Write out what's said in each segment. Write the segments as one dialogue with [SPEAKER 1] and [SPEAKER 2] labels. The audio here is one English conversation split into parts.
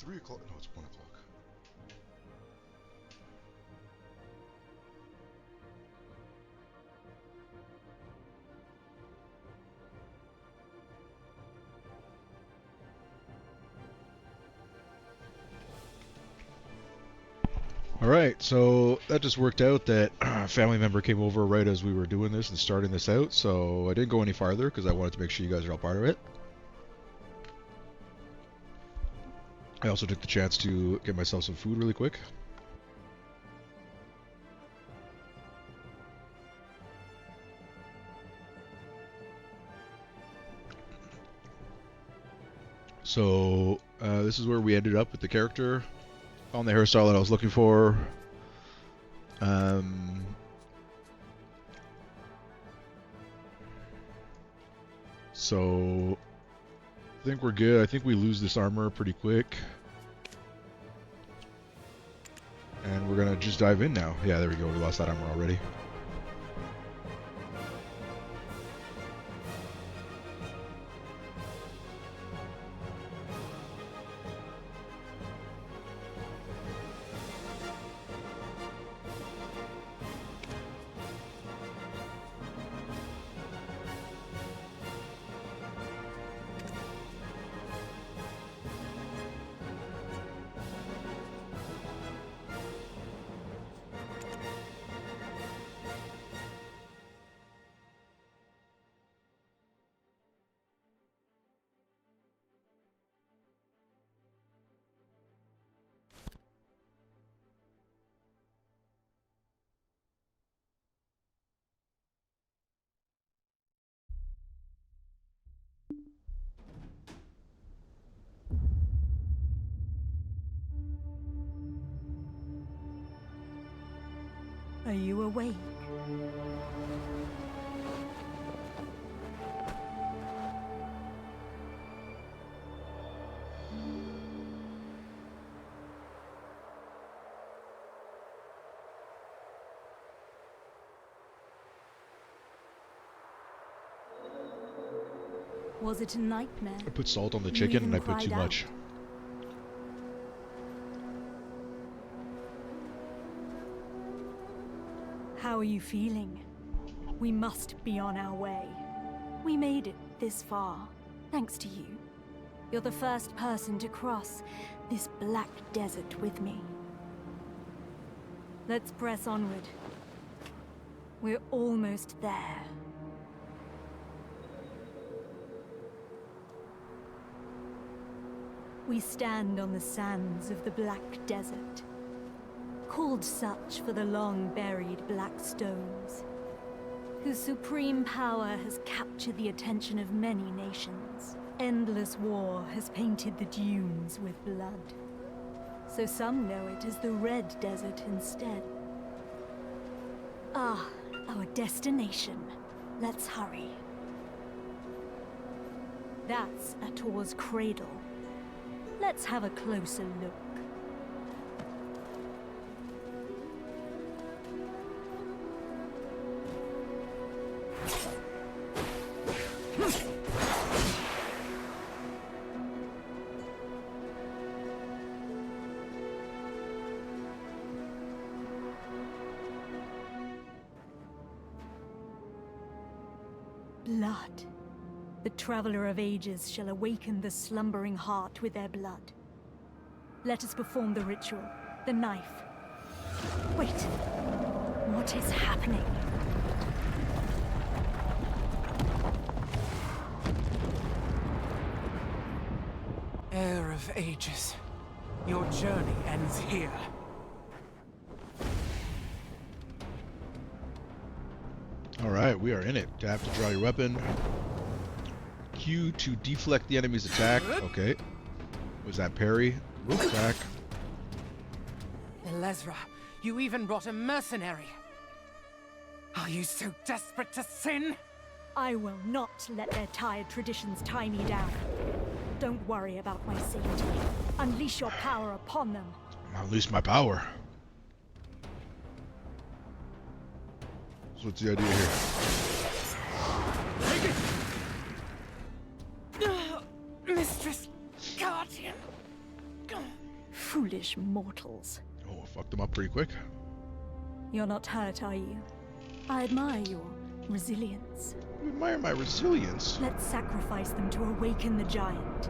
[SPEAKER 1] 3 o'clock. No, it's 1 o'clock. All right, so that just worked out that a family member came over right as we were doing this and starting this out, so I didn't go any farther because I wanted to make sure you guys are all part of it. I also took the chance to get myself some food really quick. So this is where we ended up with the character. Found the hairstyle that I was looking for. So I think we're good. I think we lose this armor pretty quick. And we're going to just dive in now. Yeah, there we go. We lost that armor already.
[SPEAKER 2] Are you awake? Was it a nightmare?
[SPEAKER 1] I put salt on the
[SPEAKER 2] You
[SPEAKER 1] chicken and
[SPEAKER 2] even
[SPEAKER 1] I put too
[SPEAKER 2] cried
[SPEAKER 1] much.
[SPEAKER 2] out. How are you feeling? We must be on our way. We made it this far, thanks to you. You're the first person to cross this black desert with me. Let's press onward. We're almost there. We stand on the sands of the Black Desert, called such for the long-buried black stones, whose supreme power has captured the attention of many nations. Endless war has painted the dunes with blood, so some know it as the Red Desert instead. Ah, our destination. Let's hurry. That's Ator's cradle. Let's have a closer look. Blood. The Traveler of Ages shall awaken the slumbering heart with their blood. Let us perform the ritual. The knife. Wait. What is happening?
[SPEAKER 3] Heir of Ages, your journey ends here.
[SPEAKER 1] Alright, we are in it. You have to draw your weapon. Q to deflect the enemy's attack. Okay. Was that parry? Rook attack.
[SPEAKER 3] Elezra, you even brought a mercenary. Are you so desperate to sin?
[SPEAKER 2] I will not let their tired traditions tie me down. Don't worry about my safety. Unleash your power upon them.
[SPEAKER 1] I'll lose my power. So what's the idea here?
[SPEAKER 3] Mistress Guardian.
[SPEAKER 2] Foolish mortals.
[SPEAKER 1] Oh, I fucked them up pretty quick.
[SPEAKER 2] You're not hurt, are you? I admire your resilience.
[SPEAKER 1] You admire my resilience.
[SPEAKER 2] Let's sacrifice them to awaken the giant.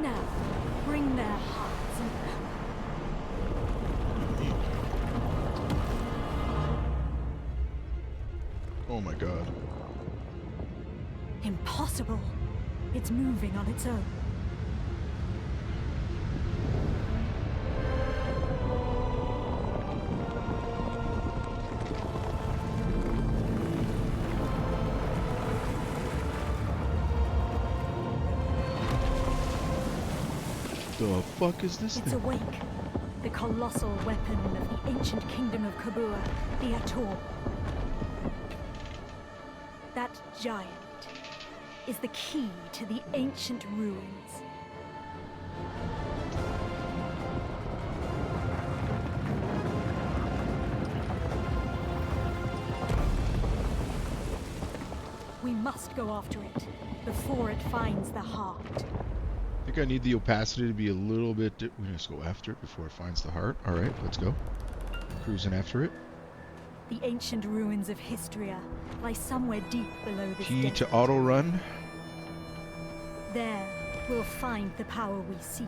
[SPEAKER 2] Now, bring their hearts and...
[SPEAKER 1] Oh my god.
[SPEAKER 2] Impossible. It's moving on its own.
[SPEAKER 1] The fuck is this
[SPEAKER 2] It's
[SPEAKER 1] thing?
[SPEAKER 2] awake. The colossal weapon of the ancient kingdom of Kabua, the Ator. That giant is the key to the ancient ruins. We must go after it before it finds the heart.
[SPEAKER 1] I think I need the opacity to be a little bit... We just go after it before it finds the heart. Alright, let's go. Cruising after it.
[SPEAKER 2] The ancient ruins of Histria lie somewhere deep below this
[SPEAKER 1] Key
[SPEAKER 2] desert.
[SPEAKER 1] to auto run.
[SPEAKER 2] There, we'll find the power we seek.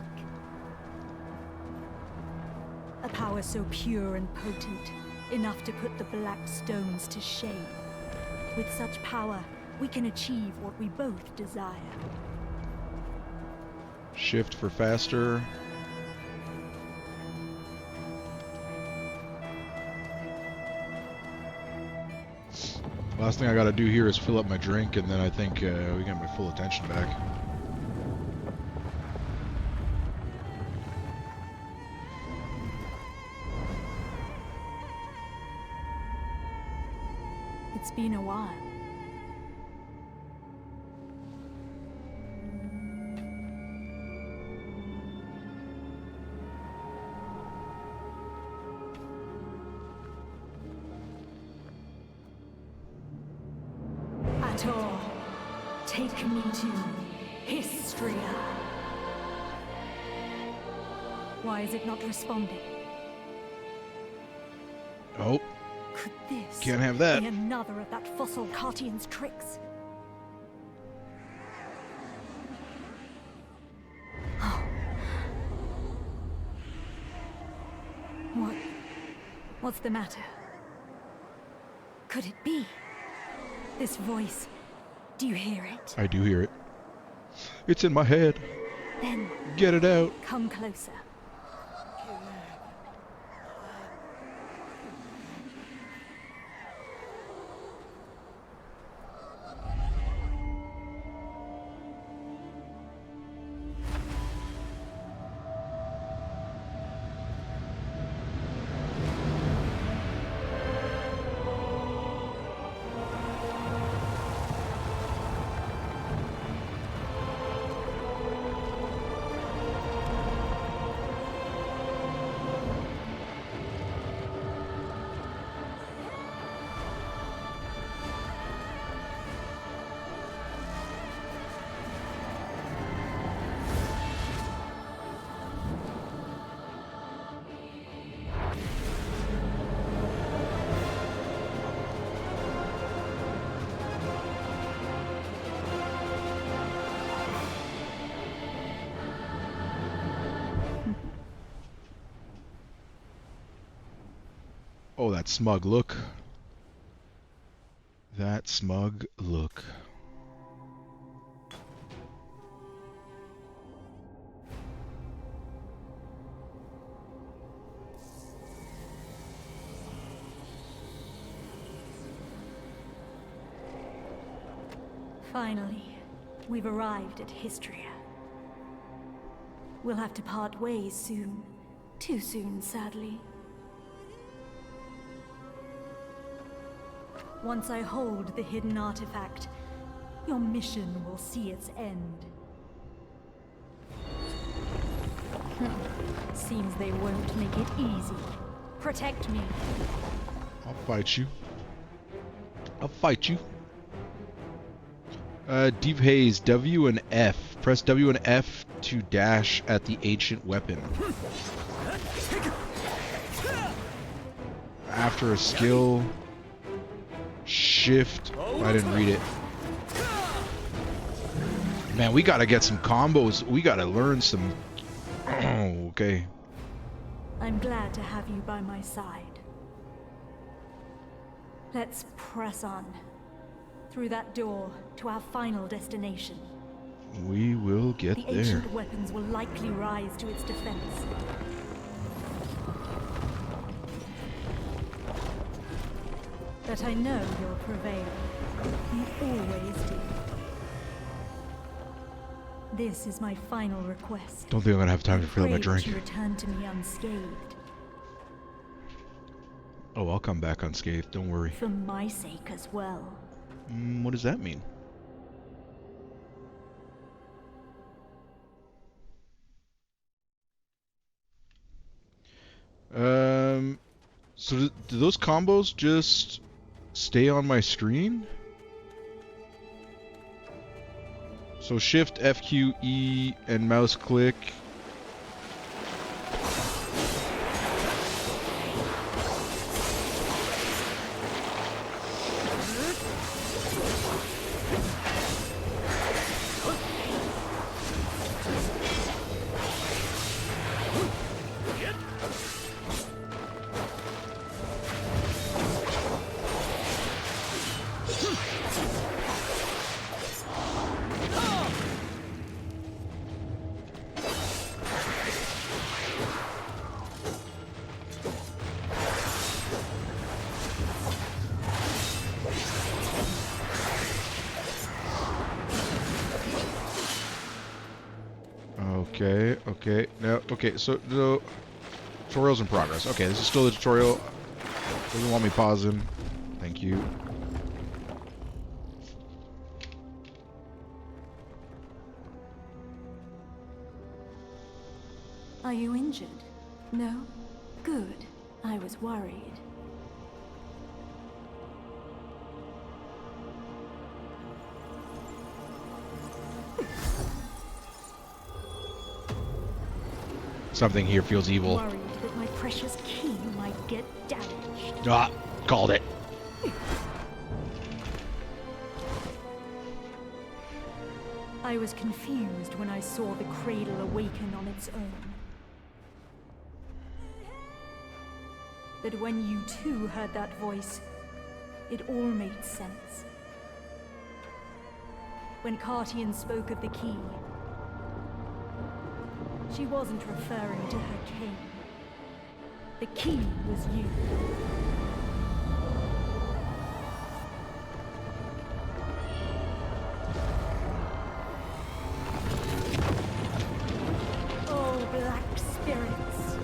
[SPEAKER 2] A power so pure and potent, enough to put the black stones to shame. With such power, we can achieve what we both desire.
[SPEAKER 1] Shift for faster. Last thing I gotta do here is fill up my drink, and then I think we get my full attention back.
[SPEAKER 2] It's been a while. Ator, take me to Histria. Why is it not responding?
[SPEAKER 1] Oh,
[SPEAKER 2] Could this
[SPEAKER 1] can't have that.
[SPEAKER 2] be another of that fossil Cartian's tricks? Oh. What's the matter? Could it be? This voice, do you hear it?
[SPEAKER 1] I do hear it. It's in my head.
[SPEAKER 2] Then
[SPEAKER 1] Get it out.
[SPEAKER 2] come closer.
[SPEAKER 1] Oh, that smug look. That smug look.
[SPEAKER 2] Finally, we've arrived at Histria. We'll have to part ways soon. Too soon, sadly. Once I hold the hidden artifact, your mission will see its end. Seems they won't make it easy. Protect me.
[SPEAKER 1] I'll fight you. I'll fight you. Deep Haze, W and F. Press W and F to dash at the ancient weapon. After a skill, shift. I didn't read it. Man, we gotta get some combos. We gotta learn some. Oh, okay.
[SPEAKER 2] I'm glad to have you by my side. Let's press on. Through that door to our final destination.
[SPEAKER 1] We will get
[SPEAKER 2] The
[SPEAKER 1] there.
[SPEAKER 2] ancient weapons will likely rise to its defense. But I know you'll prevail. You always do. This is my final request.
[SPEAKER 1] Don't think I'm gonna have time to fill
[SPEAKER 2] Pray
[SPEAKER 1] my
[SPEAKER 2] that
[SPEAKER 1] drink.
[SPEAKER 2] you return to me unscathed.
[SPEAKER 1] Oh, I'll come back unscathed. Don't worry.
[SPEAKER 2] For my sake as well.
[SPEAKER 1] What does that mean? So do those combos just stay on my screen? So Shift, F, Q, E, and mouse click. Okay, now, okay, so the tutorial's in progress. Okay, this is still the tutorial. Doesn't want me pausing. Thank you.
[SPEAKER 2] Are you injured? No? Good. I was worried.
[SPEAKER 1] Something here feels evil.
[SPEAKER 2] Worried that my precious key might get damaged.
[SPEAKER 1] Ah, called it.
[SPEAKER 2] I was confused when I saw the cradle awaken on its own. But when you too heard that voice, it all made sense. When Cartian spoke of the key, she wasn't referring to her king. The key was you. Oh, black spirits.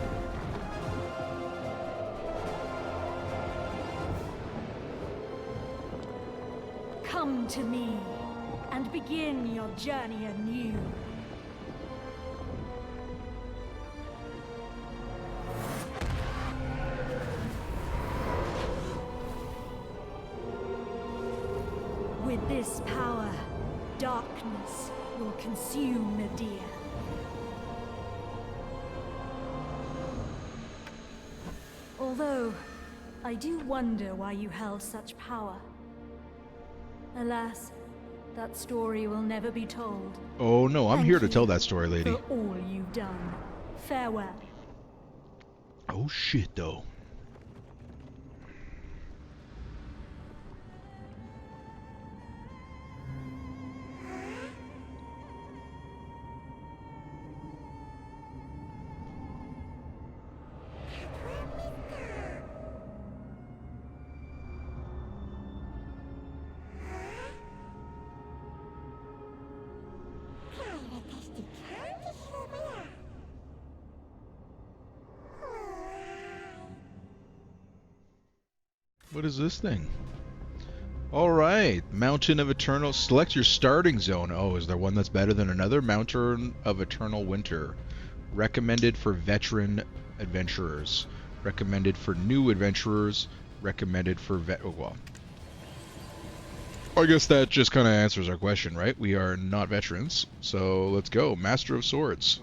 [SPEAKER 2] Come to me and begin your journey anew. With this power, darkness will consume Nadir. Although, I do wonder why you held such power. Alas, that story will never be told.
[SPEAKER 1] Oh no, I'm
[SPEAKER 2] Thank
[SPEAKER 1] here to
[SPEAKER 2] you
[SPEAKER 1] tell that story, lady.
[SPEAKER 2] For all you've done. Farewell.
[SPEAKER 1] Oh shit, though. What is this thing? Alright, Mountain of Eternal. Select your starting zone. Oh, is there one that's better than another? Mountain of Eternal Winter. Recommended for veteran adventurers. Recommended for new adventurers. Recommended for oh, well. I guess that just kind of answers our question, right? We are not veterans, so let's go. Master of Swords.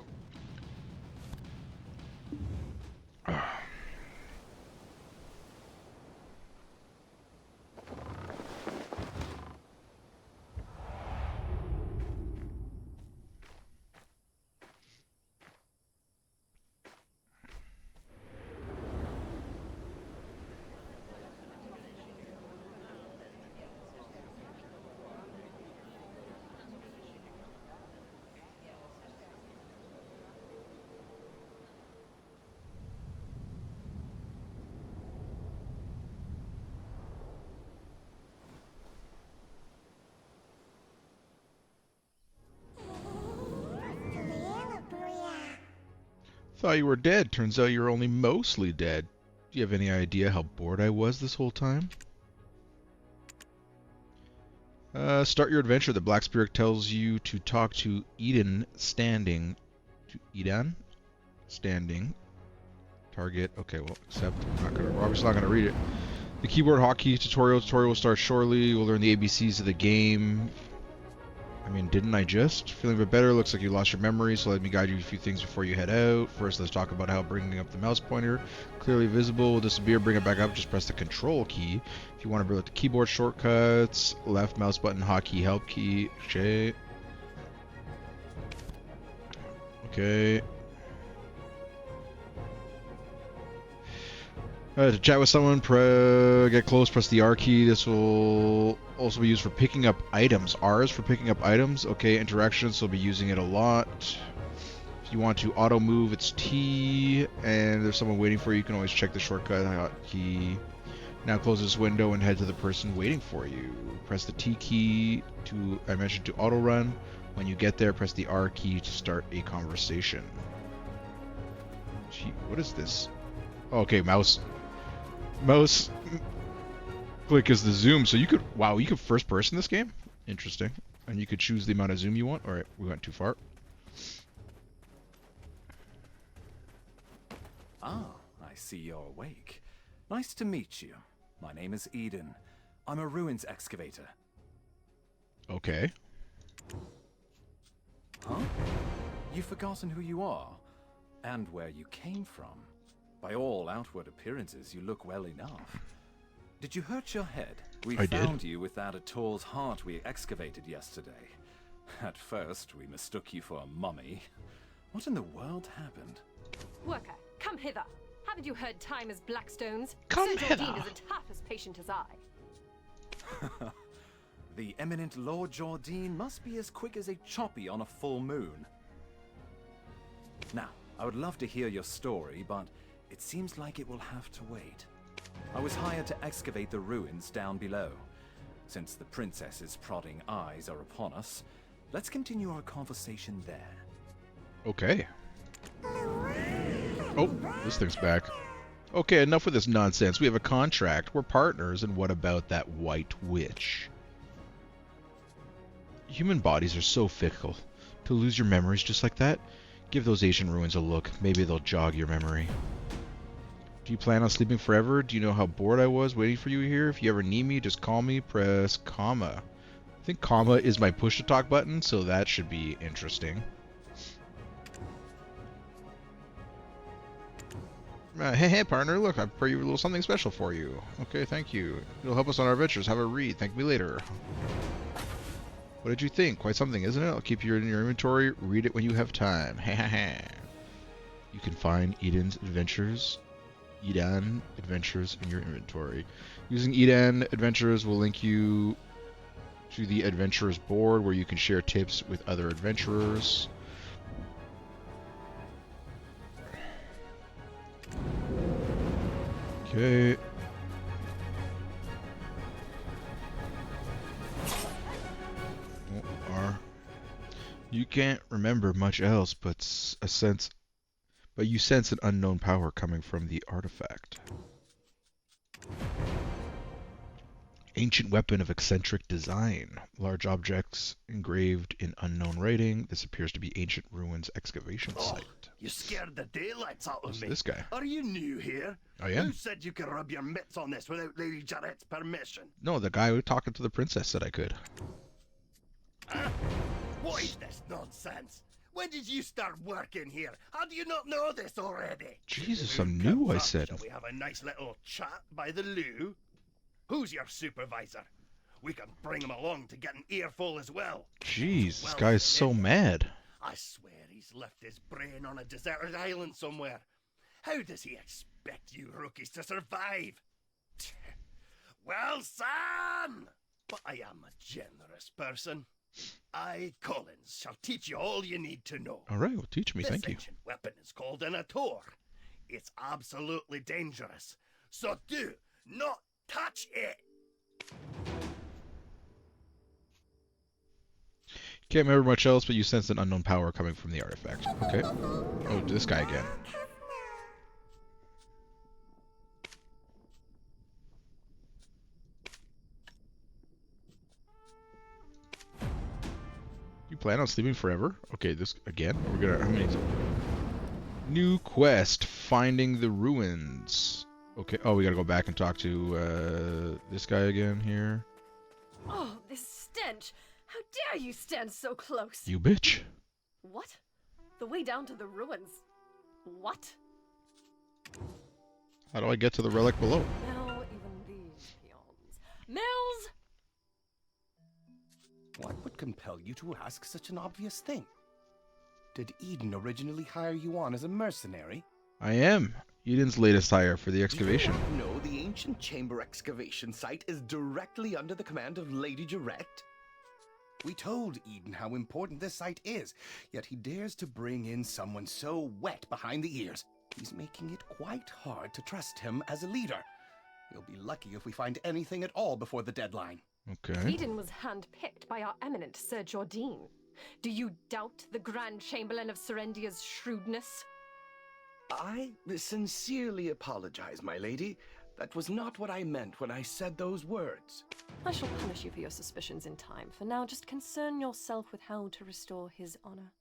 [SPEAKER 1] Thought you were dead. Turns out you're only mostly dead. Do you have any idea how bored I was this whole time? Start your adventure. The Black Spirit tells you to talk to Eden standing. To Eden? Standing. Target. Okay, well, accept. We're obviously not going to read it. The keyboard hotkey tutorial. Tutorial will start shortly. We'll learn the ABCs of the game. I mean, didn't I just? Feeling a bit better. Looks like you lost your memory, so let me guide you a few things before you head out. First, let's talk about how bringing up the mouse pointer. Clearly visible will disappear. Bring it back up. Just press the control key. If you want to bring up the keyboard shortcuts, left mouse button, hotkey, help key. Okay. Okay. To chat with someone, get close, press the R key. This will also be used for picking up items. R is for picking up items. Okay, interactions, so we'll be using it a lot. If you want to auto move, it's T. And there's someone waiting for you, you can always check the shortcut hotkey. Now close this window and head to the person waiting for you. Press the T key to, I mentioned, to auto run. When you get there, press the R key to start a conversation. Gee, what is this? Okay, mouse click is the zoom, so you could, wow, you could first person this game? Interesting. And you could choose the amount of zoom you want. Alright, we went too far.
[SPEAKER 4] Ah, I see you're awake. Nice to meet you. My name is Eden. I'm a ruins excavator.
[SPEAKER 1] Okay.
[SPEAKER 4] Huh? You've forgotten who you are, and where you came from. By all outward appearances, you look well enough. Did you hurt your head? We found you with that Ator's heart we excavated yesterday. At first, we mistook you for a mummy. What in the world happened?
[SPEAKER 5] Worker, come hither. Haven't you heard time as Blackstones?
[SPEAKER 1] Come
[SPEAKER 5] Sir
[SPEAKER 1] hither.
[SPEAKER 5] Jordine isn't half as patient as I.
[SPEAKER 4] The eminent Lord Jordine must be as quick as a choppy on a full moon. Now, I would love to hear your story, but it seems like it will have to wait. I was hired to excavate the ruins down below. Since the princess's prodding eyes are upon us, let's continue our conversation there.
[SPEAKER 1] Okay. Oh, this thing's back. Okay, enough with this nonsense. We have a contract. We're partners, and what about that white witch? Human bodies are so fickle. To lose your memories just like that? Give those ancient ruins a look. Maybe they'll jog your memory. Do you plan on sleeping forever? Do you know how bored I was waiting for you here? If you ever need me, just call me. Press comma. I think comma is my push-to-talk button, so that should be interesting. Hey, partner, look, I prepared you a little something special for you. Okay, thank you. It'll help us on our adventures. Have a read. Thank me later. What did you think? Quite something, isn't it? I'll keep you in your inventory. Read it when you have time. Ha ha ha. You can find Eden Adventures in your inventory. Using Eden Adventures will link you to the Adventurers board where you can share tips with other adventurers. Okay. You can't remember much else, but you sense an unknown power coming from the artifact. Ancient weapon of eccentric design. Large objects engraved in unknown writing. This appears to be ancient ruins excavation site.
[SPEAKER 6] You scared the daylights out of
[SPEAKER 1] Who's
[SPEAKER 6] me.
[SPEAKER 1] this guy?
[SPEAKER 6] Are you new here?
[SPEAKER 1] I am.
[SPEAKER 6] Who said you could rub your mitts on this without Lady Jarrett's permission?
[SPEAKER 1] No, the guy who talking to the princess said I could.
[SPEAKER 6] Huh? What is this nonsense? When did you start working here? How do you not know this already?
[SPEAKER 1] Jesus,
[SPEAKER 6] Who
[SPEAKER 1] I'm new,
[SPEAKER 6] comes
[SPEAKER 1] I
[SPEAKER 6] up?
[SPEAKER 1] said.
[SPEAKER 6] Shall we have a nice little chat by the loo? Who's your supervisor? We can bring him along to get an earful as well.
[SPEAKER 1] Jeez, this
[SPEAKER 6] Well,
[SPEAKER 1] guy's so mad.
[SPEAKER 6] I swear he's left his brain on a deserted island somewhere. How does he expect you rookies to survive? Well, son! But I am a generous person. I, Collins, shall teach you all you need to know.
[SPEAKER 1] All right, well, teach me, thank you.
[SPEAKER 6] This ancient weapon is called an Ator. It's absolutely dangerous. So do not touch it!
[SPEAKER 1] Can't remember much else, but you sense an unknown power coming from the artifact. Okay. Oh, this guy again. You plan on sleeping forever? Okay, this again? We're gonna how many? New quest: finding the ruins. Okay. Oh, we gotta go back and talk to this guy again here.
[SPEAKER 5] Oh, this stench! How dare you stand so close?
[SPEAKER 1] You bitch.
[SPEAKER 5] What? The way down to the ruins? What?
[SPEAKER 1] How do I get to the relic below?
[SPEAKER 5] Now even these peons. Mills!
[SPEAKER 7] What would compel you to ask such an obvious thing? Did Eden originally hire you on as a mercenary?
[SPEAKER 1] I am Eden's latest hire for the
[SPEAKER 7] Do
[SPEAKER 1] excavation.
[SPEAKER 7] you not know the ancient chamber excavation site is directly under the command of Lady Jarrett? We told Eden how important this site is, yet he dares to bring in someone so wet behind the ears. He's making it quite hard to trust him as a leader. We'll be lucky if we find anything at all before the deadline.
[SPEAKER 1] Okay.
[SPEAKER 5] Eden was handpicked by our eminent Sir Jordan. Do you doubt the Grand Chamberlain of Serendia's shrewdness?
[SPEAKER 7] I sincerely apologize, my lady. That was not what I meant when I said those words.
[SPEAKER 5] I shall punish you for your suspicions in time. For now, just concern yourself with how to restore his honor.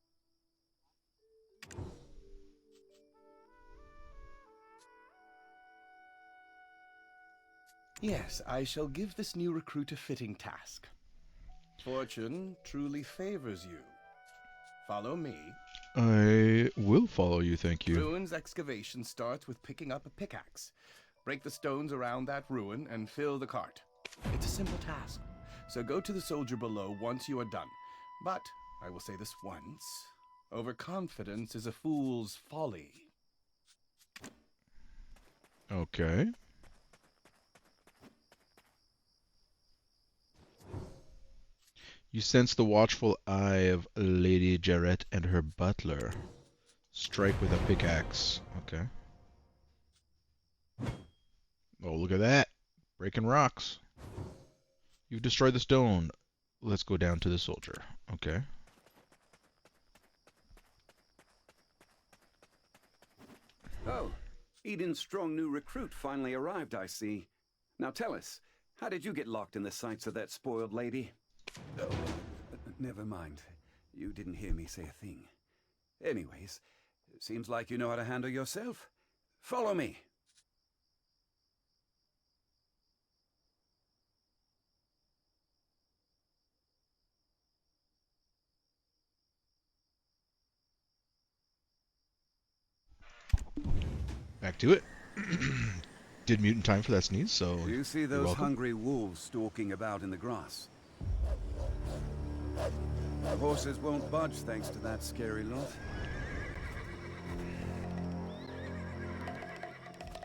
[SPEAKER 7] Yes, I shall give this new recruit a fitting task. Fortune truly favors you. Follow me.
[SPEAKER 1] I will follow you, thank you.
[SPEAKER 7] Ruins excavation starts with picking up a pickaxe. Break the stones around that ruin and fill the cart. It's a simple task, so go to the soldier below once you are done. But, I will say this once, overconfidence is a fool's folly.
[SPEAKER 1] Okay. You sense the watchful eye of Lady Jarrett and her butler. Strike with a pickaxe. Okay. Oh, look at that. Breaking rocks. You've destroyed the stone. Let's go down to the soldier. Okay.
[SPEAKER 8] Oh, Eden's strong new recruit finally arrived, I see. Now tell us, how did you get locked in the sights of that spoiled lady? Oh, never mind. You didn't hear me say a thing. Anyways, it seems like you know how to handle yourself. Follow me.
[SPEAKER 1] Back to it. Did mute in time for that sneeze, so
[SPEAKER 8] Do you see
[SPEAKER 1] you're
[SPEAKER 8] those
[SPEAKER 1] welcome.
[SPEAKER 8] hungry wolves stalking about in the grass? The horses won't budge thanks to that scary lot.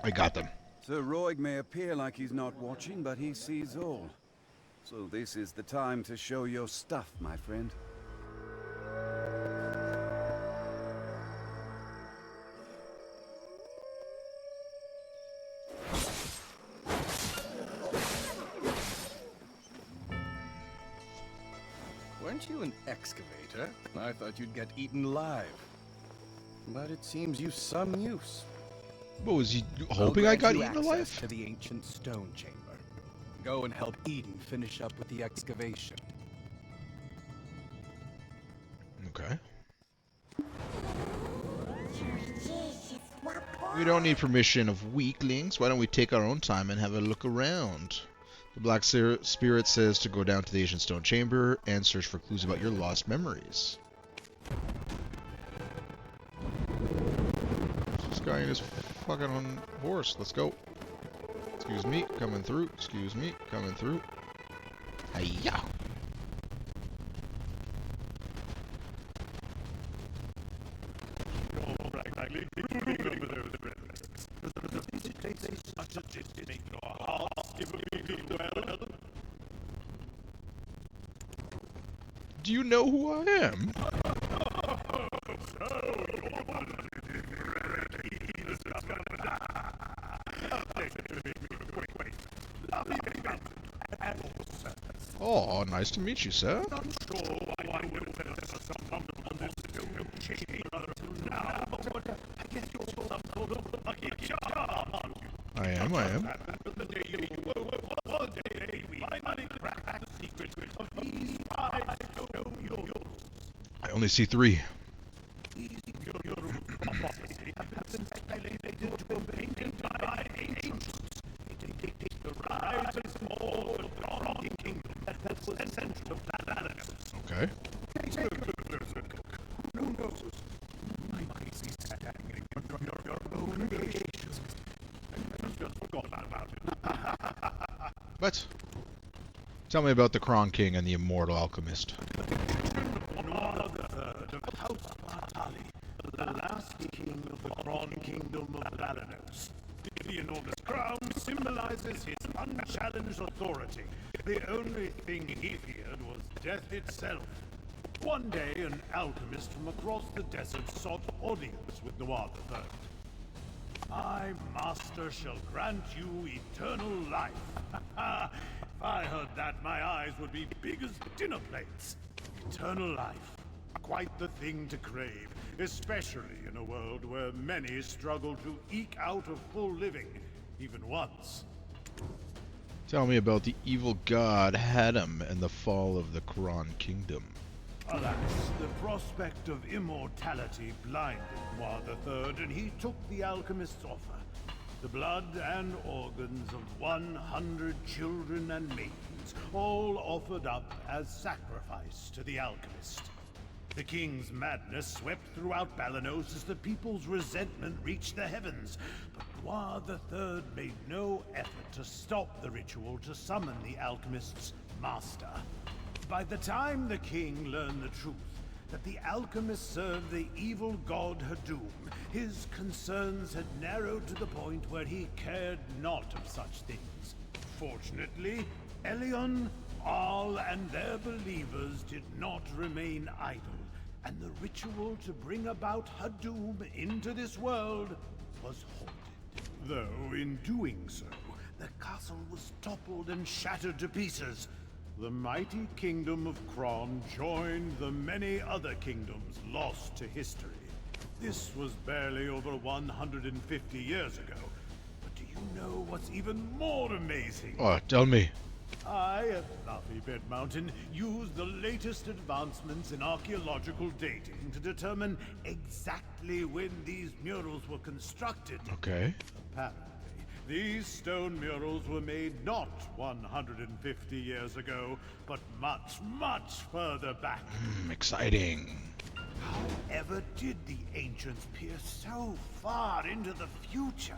[SPEAKER 1] I got them.
[SPEAKER 8] Sir Roig may appear like he's not watching, but he sees all. So this is the time to show your stuff, my friend.
[SPEAKER 7] Weren't you an excavator? I thought you'd get eaten live. But it seems you've some use.
[SPEAKER 1] What was he
[SPEAKER 7] I'll
[SPEAKER 1] hoping I
[SPEAKER 7] grant
[SPEAKER 1] got
[SPEAKER 7] you
[SPEAKER 1] eaten
[SPEAKER 7] access
[SPEAKER 1] alive?
[SPEAKER 7] to the ancient stone chamber.
[SPEAKER 9] Go and help Eden finish up with the excavation.
[SPEAKER 1] Okay. We don't need permission of weaklings. Why don't we take our own time and have a look around? The Black Spirit says to go down to the Ancient Stone Chamber and search for clues about your lost memories. This guy and his fucking on horse. Let's go. Excuse me, coming through. Excuse me, coming through. Hiya! Do you know who I am? Oh, nice to meet you, sir. I am. I only see 3. Okay. What? Tell me about the Kron King and the Immortal Alchemist.
[SPEAKER 6] The last king of the Kron Kingdom of Balanos. The enormous crown symbolizes his unchallenged authority. The only thing he feared was death itself. One day, an alchemist from across the desert sought audience with Noir III. My master shall grant you eternal life. If I heard that, my eyes would be big as dinner plates. Eternal life. Quite the thing to crave, especially in a world where many struggle to eke out a full living, even once.
[SPEAKER 1] Tell me about the evil god Hadam and the fall of the Kron Kingdom.
[SPEAKER 6] Alas, the prospect of immortality blinded Noir III, and he took the alchemist's offer. The blood and organs of 100 children and maidens, all offered up as sacrifice to the alchemist. The king's madness swept throughout Balanos as the people's resentment reached the heavens, but Noir III made no effort to stop the ritual to summon the alchemist's master. By the time the king learned the truth, that the alchemist served the evil god Hadum, his concerns had narrowed to the point where he cared not of such things. Fortunately, Elion, Arl, and their believers did not remain idle, and the ritual to bring about Hadum into this world was halted. Though, in doing so, the castle was toppled and shattered to pieces. The mighty kingdom of Kron joined the many other kingdoms lost to history. This was barely over 150 years ago. But do you know what's even more amazing?
[SPEAKER 1] Oh, tell me.
[SPEAKER 6] I, at Fluffy Bed Mountain, used the latest advancements in archaeological dating to determine exactly when these murals were constructed.
[SPEAKER 1] Okay.
[SPEAKER 6] Apparently, these stone murals were made not 150 years ago, but much, much further back.
[SPEAKER 1] Exciting.
[SPEAKER 6] However did the ancients peer so far into the future?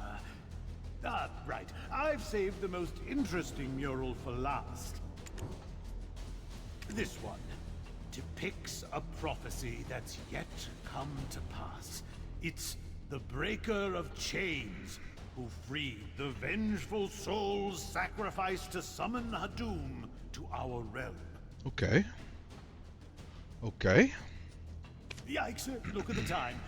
[SPEAKER 6] Ah, right. I've saved the most interesting mural for last. This one depicts a prophecy that's yet to come to pass. It's the Breaker of Chains, who freed the vengeful souls sacrificed to summon Hadum to our realm.
[SPEAKER 1] Okay. Okay.
[SPEAKER 6] Yikes, look at the time.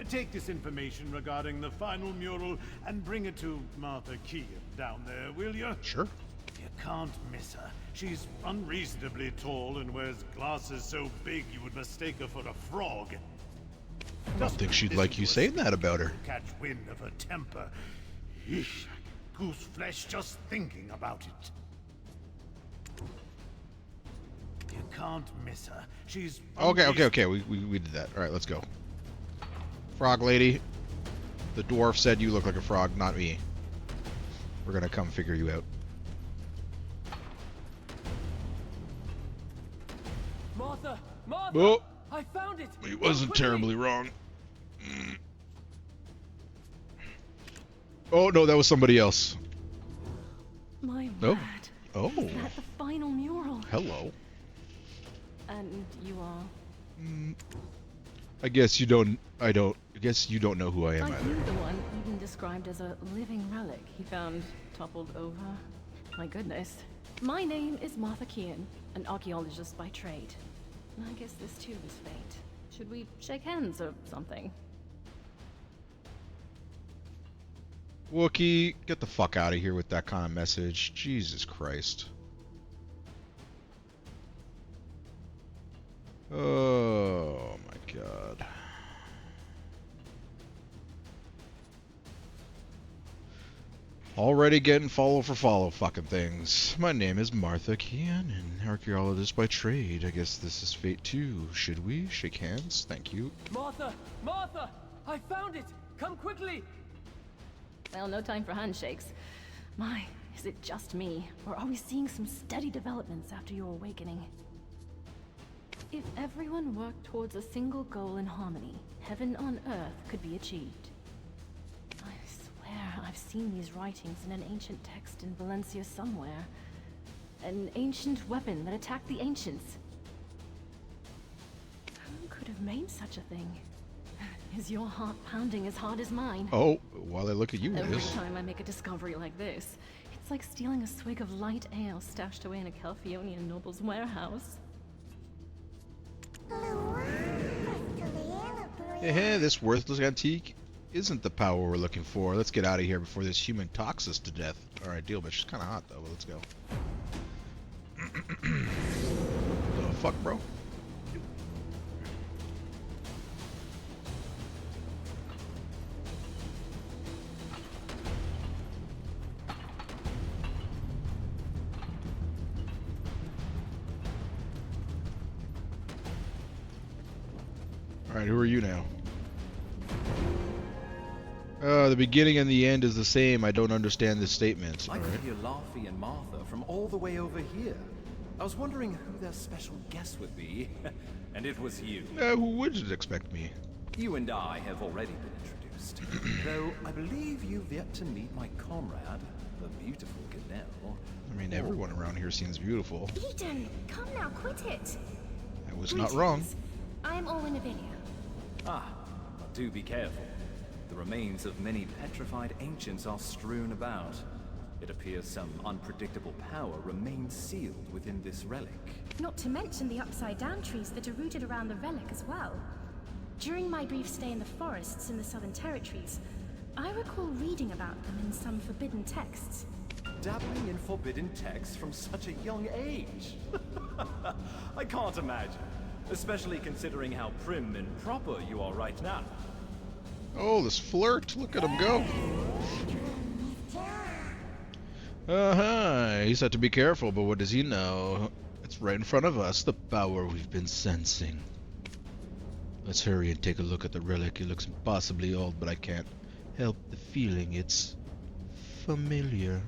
[SPEAKER 6] Take this information regarding the final mural and bring it to Martha Kean down there, will you?
[SPEAKER 1] Sure.
[SPEAKER 6] You can't miss her. She's unreasonably tall and wears glasses so big you would mistake her for a frog.
[SPEAKER 1] I don't think she'd like you saying that about her.
[SPEAKER 6] Catch wind of her temper. Eesh, goose flesh just thinking about it. You can't miss her. She's
[SPEAKER 1] Okay. We did that. All right, let's go. Frog lady. The dwarf said you look like a frog, not me. We're gonna come figure you out.
[SPEAKER 3] Martha! Martha!
[SPEAKER 1] Oh,
[SPEAKER 3] I found it!
[SPEAKER 1] he wasn't terribly wrong. Oh no, that was somebody else.
[SPEAKER 2] My
[SPEAKER 1] No.
[SPEAKER 2] word.
[SPEAKER 1] Oh,
[SPEAKER 2] Is that the final mural?
[SPEAKER 1] hello.
[SPEAKER 2] And you are?
[SPEAKER 1] I guess you don't. I guess you don't know who I am
[SPEAKER 2] Are
[SPEAKER 1] either.
[SPEAKER 2] you the one even described as a living relic he found toppled over? My goodness. My name is Martha Kian, an archaeologist by trade. And I guess this too is fate. Should we shake hands or something?
[SPEAKER 1] Wookie, get the fuck out of here with that kind of message. Jesus Christ. Oh my god. Already getting follow for follow fucking things. My name is Martha Kian, an archaeologist by trade. I guess this is fate too. Should we shake hands? Thank you.
[SPEAKER 3] Martha! Martha! I found it! Come quickly!
[SPEAKER 2] Well, no time for handshakes. My, is it just me? Or are we seeing some steady developments after your awakening? If everyone worked towards a single goal in harmony, heaven on earth could be achieved. I swear I've seen these writings in an ancient text in Valencia somewhere. An ancient weapon that attacked the ancients. Who could have made such a thing? Is your heart pounding as hard as mine?
[SPEAKER 1] Oh, while I look at you, it
[SPEAKER 2] Every
[SPEAKER 1] is.
[SPEAKER 2] time I make a discovery like this, it's like stealing a swig of light ale stashed away in a Calphionian noble's warehouse.
[SPEAKER 1] Hey, this worthless antique isn't the power we're looking for. Let's get out of here before this human talks us to death. Alright, deal, bitch. It's kind of hot, though, but let's go. The fuck, bro? Alright, who are you now? The beginning and the end is the same. I don't understand this statement.
[SPEAKER 4] I could
[SPEAKER 1] Alright.
[SPEAKER 4] hear Laufey and Martha from all the way over here. I was wondering who their special guest would be, and it was you.
[SPEAKER 1] Who would expect me?
[SPEAKER 4] You and I have already been introduced, though I believe you've yet to meet my comrade, the beautiful Ganelle.
[SPEAKER 1] I mean, everyone around here seems beautiful.
[SPEAKER 10] Eden, come now, quit it.
[SPEAKER 1] I was not wrong.
[SPEAKER 10] I am Olwen Avinia.
[SPEAKER 4] Ah, but do be careful. The remains of many petrified ancients are strewn about. It appears some unpredictable power remains sealed within this relic.
[SPEAKER 10] Not to mention the upside-down trees that are rooted around the relic as well. During my brief stay in the forests in the Southern Territories, I recall reading about them in some forbidden texts.
[SPEAKER 4] Dabbling in forbidden texts from such a young age? I can't imagine. Especially considering how prim and proper you are right now.
[SPEAKER 1] Oh, this flirt. Look at him go. Uh-huh. He said to be careful, but what does he know? It's right in front of us, the power we've been sensing. Let's hurry and take a look at the relic. It looks impossibly old, but I can't help the feeling it's familiar.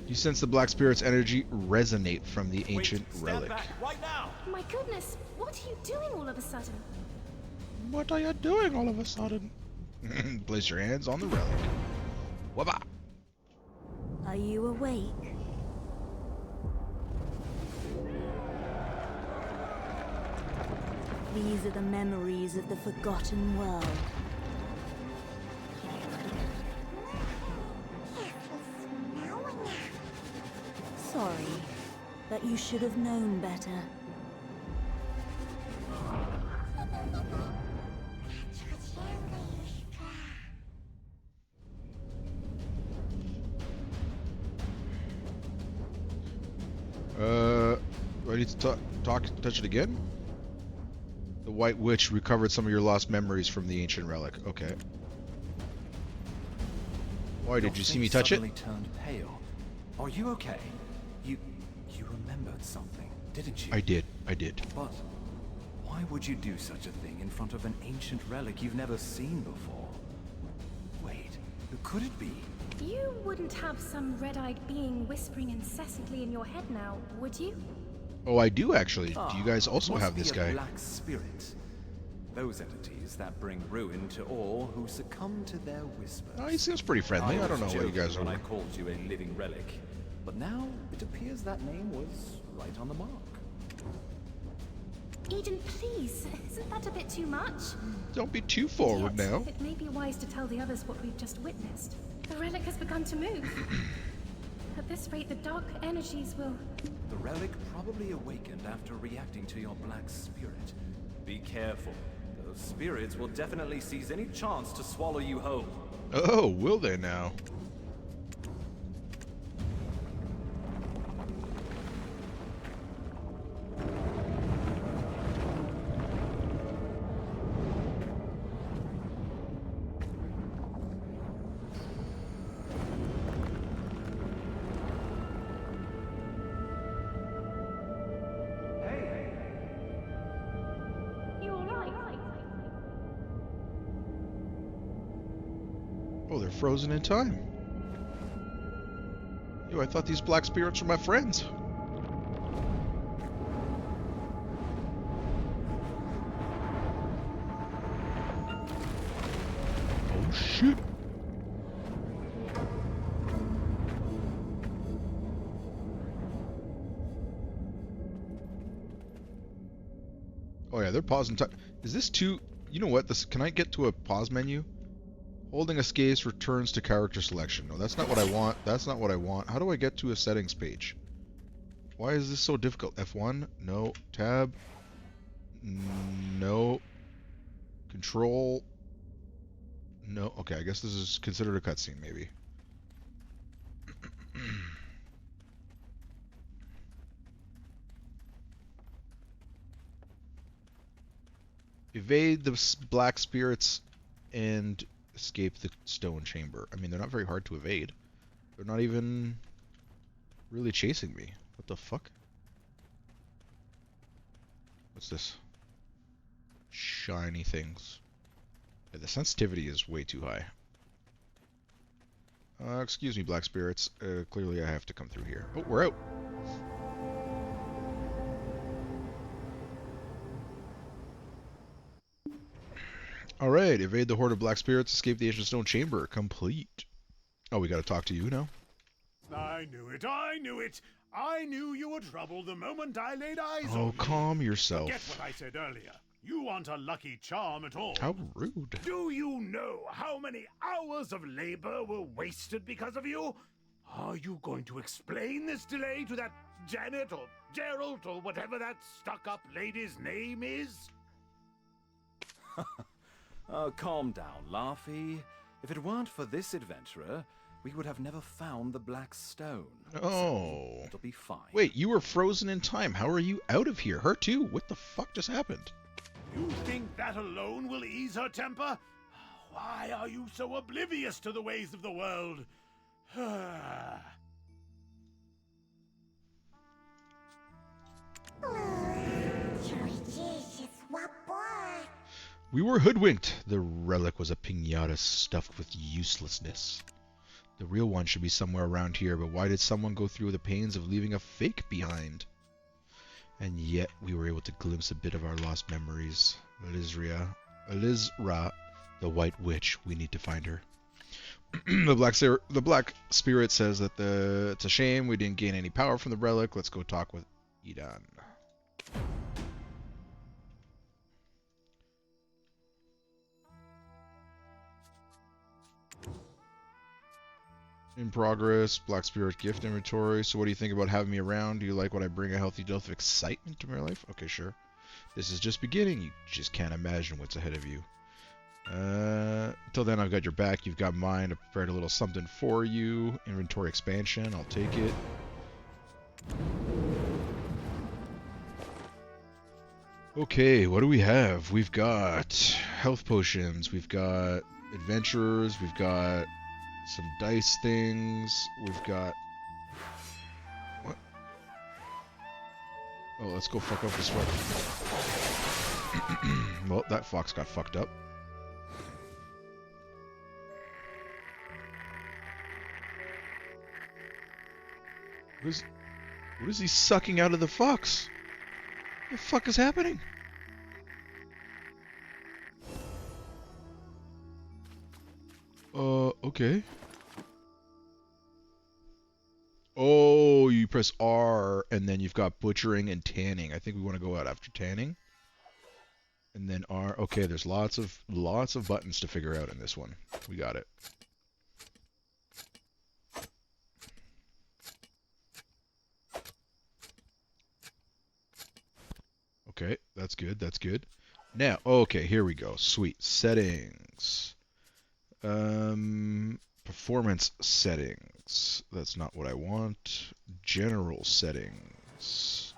[SPEAKER 1] You sense the Black Spirit's energy resonate from the ancient relic.
[SPEAKER 4] Back right now.
[SPEAKER 10] My goodness, what are you doing all of a sudden?
[SPEAKER 1] What are you doing all of a sudden? Place your hands on the relic. Wabba!
[SPEAKER 2] Are you awake? These are the memories of the forgotten world. Sorry, but you should have known better.
[SPEAKER 1] Do I need to touch it again? The White Witch recovered some of your lost memories from the ancient relic. Okay. Why, did you see me touch it?
[SPEAKER 4] Suddenly turned pale. Are you okay? You remembered something, didn't you?
[SPEAKER 1] I did.
[SPEAKER 4] But why would you do such a thing in front of an ancient relic you've never seen before? Wait, who could it be?
[SPEAKER 10] You wouldn't have some red-eyed being whispering incessantly in your head now, would you?
[SPEAKER 1] Oh, I do actually. Do you guys also
[SPEAKER 4] must
[SPEAKER 1] have this
[SPEAKER 4] be a
[SPEAKER 1] guy?
[SPEAKER 4] black spirit. Those entities that bring ruin to all who succumb to their whispers.
[SPEAKER 1] Oh, he seems pretty friendly. I don't know
[SPEAKER 4] was
[SPEAKER 1] what you guys
[SPEAKER 4] joking when
[SPEAKER 1] are.
[SPEAKER 4] I called you a living relic, but now it appears that name was right on the mark.
[SPEAKER 10] Eden, please, isn't that a bit too much?
[SPEAKER 1] Don't be too forward
[SPEAKER 10] Yet,
[SPEAKER 1] now.
[SPEAKER 10] it may be wise to tell the others what we've just witnessed. The relic has begun to move. At this rate, the dark energies will...
[SPEAKER 4] The relic probably awakened after reacting to your black spirit. Be careful. Those spirits will definitely seize any chance to swallow you whole.
[SPEAKER 1] Oh, will they now? Oh, they're frozen in time. Yo, I thought these black spirits were my friends. Oh, shit. Oh, yeah, they're pausing time. Is this too... You know what? Can I get to a pause menu? Holding escape returns to character selection. No, that's not what I want. That's not what I want. How do I get to a settings page? Why is this so difficult? F1? No. Tab? No. Control? No. Okay, I guess this is considered a cutscene, maybe. Evade the black spirits and escape the stone chamber. I mean, they're not very hard to evade. They're not even really chasing me. What the fuck? What's this? Shiny things. Yeah, the sensitivity is way too high. Excuse me, black spirits. Clearly I have to come through here. Oh, we're out. Alright, evade the horde of black spirits, escape the ancient stone chamber. Complete. Oh, we gotta talk to you now?
[SPEAKER 6] I knew it, I knew it! I knew you were trouble the moment I laid eyes on you.
[SPEAKER 1] Oh, calm yourself.
[SPEAKER 6] Forget what I said earlier. You aren't a lucky charm at all.
[SPEAKER 1] How rude.
[SPEAKER 6] Do you know how many hours of labor were wasted because of you? Are you going to explain this delay to that Janet or Gerald or whatever that stuck-up lady's name is?
[SPEAKER 4] Calm down, Laffy. If it weren't for this adventurer, we would have never found the Black Stone.
[SPEAKER 1] Oh.
[SPEAKER 4] So it'll be fine.
[SPEAKER 1] Wait, you were frozen in time. How are you out of here? Her too? What the fuck just happened?
[SPEAKER 6] You think that alone will ease her temper? Why are you so oblivious to the ways of the world?
[SPEAKER 1] We were hoodwinked. The relic was a piñata stuffed with uselessness. The real one should be somewhere around here, but why did someone go through the pains of leaving a fake behind? And yet we were able to glimpse a bit of our lost memories. Elizra, the White Witch. We need to find her. The black spirit says that it's a shame we didn't gain any power from the relic. Let's go talk with Eden. In progress, Black Spirit gift inventory. So what do you think about having me around? Do you like when I bring a healthy dose of excitement to my life? Okay, sure. This is just beginning. You just can't imagine what's ahead of you. Until then, I've got your back. You've got mine. I prepared a little something for you. Inventory expansion. I'll take it. Okay, what do we have? We've got health potions. We've got adventurers. We've got some dice things. We've got... What? Oh, let's go fuck up this one. Well, that fox got fucked up. What is he sucking out of the fox? What the fuck is happening? Okay. Oh, you press R, and then you've got butchering and tanning. I think we want to go out after tanning. And then R. Okay, there's lots of buttons to figure out in this one. We got it. Okay, that's good, that's good. Now, okay, here we go. Sweet. Settings. Performance settings. That's not what I want. General settings.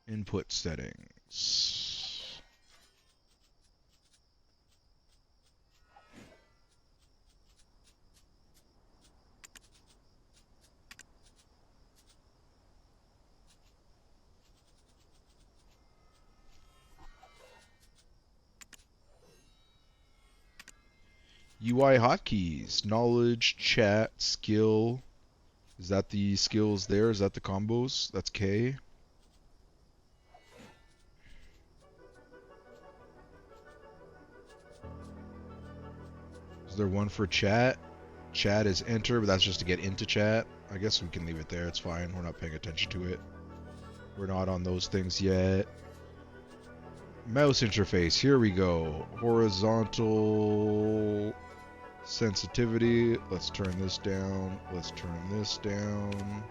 [SPEAKER 1] Input settings. UI hotkeys, knowledge, chat, skill. Is that the skills there? Is that the combos? That's K. Is there one for chat? Chat is enter, but that's just to get into chat. I guess we can leave it there. It's fine. We're not paying attention to it. We're not on those things yet. Mouse interface. Here we go. Horizontal sensitivity. Let's turn this down. Let's turn this down.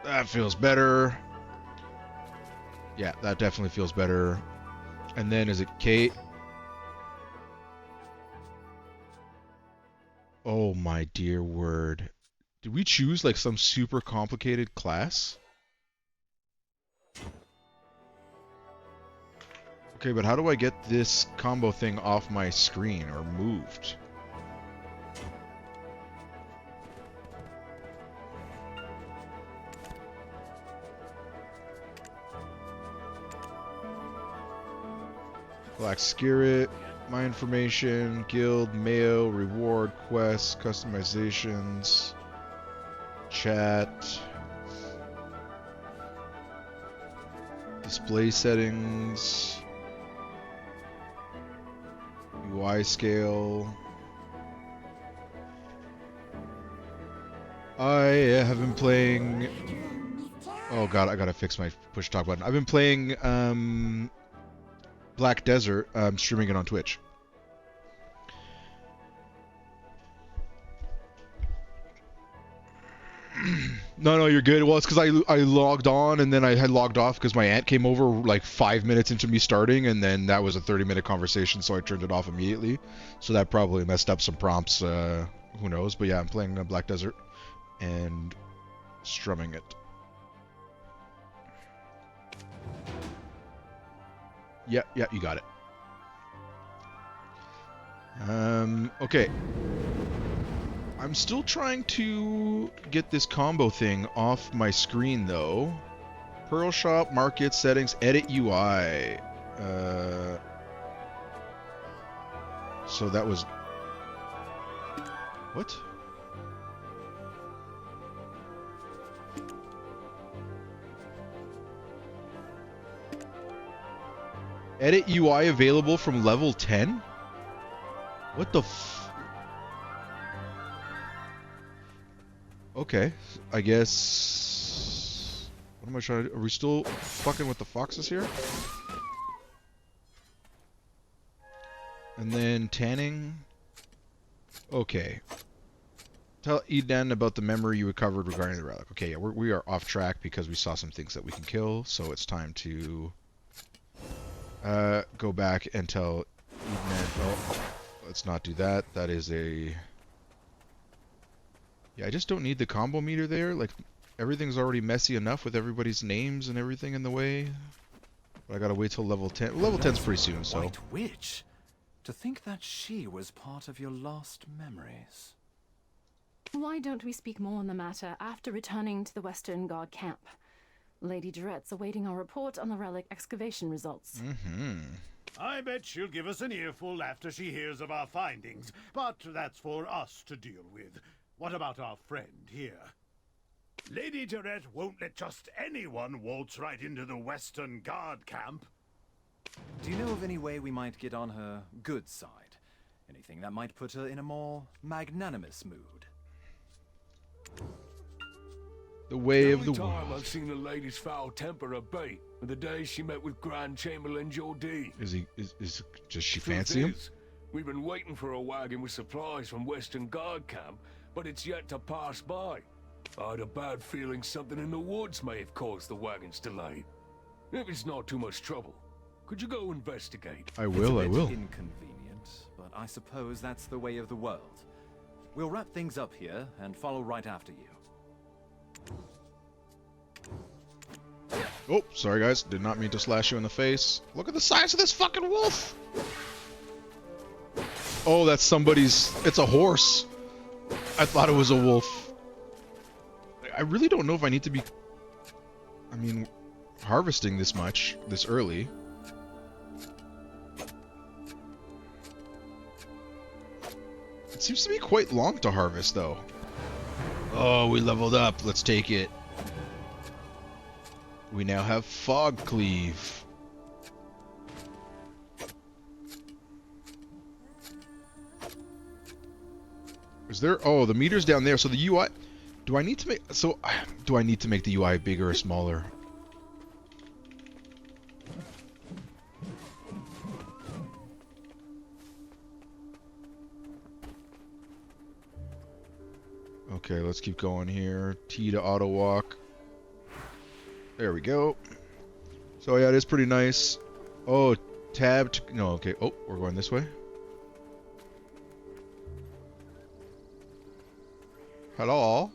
[SPEAKER 1] That feels better. Yeah, that definitely feels better. And then is it Kate? Oh my dear word. Did we choose like some super complicated class? Okay, but how do I get this combo thing off my screen or moved? Black Spirit, my information, guild, mail, reward, quests, customizations, chat, display settings, UI scale. I have been playing... Oh god, I gotta fix my push talk button. I've been playing Black Desert. I'm streaming it on Twitch. No, you're good. Well, it's because I logged on and then I had logged off because my aunt came over like 5 minutes into me starting, and then that was a 30-minute conversation, so I turned it off immediately. So that probably messed up some prompts. Who knows? But yeah, I'm playing Black Desert and strumming it. Yeah, you got it. Okay. I'm still trying to get this combo thing off my screen, though. Pearl Shop, Market, Settings, Edit UI. So that was... What? Edit UI available from level 10? What the f... Okay, I guess... What am I trying to do? Are we still fucking with the foxes here? And then tanning. Okay. Tell Eden about the memory you recovered regarding the relic. Okay, yeah, we are off track because we saw some things that we can kill, so it's time to go back and tell Eden. Oh, let's not do that. That is a... Yeah, I just don't need the combo meter there. Like, everything's already messy enough with everybody's names and everything in the way. But I gotta wait till level 10. Level 10's pretty soon, so.
[SPEAKER 4] White Witch? To think that she was part of your lost memories.
[SPEAKER 5] Why don't we speak more on the matter after returning to the Western Guard camp? Lady Durette's awaiting our report on the relic excavation results.
[SPEAKER 6] I bet she'll give us an earful after she hears of our findings, but that's for us to deal with. What about our friend here? Lady Durette won't let just anyone waltz right into the Western Guard camp.
[SPEAKER 4] Do you know of any way we might get on her good side? Anything that might put her in a more magnanimous mood?
[SPEAKER 1] The way of the
[SPEAKER 11] only time
[SPEAKER 1] world.
[SPEAKER 11] I've seen the lady's foul temper abate were the day she met with Grand Chamberlain Jourdain.
[SPEAKER 1] Does she fancy him?
[SPEAKER 11] We've been waiting for a wagon with supplies from Western Guard camp, but it's yet to pass by. I had a bad feeling something in the woods may have caused the wagon's delay. If it's not too much trouble, could you go investigate?
[SPEAKER 1] I will.
[SPEAKER 4] Inconvenient, but I suppose that's the way of the world. We'll wrap things up here and follow right after you.
[SPEAKER 1] Oh, sorry guys. Did not mean to slash you in the face. Look at the size of this fucking wolf! Oh, that's somebody's... It's a horse. I thought it was a wolf. I really don't know if I need to be... I mean, harvesting this much, this early. It seems to be quite long to harvest, though. Oh, we leveled up. Let's take it. We now have Fog Cleave. Is there... Oh, the meter's down there. So the UI... Do I need to make... So, do I need to make the UI bigger or smaller? Okay, let's keep going here. T to auto walk. There we go. So yeah, it is pretty nice. Oh, tab to... No, okay. Oh, we're going this way. Hello?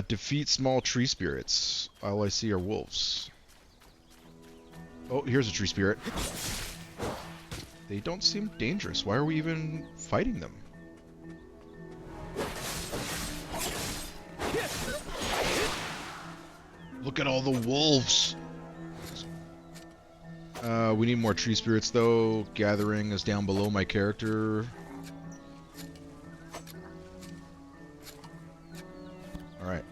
[SPEAKER 1] Defeat small tree spirits. All I see are wolves. Oh, here's a tree spirit. They don't seem dangerous. Why are we even fighting them? Look at all the wolves. We need more tree spirits though. Gathering is down below my character. Alright.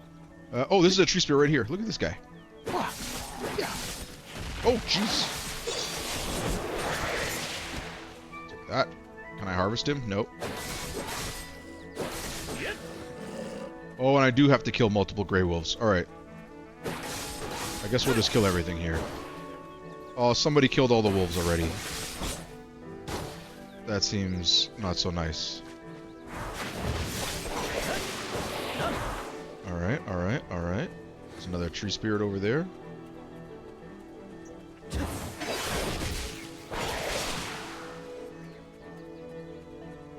[SPEAKER 1] Oh, this is a tree spirit right here. Look at this guy. Wow. Yeah. Oh, jeez. Take that. Can I harvest him? Nope. Oh, and I do have to kill multiple Grey Wolves. Alright. I guess we'll just kill everything here. Oh, somebody killed all the wolves already. That seems not so nice. Alright, alright, alright. There's another tree spirit over there.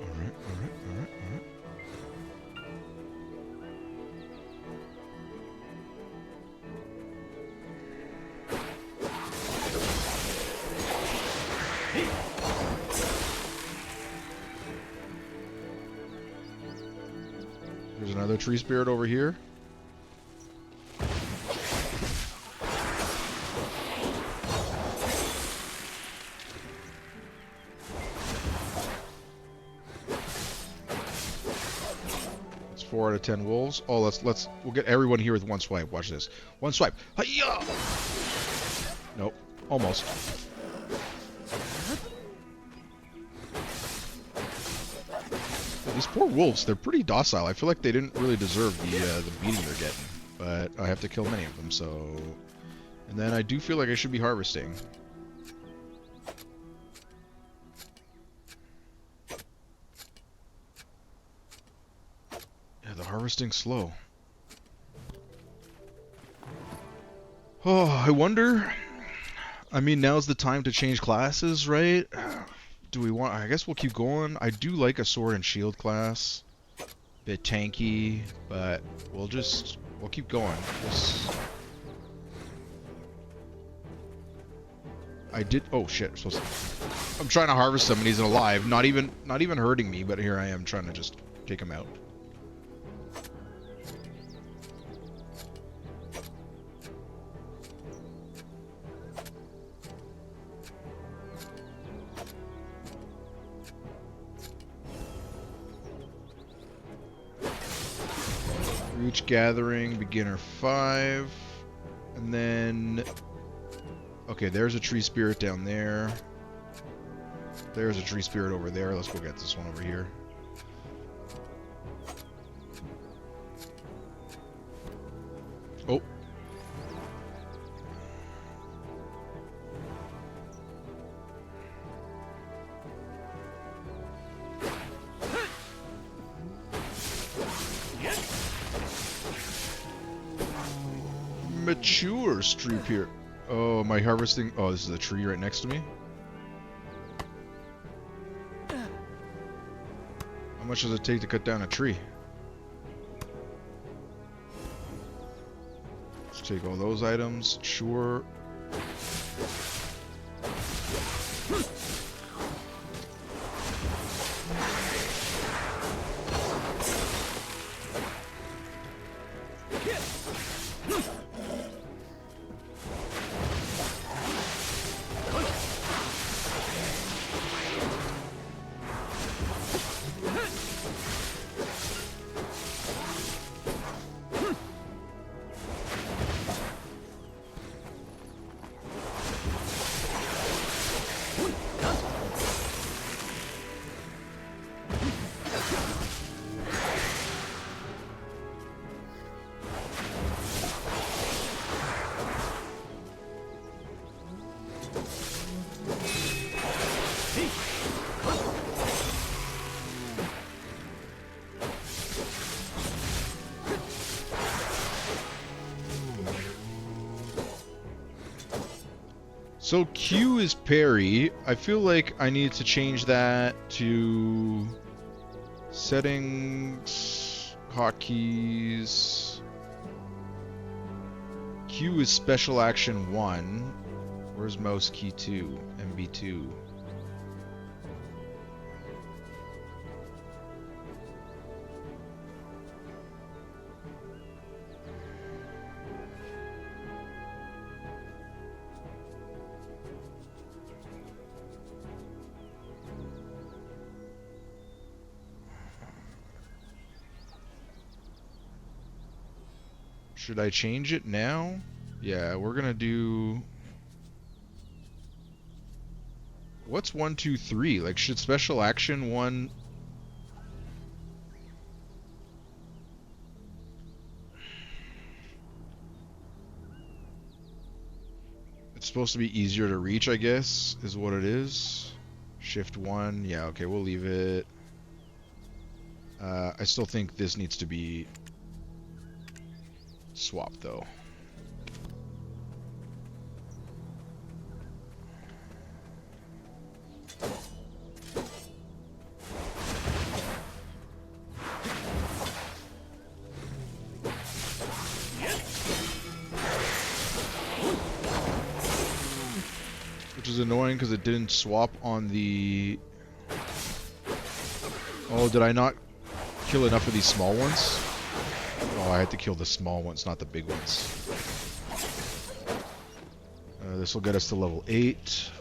[SPEAKER 1] Alright, alright, alright, alright. There's another tree spirit over here. It's 4 out of 10 wolves. Oh, we'll get everyone here with one swipe. Watch this. One swipe. Hi-ya! Nope. Almost. These poor wolves, they're pretty docile. I feel like they didn't really deserve the beating they're getting. But I have to kill many of them, so... And then I do feel like I should be harvesting. Yeah, the harvesting's slow. Oh, I wonder... I mean, now's the time to change classes, right? Do we want... I guess we'll keep going. I do like a sword and shield class. Bit tanky, but we'll keep going. Oh shit, I'm trying to harvest him and he's alive. Not even hurting me, but here I am trying to just take him out. Reach gathering, beginner 5, and then okay, there's a tree spirit down there. There's a tree spirit over there. Let's go get this one over here. Oh. Mature streep here. Oh, am I harvesting? Oh, this is a tree right next to me. How much does it take to cut down a tree? Let's take all those items. Sure. So Q is parry. I feel like I need to change that to settings, hotkeys. Q is special action 1. Where's mouse key 2? MB2. Should I change it now? Yeah, we're gonna do... What's 1, 2, 3? Like, should special action 1... It's supposed to be easier to reach, I guess, is what it is. Shift 1, yeah, okay, we'll leave it. I still think this needs to be swapped, though. Which is annoying because it didn't swap on the... Oh, did I not kill enough of these small ones? Oh, I had to kill the small ones, not the big ones. This will get us to level 8.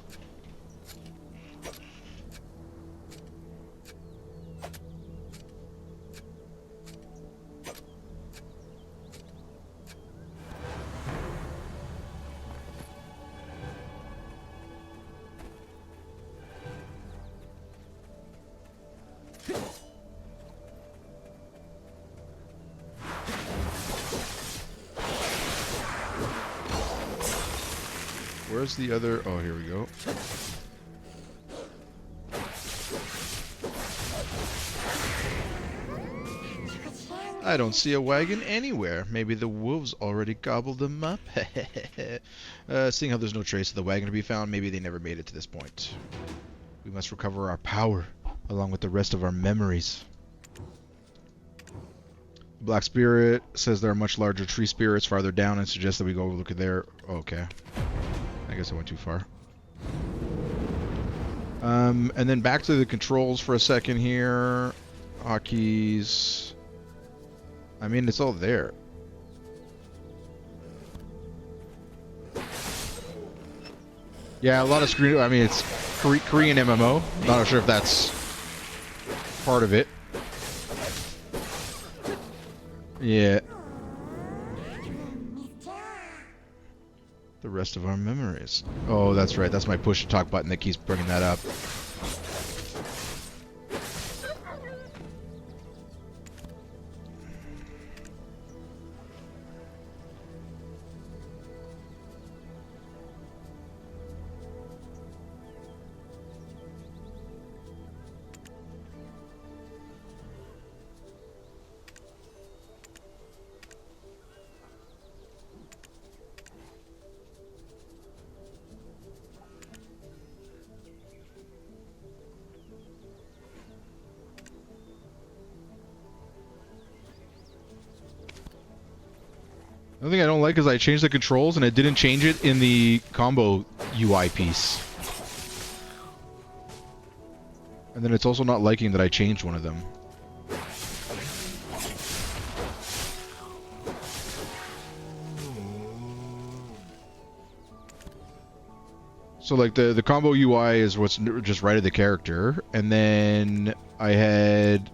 [SPEAKER 1] Where's the other? Oh, here we go. I don't see a wagon anywhere. Maybe the wolves already gobbled them up. Seeing how there's no trace of the wagon to be found, maybe they never made it to this point. We must recover our power, along with the rest of our memories. Black Spirit says there are much larger tree spirits farther down and suggests that we go look at there. Okay. I guess I went too far. And then back to the controls for a second here. Hotkeys. I mean, it's all there. Yeah, a lot of screen. I mean, it's Korean MMO. Not sure if that's part of it. Yeah. The rest of our memories. Oh, that's right. That's my push to talk button that keeps bringing that up. The thing I don't like is I changed the controls and it didn't change it in the combo UI piece. And then it's also not liking that I changed one of them. So like the combo UI is what's just right of the character, and then I had,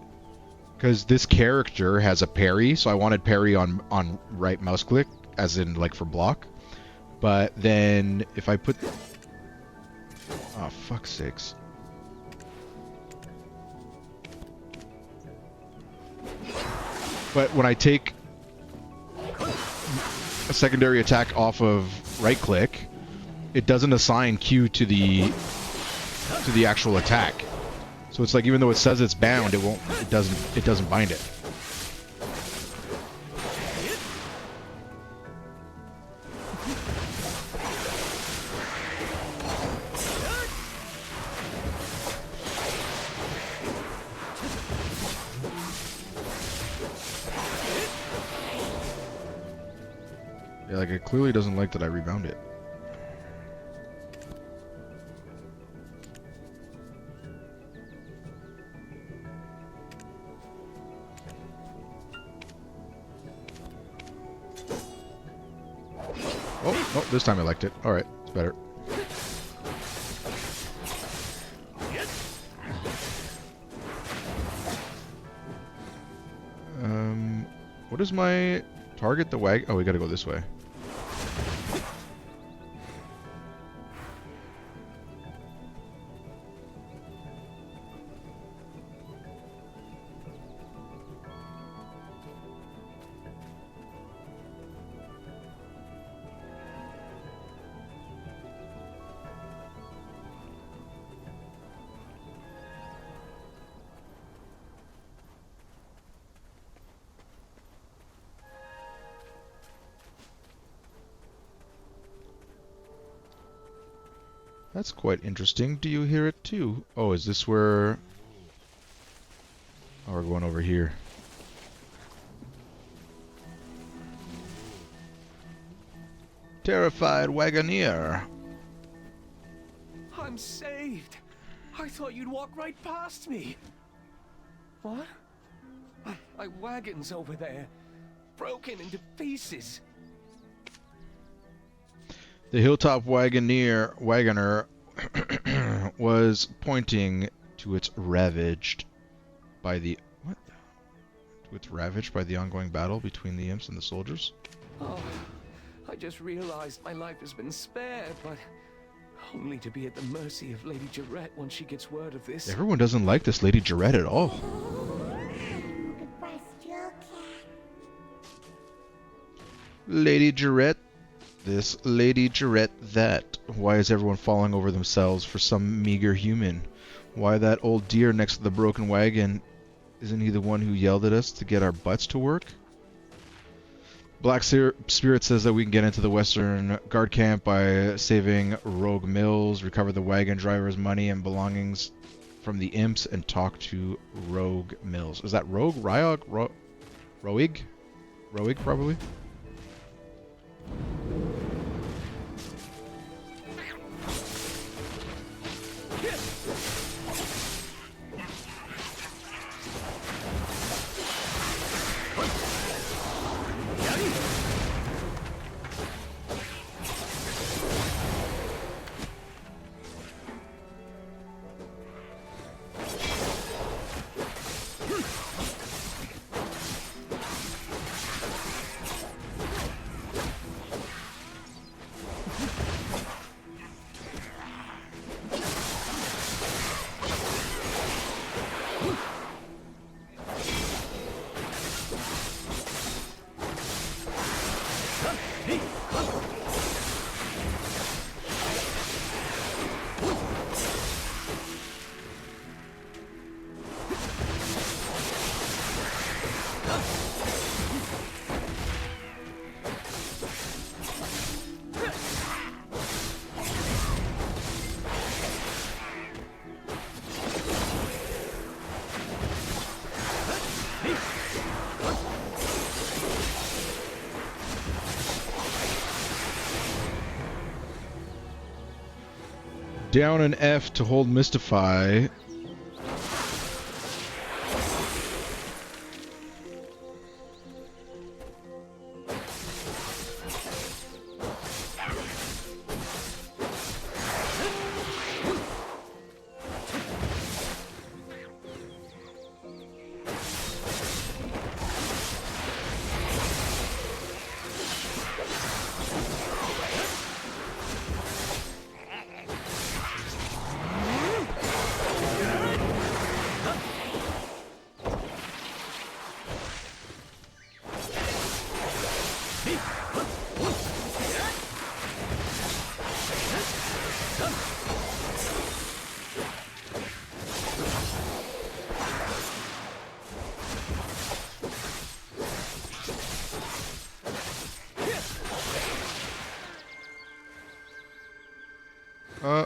[SPEAKER 1] because this character has a parry, so I wanted parry on right mouse click, as in like for block. But then if I put, oh fuck's sakes. But when I take a secondary attack off of right click, it doesn't assign Q to the actual attack. So it's like even though it says it's bound, it doesn't bind it. Yeah, like it clearly doesn't like that I rebound it. Oh, this time I liked it. Alright, it's better. What is my target? The wagon? Oh, we gotta go this way. That's quite interesting. Do you hear it too? Oh, is this where... Oh, we're going over here. Terrified Wagoneer.
[SPEAKER 11] I'm saved. I thought you'd walk right past me. What? My wagon's over there, broken into pieces.
[SPEAKER 1] The hilltop wagoner was pointing to its ravaged by the what? To its ravaged by the ongoing battle between the imps and the soldiers.
[SPEAKER 11] Oh, I just realized my life has been spared, but only to be at the mercy of Lady Jarette when she gets word of this.
[SPEAKER 1] Everyone doesn't like this Lady Jarette at all. Lady Jarette this, Lady Jarette that. Why is everyone falling over themselves for some meager human? Why that old deer next to the broken wagon? Isn't he the one who yelled at us to get our butts to work? Black Spirit says that we can get into the Western Guard camp by saving Rogue Mills, recover the wagon driver's money and belongings from the imps, and talk to Rogue Mills. Is that Rogue? Ryog? Roig? Roig, probably? Down an F to hold Mystify.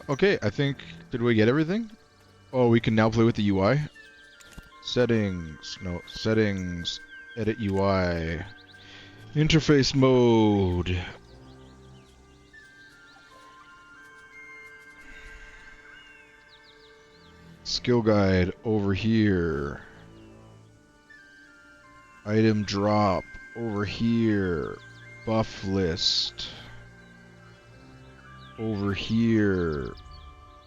[SPEAKER 1] Okay, I think, did we get everything? Oh, we can now play with the UI? Settings, no, settings, edit UI, interface mode. Skill guide over here. Item drop over here. Buff list over here.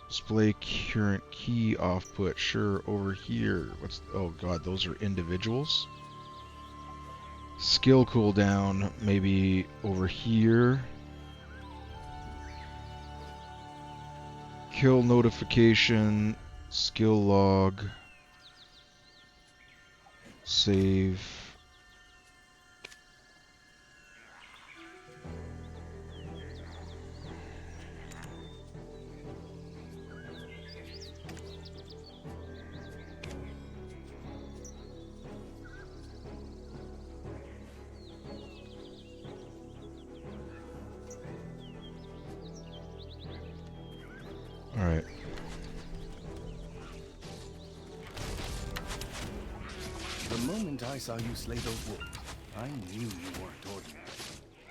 [SPEAKER 1] Display current key offput, sure, over here. What's, oh god, those are individuals. Skill cooldown, maybe over here. Kill notification, skill log, save. Alright.
[SPEAKER 7] The moment I saw you slay those wolves, I knew you weren't ordinary.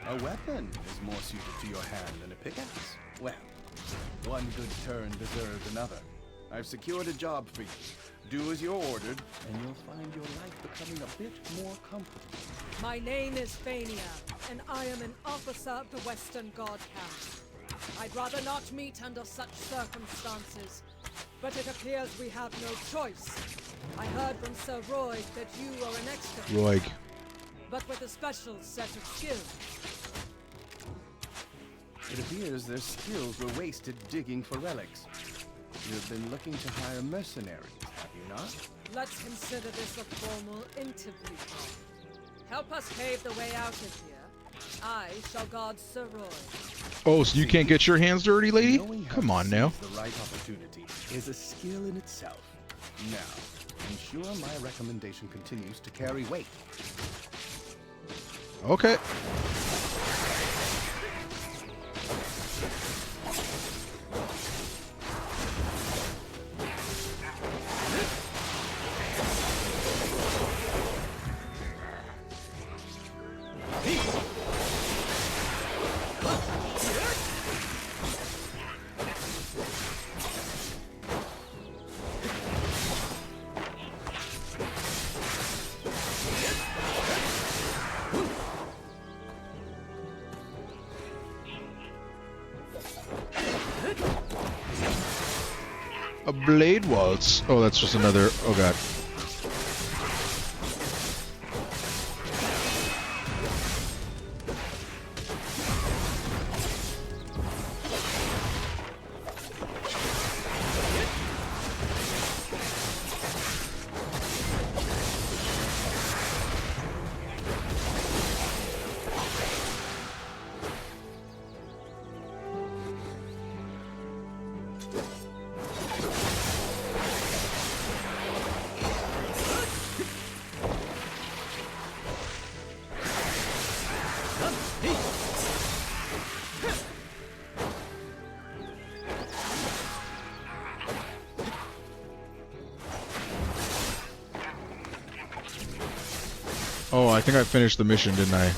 [SPEAKER 7] A weapon is more suited to your hand than a pickaxe. Well, one good turn deserves another. I've secured a job for you. Do as you're ordered, and you'll find your life becoming a bit more comfortable.
[SPEAKER 12] My name is Fania, and I am an officer of the Western Guard Camp. I'd rather not meet under such circumstances, but it appears we have no choice. I heard from Sir Roig that you are an excavator,
[SPEAKER 1] Roig.
[SPEAKER 12] but with a special set of skills.
[SPEAKER 7] It appears their skills were wasted digging for relics. You've been looking to hire mercenaries, have you not?
[SPEAKER 12] Let's consider this a formal interview. Help us pave the way out of here. I shall guard Sir Roig.
[SPEAKER 1] Oh, so you can't get your hands dirty, lady? Come on now.
[SPEAKER 7] The right opportunity is a skill in itself. Now, ensure my recommendation continues to carry weight.
[SPEAKER 1] Okay. A blade waltz. Oh, that's just another. Oh god. Oh, I think I finished the mission, didn't I?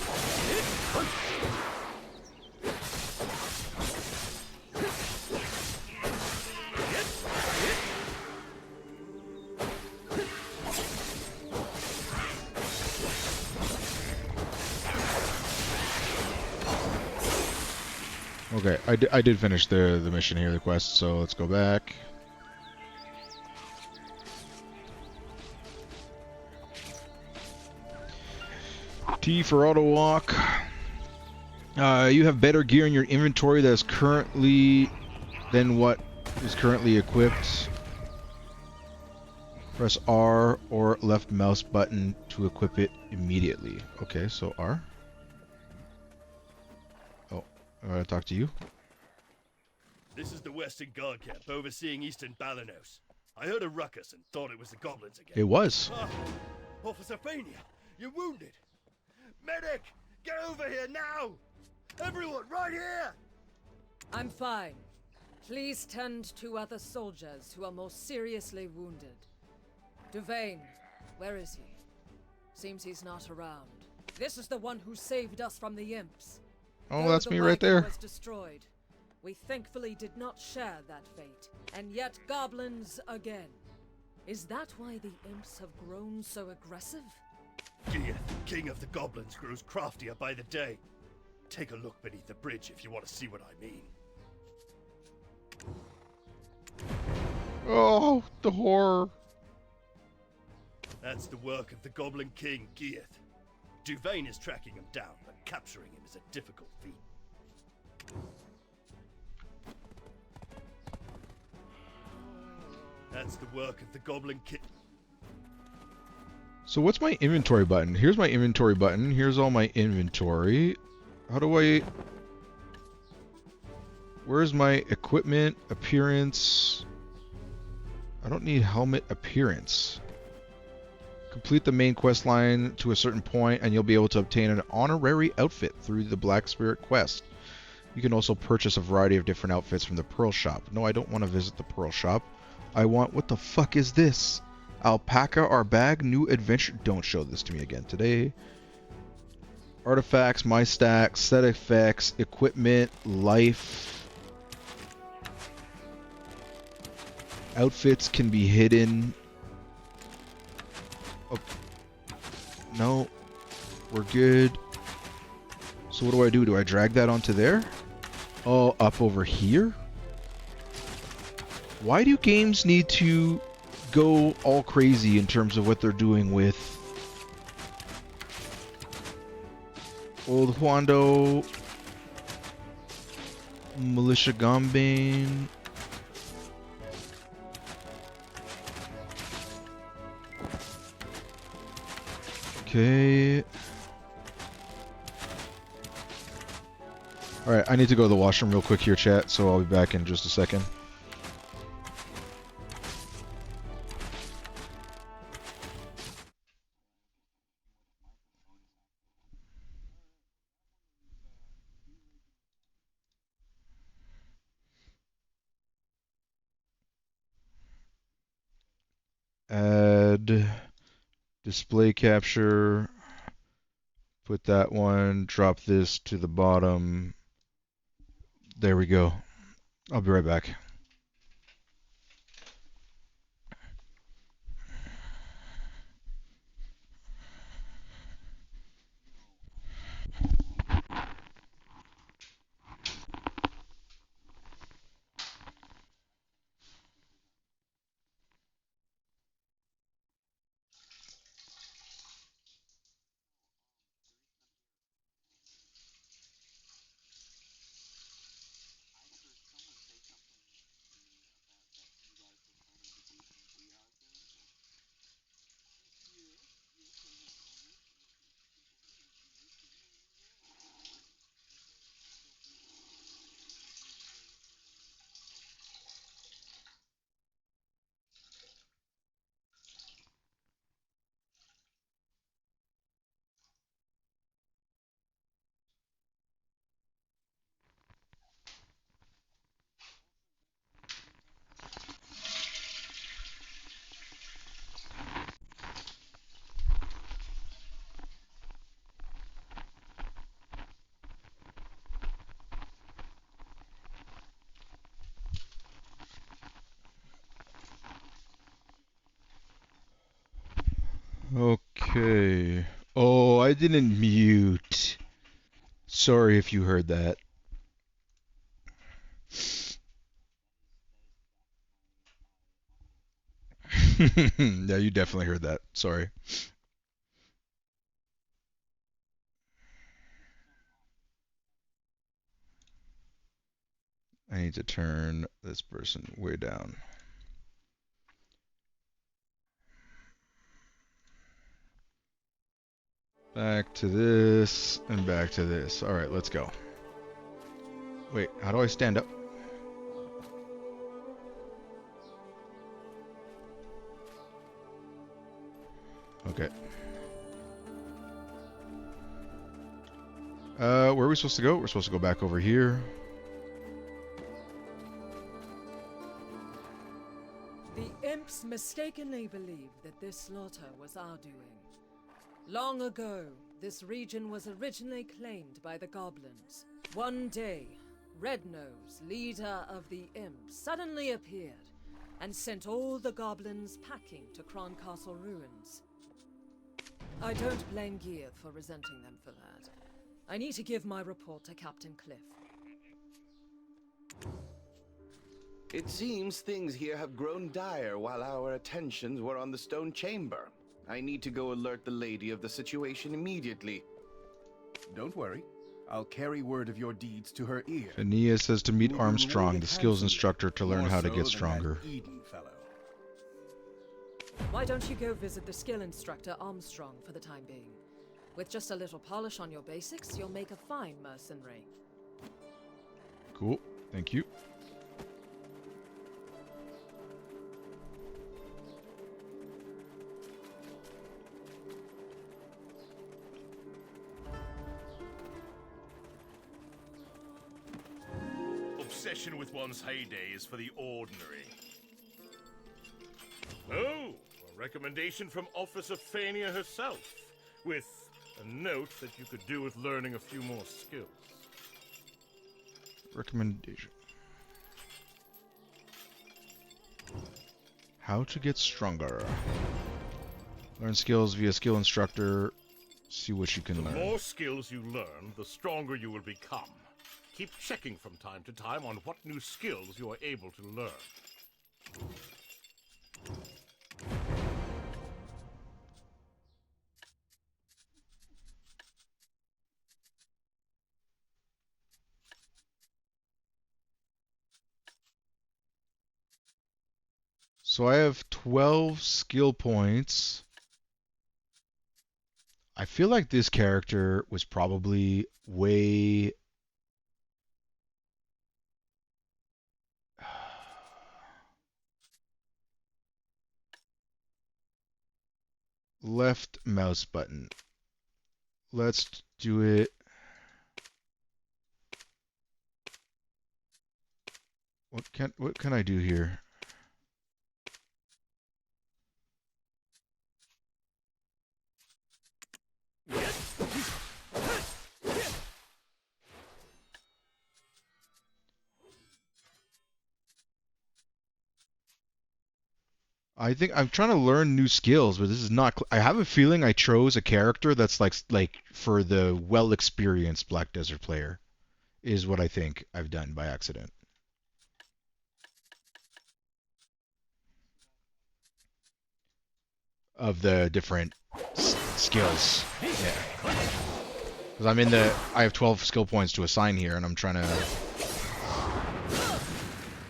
[SPEAKER 1] Okay, I did finish the mission here, the quest, so let's go back. T for auto walk. You have better gear in your inventory that is currently than what is currently equipped. Press R or left mouse button to equip it immediately. Okay, so R. Oh, I gotta talk to you.
[SPEAKER 6] This is the Western Guard camp overseeing Eastern Balanos. I heard a ruckus and thought it was the goblins again.
[SPEAKER 1] It was.
[SPEAKER 6] Ah, Officer Fania, you're wounded. Medic, get over here now! Everyone, right here!
[SPEAKER 12] I'm fine. Please tend to other soldiers who are more seriously wounded. Duvain, where is he? Seems he's not around. This is the one who saved us from the imps.
[SPEAKER 1] Oh,
[SPEAKER 12] Though
[SPEAKER 1] that's
[SPEAKER 12] the
[SPEAKER 1] me right
[SPEAKER 12] wagon
[SPEAKER 1] there.
[SPEAKER 12] was destroyed, we thankfully did not share that fate. And yet goblins again. Is that why the imps have grown so aggressive?
[SPEAKER 6] Geath, king of the goblins, grows craftier by the day. Take a look beneath the bridge if you want to see what I mean.
[SPEAKER 1] Oh, the horror.
[SPEAKER 6] That's the work of the Goblin King, Geath. Duvain is tracking him down, but capturing him is a difficult feat. That's the work of the Goblin King.
[SPEAKER 1] So what's my inventory button? Here's my inventory button. Here's all my inventory. How do I... Where's my equipment, appearance? I don't need helmet appearance. Complete the main quest line to a certain point and you'll be able to obtain an honorary outfit through the Black Spirit quest. You can also purchase a variety of different outfits from the Pearl Shop. No, I don't want to visit the Pearl Shop. I want... What the fuck is this? Alpaca, our bag, new adventure. Don't show this to me again today. Artifacts, my stack, set effects, equipment, life. Outfits can be hidden. Oh. No. We're good. So what do? Do I drag that onto there? Oh, up over here? Why do games need to go all crazy in terms of what they're doing with Old Huando, Militia Gambane? Okay. Alright, I need to go to the washroom real quick here, chat, so I'll be back in just a second. Add display capture, put that one, drop this to the bottom. There we go. I'll be right back. Okay. Oh, I didn't mute. Sorry if you heard that. Yeah, you definitely heard that. Sorry. I need to turn this person way down. Back to this, and back to this. Alright, let's go. Wait, how do I stand up? Okay. Where are we supposed to go? We're supposed to go back over here.
[SPEAKER 12] The imps mistakenly believed that this slaughter was our doing. Long ago, this region was originally claimed by the goblins. One day, Rednose, leader of the imps, suddenly appeared and sent all the goblins packing to Croncastle ruins. I don't blame Gear for resenting them for that. I need to give my report to Captain Cliff.
[SPEAKER 7] It seems things here have grown dire while our attentions were on the stone chamber. I need to go alert the lady of the situation immediately.
[SPEAKER 9] Don't worry. I'll carry word of your deeds to her ear.
[SPEAKER 1] Ania says to meet Armstrong, the skills instructor, to learn how to get stronger.
[SPEAKER 9] Eden fellow.
[SPEAKER 12] Why don't you go visit the skill instructor Armstrong for the time being? With just a little polish on your basics, you'll make a fine mercenary.
[SPEAKER 1] Cool. Thank you.
[SPEAKER 6] Obsession with one's heyday is for the ordinary. Oh, a recommendation from Officer Fania herself, with a note that you could do with learning a few more skills.
[SPEAKER 1] Recommendation. How to get stronger. Learn skills via skill instructor. See what you can learn.
[SPEAKER 6] The more skills you learn, the stronger you will become. Keep checking from time to time on what new skills you are able to learn.
[SPEAKER 1] So I have 12 skill points. I feel like this character was probably way... left mouse button. Let's do it. What can I do here? I think I'm trying to learn new skills, but this is not. I have a feeling I chose a character that's like for the well-experienced Black Desert player, is what I think I've done by accident. Of the different skills, yeah. Because I have 12 skill points to assign here, and I'm trying to.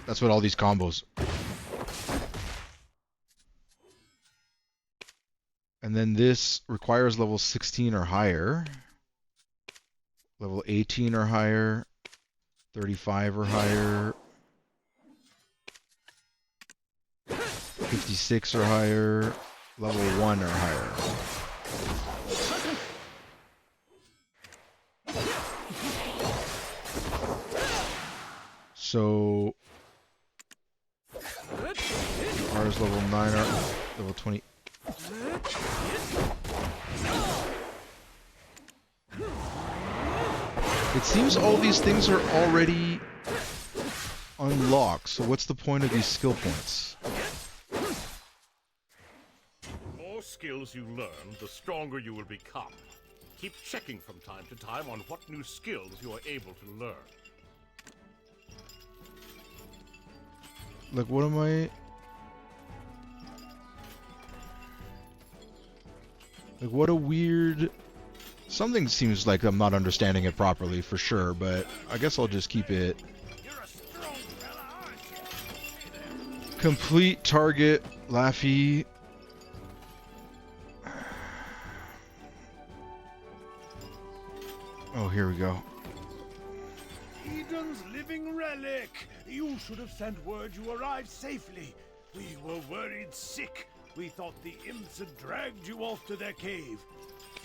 [SPEAKER 1] That's what all these combos. And then this requires level 16 or higher, level 18 or higher, 35 or higher, 56 or higher, level 1 or higher. So ours level 9 or level 20. It seems all these things are already unlocked, so what's the point of these skill points?
[SPEAKER 6] More
[SPEAKER 13] skills you learn, the stronger you will become. Keep checking from time to time on what new skills you are able to learn.
[SPEAKER 1] Like, what am I... Like, what a weird... Something seems like I'm not understanding it properly, for sure, but I guess I'll just keep it... Complete target, Laffy. Oh, here we go.
[SPEAKER 14] Eden's living relic! You should have sent word you arrived safely. We were worried sick. We thought the imps had dragged you off to their cave.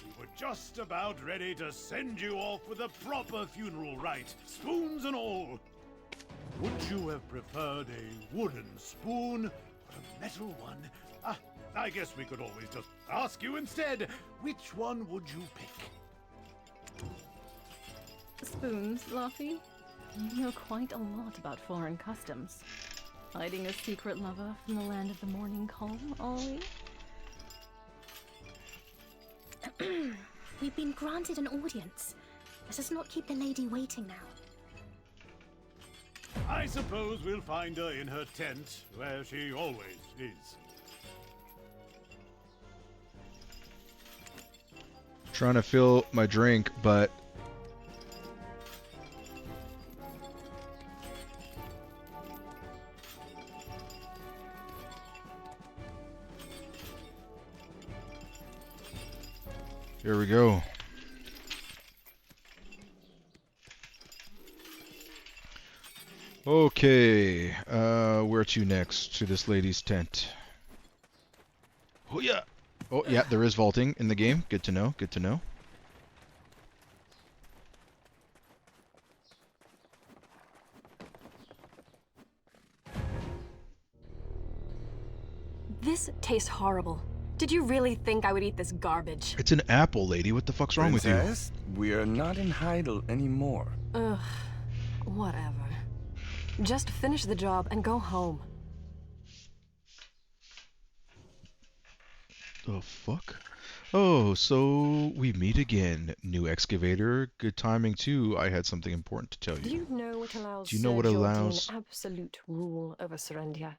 [SPEAKER 14] We were just about ready to send you off with a proper funeral rite, spoons and all. Would you have preferred a wooden spoon or a metal one? I guess we could always just ask you instead. Which one would you pick?
[SPEAKER 5] Spoons, Laffy? You know quite a lot about foreign customs. Hiding a secret lover from the land of the morning calm, are we?
[SPEAKER 10] We've been granted an audience. Let us not keep the lady waiting now.
[SPEAKER 14] I suppose we'll find her in her tent, where she always is.
[SPEAKER 1] Trying to fill my drink, but... Here we go. Okay, where to next? To this lady's tent. Oh yeah! Oh yeah, there is vaulting in the game. Good to know, good to know.
[SPEAKER 15] This tastes horrible. Did you really think I would eat this garbage?
[SPEAKER 1] It's an apple, lady. What the fuck's wrong with you?
[SPEAKER 16] Princess, we are not in Heidel anymore.
[SPEAKER 15] Ugh, whatever. Just finish the job and go home.
[SPEAKER 1] The fuck? Oh, so we meet again, new excavator. Good timing too. I had something important to tell you.
[SPEAKER 15] Do you know what allows
[SPEAKER 1] Do you know what
[SPEAKER 15] Sir
[SPEAKER 1] allows
[SPEAKER 15] Jordan absolute rule over Serendia?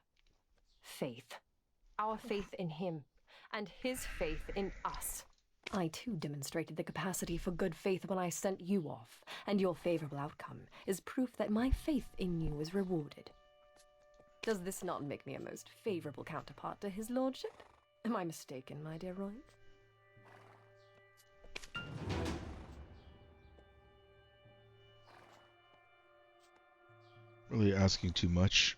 [SPEAKER 15] Faith. Our faith in him, and his faith in us. I too demonstrated the capacity for good faith when I sent you off, and your favorable outcome is proof that my faith in you is rewarded. Does this not make me a most favorable counterpart to his lordship? Am I mistaken, my dear Roy?
[SPEAKER 1] Really asking too much.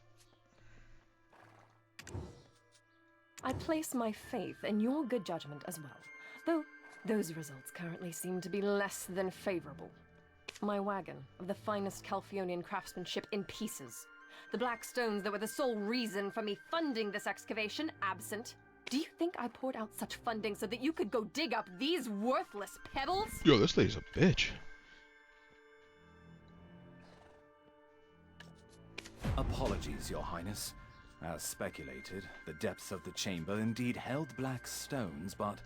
[SPEAKER 15] I place my faith in your good judgment as well, though those results currently seem to be less than favorable. My wagon of the finest Calphionian craftsmanship in pieces. The black stones that were the sole reason for me funding this excavation absent. Do you think I poured out such funding so that you could go dig up these worthless pebbles?
[SPEAKER 1] Yo, this lady's a bitch.
[SPEAKER 4] Apologies, Your Highness. As speculated, the depths of the chamber indeed held black stones, but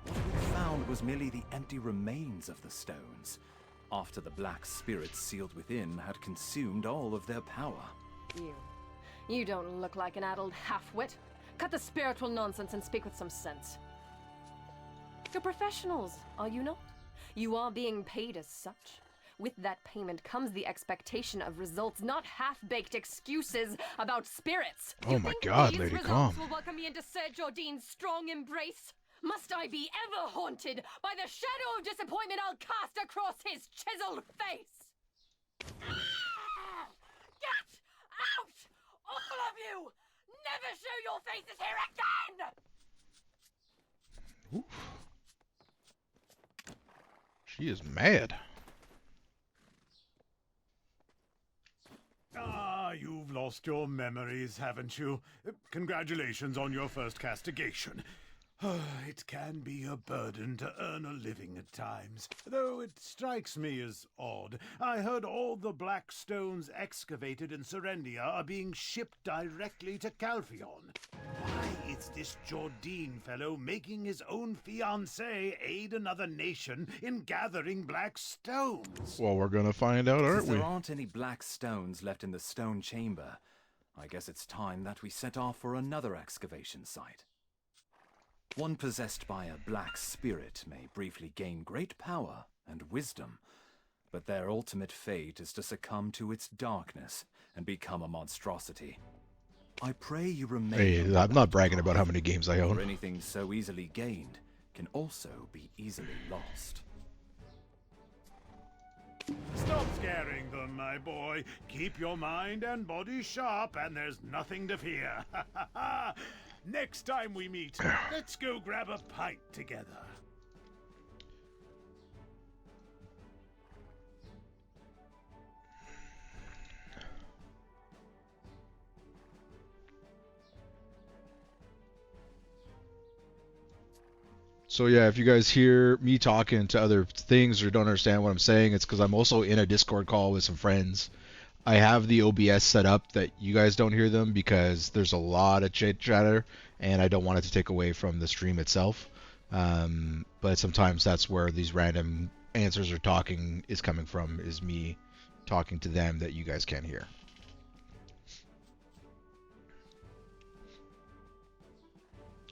[SPEAKER 4] what we found was merely the empty remains of the stones, after the black spirits sealed within had consumed all of their power.
[SPEAKER 15] You don't look like an addled half-wit. Cut the spiritual nonsense and speak with some sense. You're professionals, are you not? You are being paid as such. With that payment comes the expectation of results, not half-baked excuses about spirits.
[SPEAKER 1] Oh my god, lady, calm.
[SPEAKER 15] Will welcome me into Sir Jordine's strong embrace? Must I be ever haunted by the shadow of disappointment I'll cast across his chiseled face? Get out! All of you! Never show your faces here again!
[SPEAKER 1] Oof. She is mad.
[SPEAKER 14] Ah, you've lost your memories, haven't you? Congratulations on your first castigation. It can be a burden to earn a living at times, though it strikes me as odd. I heard all the black stones excavated in Serendia are being shipped directly to Calphion. Why is this Jordine fellow making his own fiancée aid another nation in gathering black stones?
[SPEAKER 1] Well, we're gonna find out, aren't we?
[SPEAKER 4] There aren't any black stones left in the stone chamber. I guess it's time that we set off for another excavation site. One possessed by a black spirit may briefly gain great power and wisdom, but their ultimate fate is to succumb to its darkness and become a monstrosity. I pray you remain.
[SPEAKER 1] Hey, I'm not bragging about how many games I own.
[SPEAKER 4] For anything so easily gained can also be easily lost.
[SPEAKER 14] Stop scaring them, my boy. Keep your mind and body sharp, and there's nothing to fear. Next time we meet, let's go grab a pint together.
[SPEAKER 1] So yeah, if you guys hear me talking to other things or don't understand what I'm saying, it's because I'm also in a Discord call with some friends. I have the OBS set up that you guys don't hear them because there's a lot of chit chatter and I don't want it to take away from the stream itself. But sometimes that's where these random answers or talking is coming from, is me talking to them that you guys can't hear.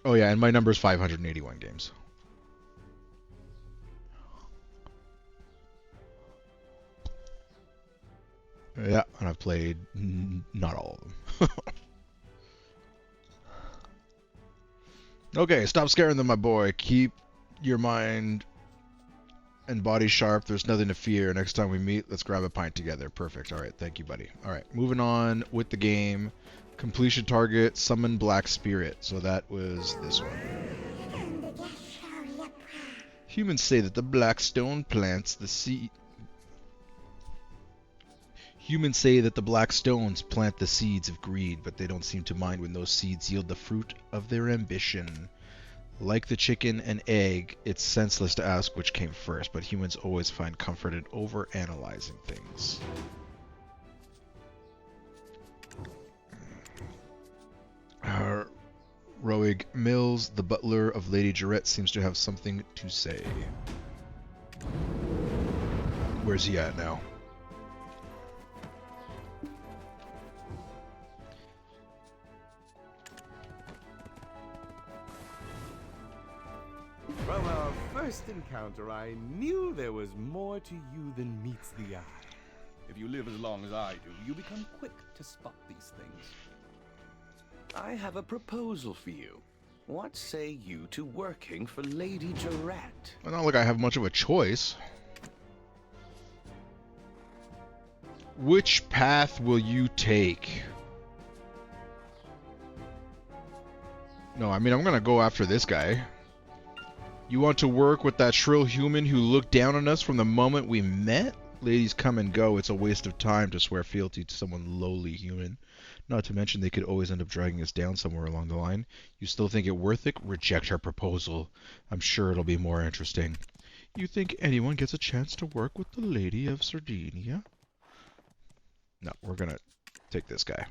[SPEAKER 1] Oh yeah, and my number is 581 games. Yeah, and I've played not all of them. Okay, stop scaring them, my boy. Keep your mind and body sharp. There's nothing to fear. Next time we meet, let's grab a pint together. Perfect. All right, thank you, buddy. All right, moving on with the game. Completion target, summon black spirit. So that was this one. Humans say that the black stone plants the seed. Humans say that the black stones plant the seeds of greed, but they don't seem to mind when those seeds yield the fruit of their ambition. Like the chicken and egg, it's senseless to ask which came first, but humans always find comfort in overanalyzing things. Roig Mills, the butler of Lady Jarrett, seems to have something to say. Where's he at now?
[SPEAKER 9] From our first encounter, I knew there was more to you than meets the eye. If you live as long as I do, you become quick to spot these things.
[SPEAKER 7] I have a proposal for you. What say you to working for Lady Jarrett?
[SPEAKER 1] Well, not like I have much of a choice. Which path will you take? No, I mean, I'm gonna go after this guy. You want to work with that shrill human who looked down on us from the moment we met? Ladies come and go. It's a waste of time to swear fealty to someone lowly human. Not to mention they could always end up dragging us down somewhere along the line. You still think it worth it? Reject her proposal. I'm sure it'll be more interesting. You think anyone gets a chance to work with the Lady of Sardinia? No, we're gonna take this guy.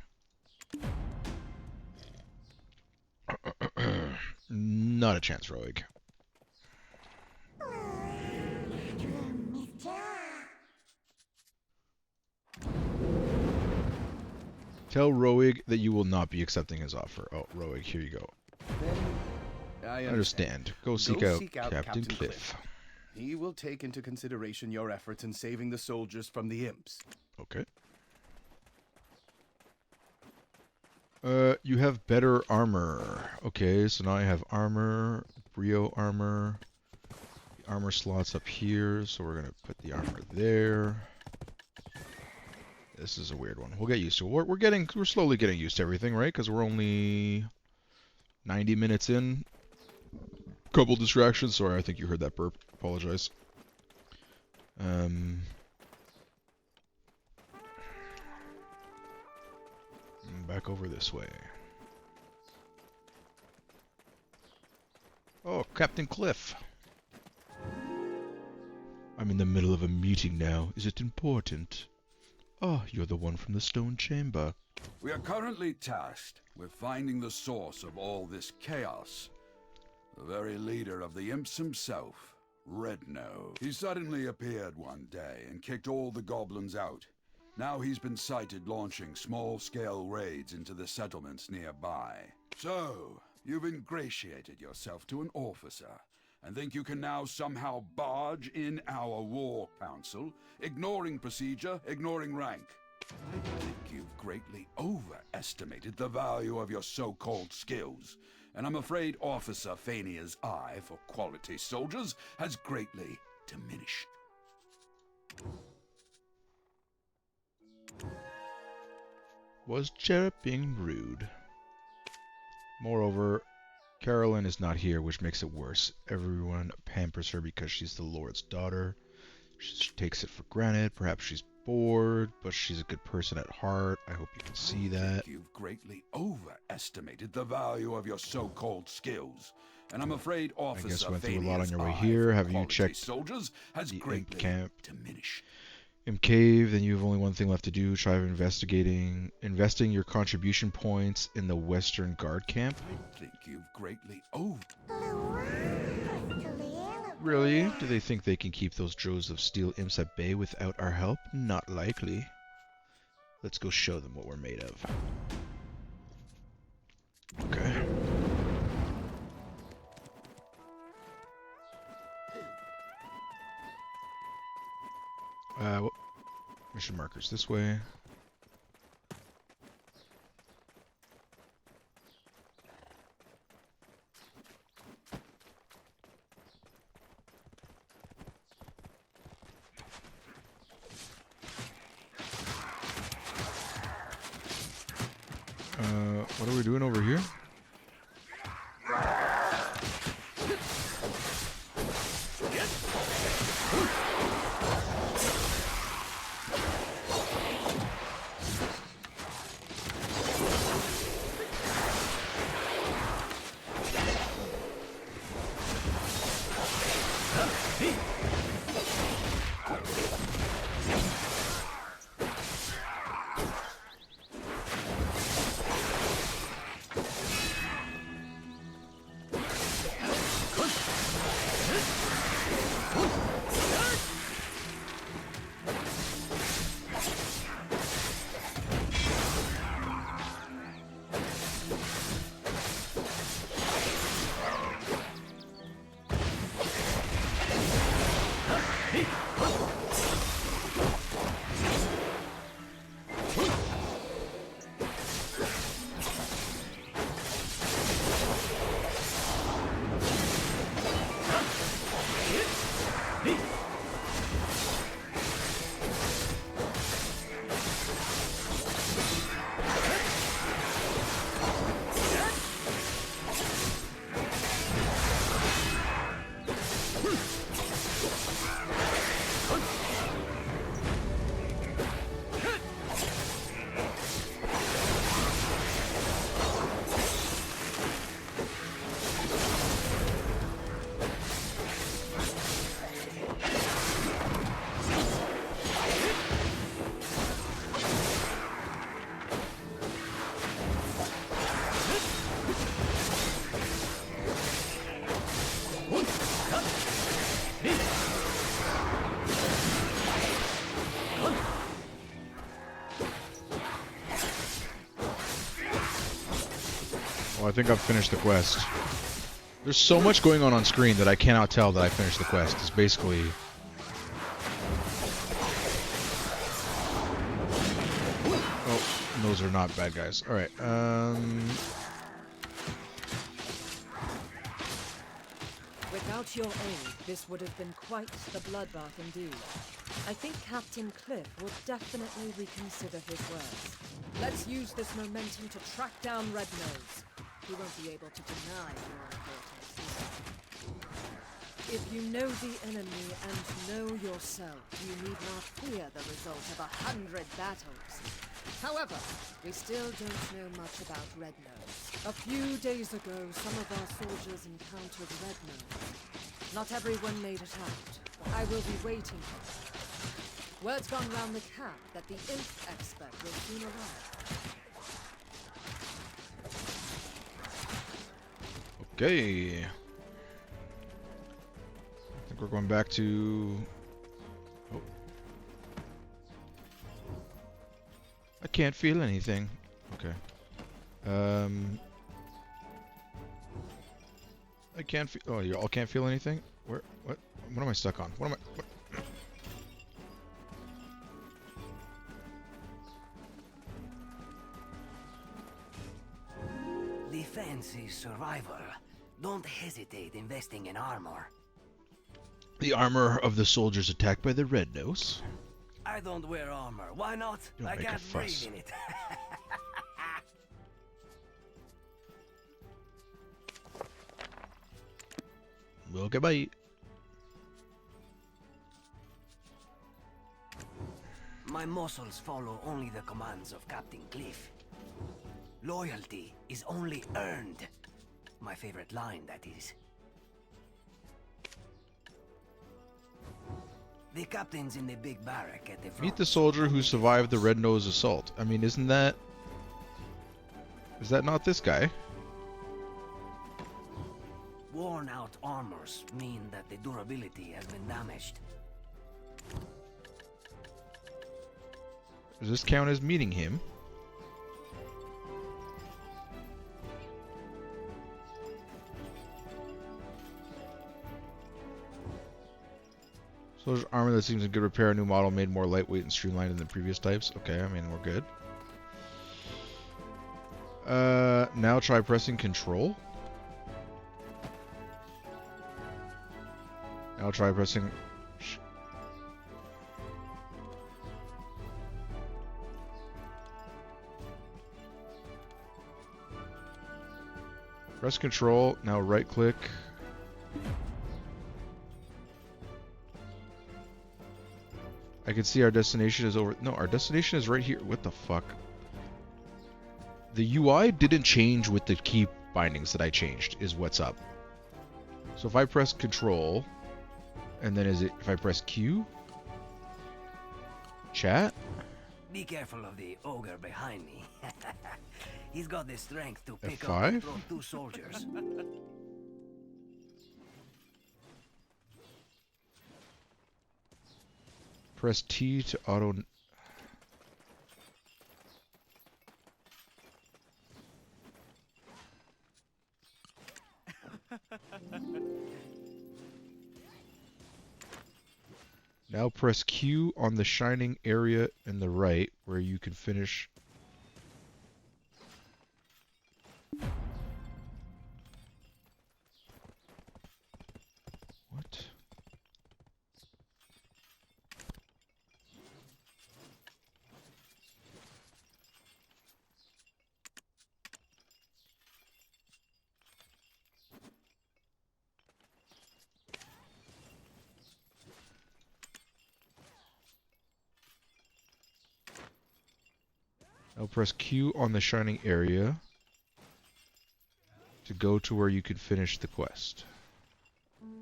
[SPEAKER 1] Not a chance, Roig. Tell Roig that you will not be accepting his offer. Oh, Roig, here you go.
[SPEAKER 9] I
[SPEAKER 1] understand. Go seek out Captain Cliff.
[SPEAKER 9] He will take into consideration your efforts in saving the soldiers from the imps.
[SPEAKER 1] Okay. You have better armor. Okay, so now I have armor, Brio armor. The armor slots up here, so we're gonna put the armor there. This is a weird one. We'll get used to it. We're slowly getting used to everything, right? Because we're only 90 minutes in. Couple distractions. Sorry, I think you heard that burp. Apologize. Back over this way. Captain Cliff. I'm in the middle of a meeting now. Is it important? Oh, you're the one from the stone chamber.
[SPEAKER 17] We are currently tasked with finding the source of all this chaos. The very leader of the imps himself, Red Nose. He suddenly appeared one day and kicked all the goblins out. Now he's been sighted launching small-scale raids into the settlements nearby. So, you've ingratiated yourself to an officer, and think you can now somehow barge in our war council, ignoring procedure, ignoring rank. I think you've greatly overestimated the value of your so-called skills, and I'm afraid Officer Fania's eye for quality soldiers has greatly diminished.
[SPEAKER 1] Was Jarrett being rude? Moreover, Carolyn is not here, which makes it worse. Everyone pampers her because she's the Lord's daughter. She takes it for granted. Perhaps she's bored, but she's a good person at heart. I hope you can see that.
[SPEAKER 17] I think you've greatly overestimated the value of your so-called skills, and I'm afraid Officer
[SPEAKER 1] I guess went through a
[SPEAKER 17] Fania's
[SPEAKER 1] lot on your way
[SPEAKER 17] eye
[SPEAKER 1] here.
[SPEAKER 17] for
[SPEAKER 1] Have you
[SPEAKER 17] quality
[SPEAKER 1] checked
[SPEAKER 17] soldiers has
[SPEAKER 1] the
[SPEAKER 17] greatly
[SPEAKER 1] Imp camp?
[SPEAKER 17] diminished.
[SPEAKER 1] Imp Cave, then you have only one thing left to do. Try investing your contribution points in the Western Guard camp.
[SPEAKER 17] I think you've greatly over...
[SPEAKER 1] Really? Do they think they can keep those droves of steel imps at bay without our help? Not likely. Let's go show them what we're made of. Okay. Mission markers this way. What are we doing over here? I think I've finished the quest. There's so much going on screen that I cannot tell that I finished the quest. It's basically... Oh, those are not bad guys. Alright,
[SPEAKER 12] Without your aid, this would have been quite the bloodbath indeed. I think Captain Cliff will definitely reconsider his words. Let's use this momentum to track down Red Nose. He won't be able to deny your importance. If you know the enemy and know yourself, you need not fear the result of 100 battles. However, we still don't know much about Red Nose. A few days ago, some of our soldiers encountered red nodes. Not everyone made it out. I will be waiting. Word's gone round the camp that the imp expert will soon arrive.
[SPEAKER 1] Okay. I think we're going back to... Oh. I can't feel anything. Okay. I can't feel... Oh, you all can't feel anything? Where? What? What am I stuck on? What am I... What?
[SPEAKER 18] Defense is survival. Don't hesitate investing in armor.
[SPEAKER 1] The armor of the soldiers attacked by the Red Nose.
[SPEAKER 18] I don't wear armor. Why not?
[SPEAKER 1] Don't
[SPEAKER 18] I
[SPEAKER 1] make a
[SPEAKER 18] can't breathe
[SPEAKER 1] fuss.
[SPEAKER 18] in it.
[SPEAKER 1] Well, goodbye.
[SPEAKER 18] My muscles follow only the commands of Captain Cliff. Loyalty is only earned. My favorite line, that is. The captain's in the big barrack at the front.
[SPEAKER 1] Meet the soldier who survived the Red Nose assault. I mean, isn't that... Is that not this guy?
[SPEAKER 18] Worn out armors mean that the durability has been damaged.
[SPEAKER 1] Does this count as meeting him? Soldier armor that seems in good repair, a new model made more lightweight and streamlined than the previous types. Okay, I mean, we're good. Now try pressing control. Now try pressing... Press control, now right click. I can see our destination is over. No, our destination is right here. What the fuck? The UI didn't change with the key bindings that I changed, is what's up. So if I press control, and then if I press Q? Chat?
[SPEAKER 18] Be careful of the ogre behind me. He's got the strength to pick
[SPEAKER 1] F5?
[SPEAKER 18] up and throw two soldiers.
[SPEAKER 1] Press T to auto... Now press Q on the shining area in the right where you can finish. What? Now press Q on the shining area to go to where you can finish the quest.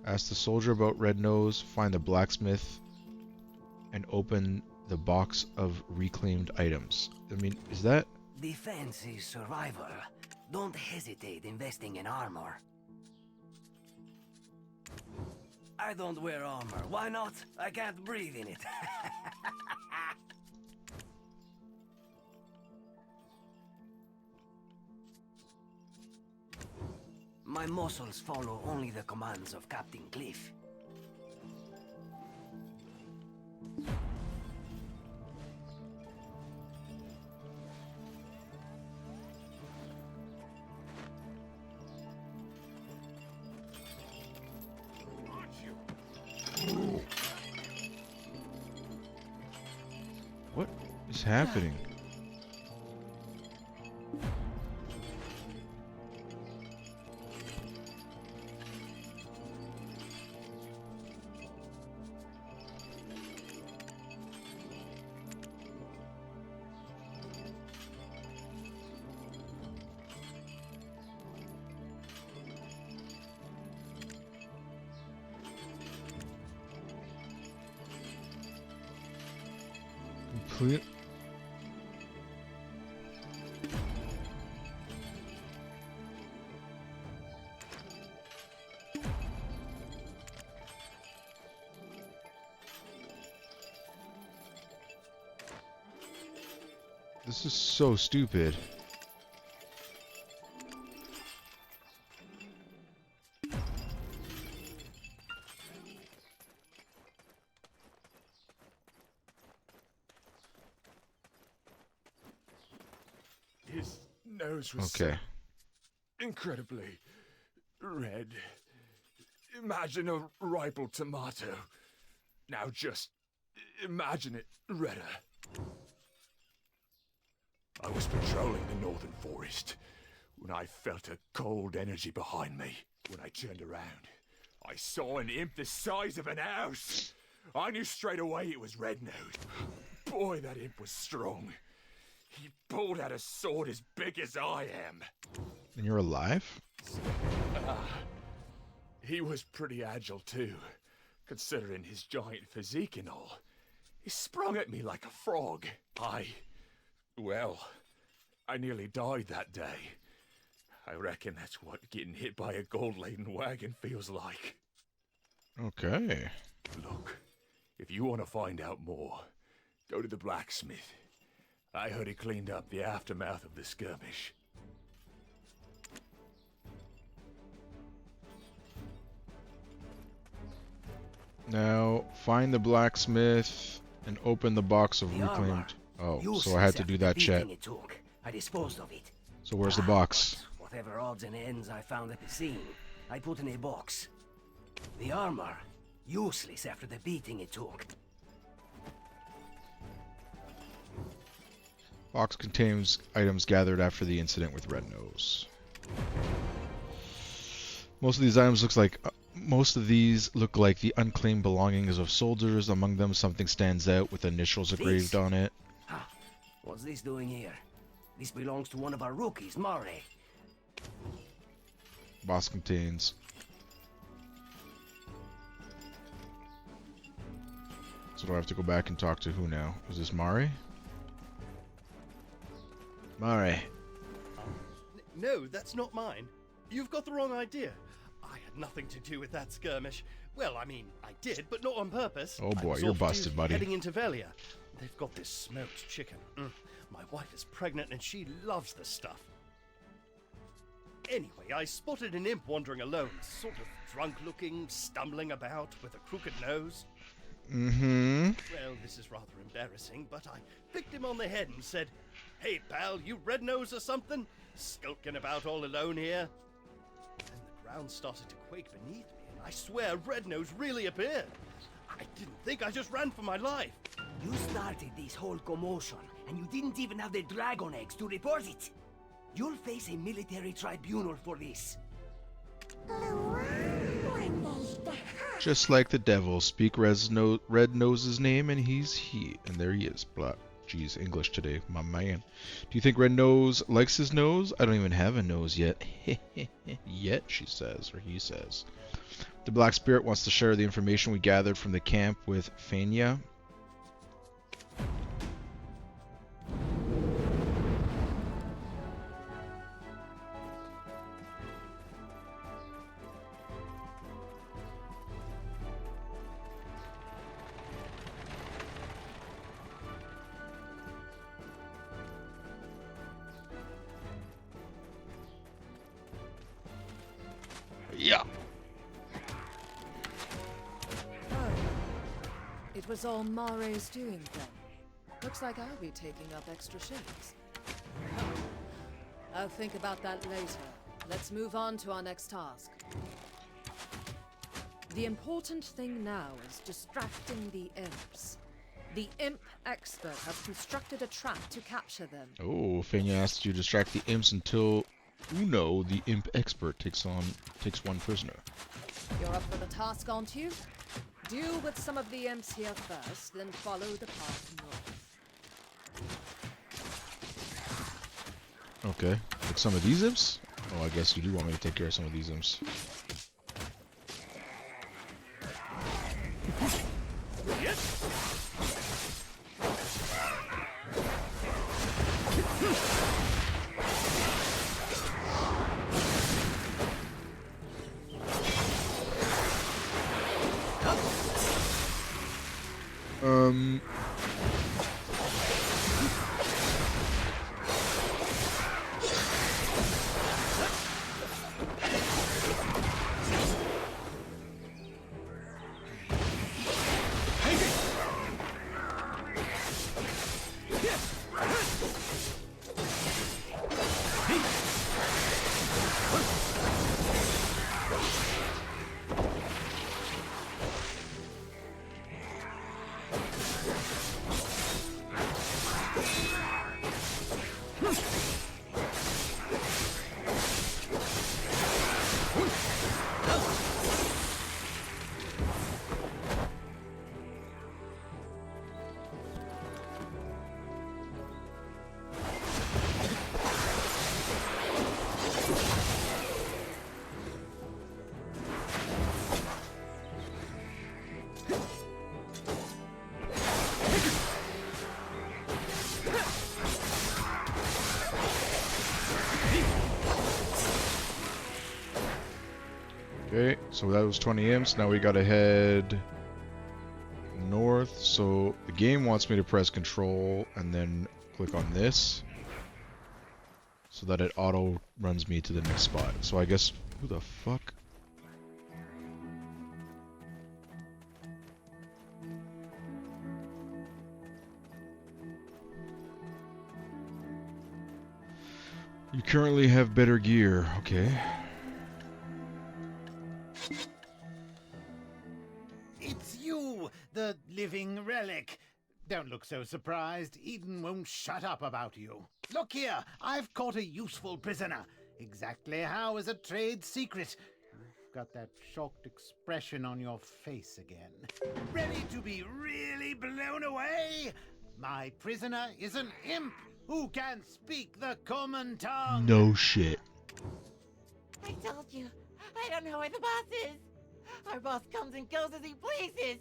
[SPEAKER 1] Ask the soldier about Red Nose, find the blacksmith, and open the box of reclaimed items. I mean, is that...
[SPEAKER 18] Defense is survival. Don't hesitate investing in armor. I don't wear armor. Why not? I can't breathe in it. My muscles follow only the commands of Captain Cliff.
[SPEAKER 1] What is happening? Clear. This is so stupid.
[SPEAKER 19] His nose was
[SPEAKER 1] Okay.
[SPEAKER 19] so incredibly red. Imagine a ripe tomato. Now just imagine it redder. I was patrolling the northern forest when I felt a cold energy behind me. When I turned around, I saw an imp the size of an house. I knew straight away it was Red Nose. Boy, that imp was strong. He pulled out a sword as big as I am.
[SPEAKER 1] And you're alive?
[SPEAKER 19] He was pretty agile too, considering his giant physique and all. He sprung at me like a frog. Well, I nearly died that day. I reckon that's what getting hit by a gold-laden wagon feels like.
[SPEAKER 1] Okay.
[SPEAKER 19] Look, if you want to find out more, go to the blacksmith. I heard he cleaned up the aftermath of the skirmish.
[SPEAKER 1] Now, find the blacksmith and open the box of
[SPEAKER 18] The armor.
[SPEAKER 1] reclaimed... Oh, so
[SPEAKER 18] Useless
[SPEAKER 1] I had to
[SPEAKER 18] after
[SPEAKER 1] do
[SPEAKER 18] the
[SPEAKER 1] that
[SPEAKER 18] beating
[SPEAKER 1] chat.
[SPEAKER 18] it took. I disposed of it.
[SPEAKER 1] So where's the box?
[SPEAKER 18] Whatever odds and ends I found at the scene, I put in a box. The armor, useless after the beating it took.
[SPEAKER 1] Box contains items gathered after the incident with Red Nose. Most of these look like the unclaimed belongings of soldiers. Among them, something stands out with initials engraved on it.
[SPEAKER 18] What's this doing here? This belongs to one of our rookies, Mare.
[SPEAKER 1] Box contains... So do I have to go back and talk to who now? Is this Mare? Mare.
[SPEAKER 6] No, that's not mine. You've got the wrong idea. I had nothing to do with that skirmish. Well, I mean, I did, but not on purpose.
[SPEAKER 1] Oh boy,
[SPEAKER 6] I was
[SPEAKER 1] you're
[SPEAKER 6] off
[SPEAKER 1] busted, buddy.
[SPEAKER 6] Heading into Velia. They've got this smoked chicken. My wife is pregnant and she loves the stuff. Anyway, I spotted an imp wandering alone, sort of drunk-looking, stumbling about with a crooked nose.
[SPEAKER 1] Mm-hmm.
[SPEAKER 6] Well, this is rather embarrassing, but I picked him on the head and said, "Hey, pal, you red nose or something? Skulking about all alone here?" Then the ground started to quake beneath me, and I swear Red Nose really appeared. I didn't think, I just ran for my life.
[SPEAKER 18] You started this whole commotion, and you didn't even have the dragon eggs to report it. You'll face a military tribunal for this.
[SPEAKER 1] Just like the devil, speak Red Nose's name and and there he is. Blah. Jeez, English today, my man. Do you think Red Nose likes his nose? I don't even have a nose yet. Yet, she says, or he says. The Black Spirit wants to share the information we gathered from the camp with Fania. Yeah.
[SPEAKER 12] Oh. It was all Mare's doing then. Looks like I'll be taking up extra shifts. I'll think about that later. Let's move on to our next task. The important thing now is distracting the imps. The imp expert has constructed a trap to capture them.
[SPEAKER 1] Oh, Fania asks you to distract the imps until Uno, the imp expert, takes one prisoner.
[SPEAKER 12] You're up for the task, aren't you? Deal with some of the imps here first, then follow the path north.
[SPEAKER 1] Okay. Like some of these imps? Oh, I guess you do want me to take care of some of these imps. Okay, so that was 20 imps. Now we gotta head north. So the game wants me to press control and then click on this so that it auto runs me to the next spot. So I guess, who the fuck? You currently have better gear. Okay.
[SPEAKER 20] It's you, the living relic. Don't look so surprised. Eden won't shut up about you. Look here, I've caught a useful prisoner. Exactly how is a trade secret. You've got that shocked expression on your face again. Ready to be really blown away? My prisoner is an imp who can speak the common tongue.
[SPEAKER 1] No shit.
[SPEAKER 21] I told you, I don't know where the boss is. Our boss comes and goes as he pleases.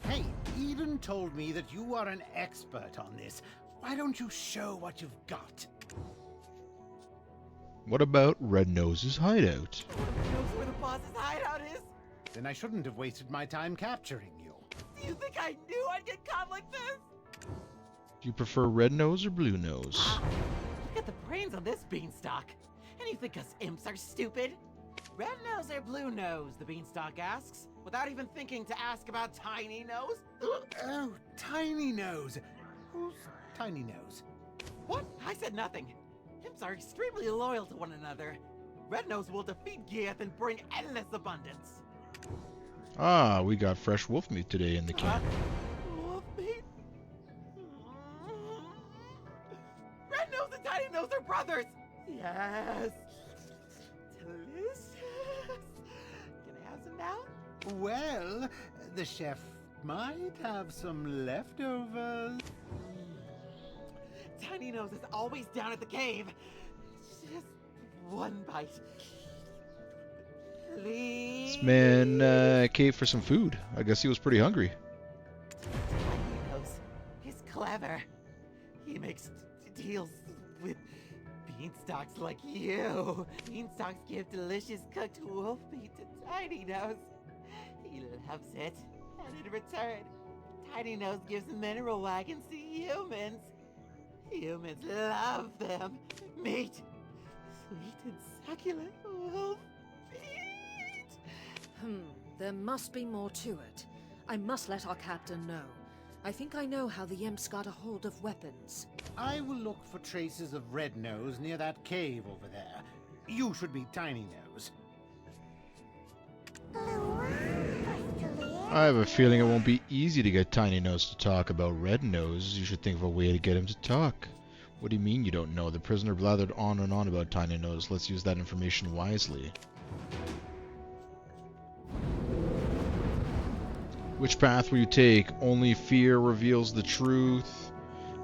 [SPEAKER 20] Hey, Eden told me that you are an expert on this. Why don't you show what you've got?
[SPEAKER 1] What about Red Nose's hideout?
[SPEAKER 21] Knows where the boss's hideout is?
[SPEAKER 20] Then I shouldn't have wasted my time capturing you.
[SPEAKER 21] Do you think I knew I'd get caught like this?
[SPEAKER 1] Do you prefer Red Nose or Blue Nose?
[SPEAKER 21] Look at the brains on this beanstalk. And you think us imps are stupid? Red Nose or Blue Nose, the beanstalk asks, without even thinking to ask about Tiny Nose.
[SPEAKER 20] Oh, Tiny Nose. Who's Tiny Nose?
[SPEAKER 21] What? I said nothing. Imps are extremely loyal to one another. Red Nose will defeat Gieth and bring endless abundance.
[SPEAKER 1] Ah, we got fresh wolf meat today in the camp.
[SPEAKER 21] Wolf meat? Red Nose and Tiny Nose are brothers! Yes! Delicious! Can I have some now?
[SPEAKER 20] Well, the chef might have some leftovers.
[SPEAKER 21] Tiny Nose is always down at the cave. Just one bite. Please.
[SPEAKER 1] This man caved for some food. I guess he was pretty hungry.
[SPEAKER 21] Tiny Nose. He's clever. He makes deals with beanstalks like you. Beanstalks give delicious cooked wolf meat to Tiny Nose. He loves it. And in return, Tiny Nose gives mineral wagons to humans. Humans love them. Meat. Sweet and succulent wolf meat.
[SPEAKER 12] There must be more to it. I must let our captain know. I think I know how the imps got a hold of weapons.
[SPEAKER 20] I will look for traces of Red Nose near that cave over there. You should be Tiny Nose.
[SPEAKER 1] I have a feeling it won't be easy to get Tiny Nose to talk about Red Nose. You should think of a way to get him to talk. What do you mean you don't know? The prisoner blathered on and on about Tiny Nose. Let's use that information wisely. Which path will you take? Only fear reveals the truth.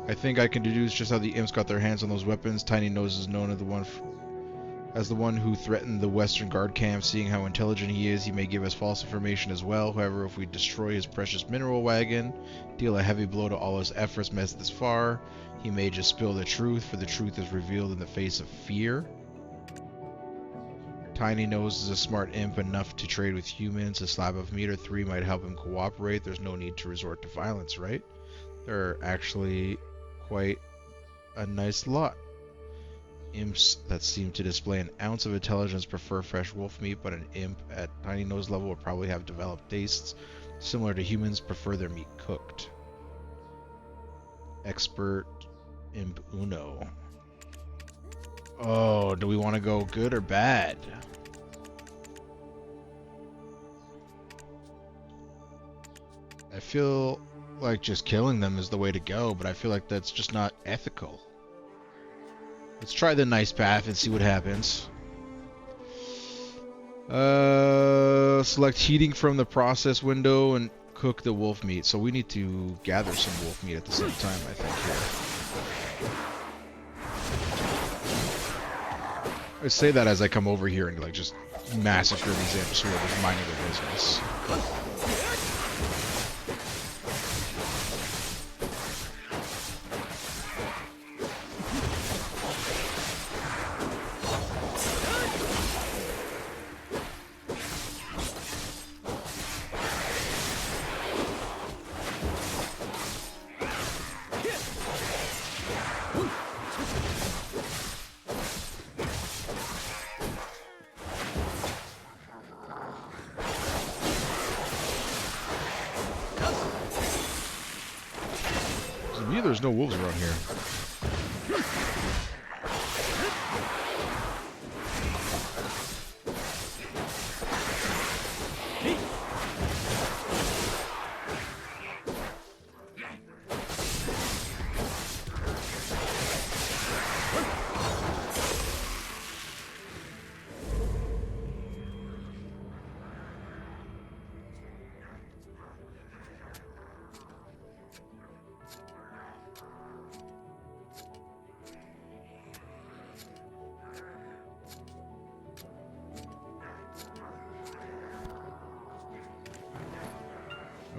[SPEAKER 1] I think I can deduce just how the imps got their hands on those weapons. Tiny Nose is known as the one who threatened the Western Guard camp. Seeing how intelligent he is, he may give us false information as well. However, if we destroy his precious mineral wagon, deal a heavy blow to all his efforts made this far, he may just spill the truth, for the truth is revealed in the face of fear. Tiny Nose is a smart imp enough to trade with humans. A slab of meat or 3 might help him cooperate. There's no need to resort to violence, right? They're actually quite a nice lot. Imps that seem to display an ounce of intelligence prefer fresh wolf meat, but an imp at Tiny Nose level will probably have developed tastes similar to humans, prefer their meat cooked. Expert Imp Uno. Oh, do we want to go good or bad? I feel like just killing them is the way to go, but I feel like that's just not ethical. Let's try the nice path and see what happens. Select heating from the process window and cook the wolf meat. So we need to gather some wolf meat at the same time, I think, here. I say that as I come over here and like just massacre these imps who are just minding their business. To me, there's no wolves around here.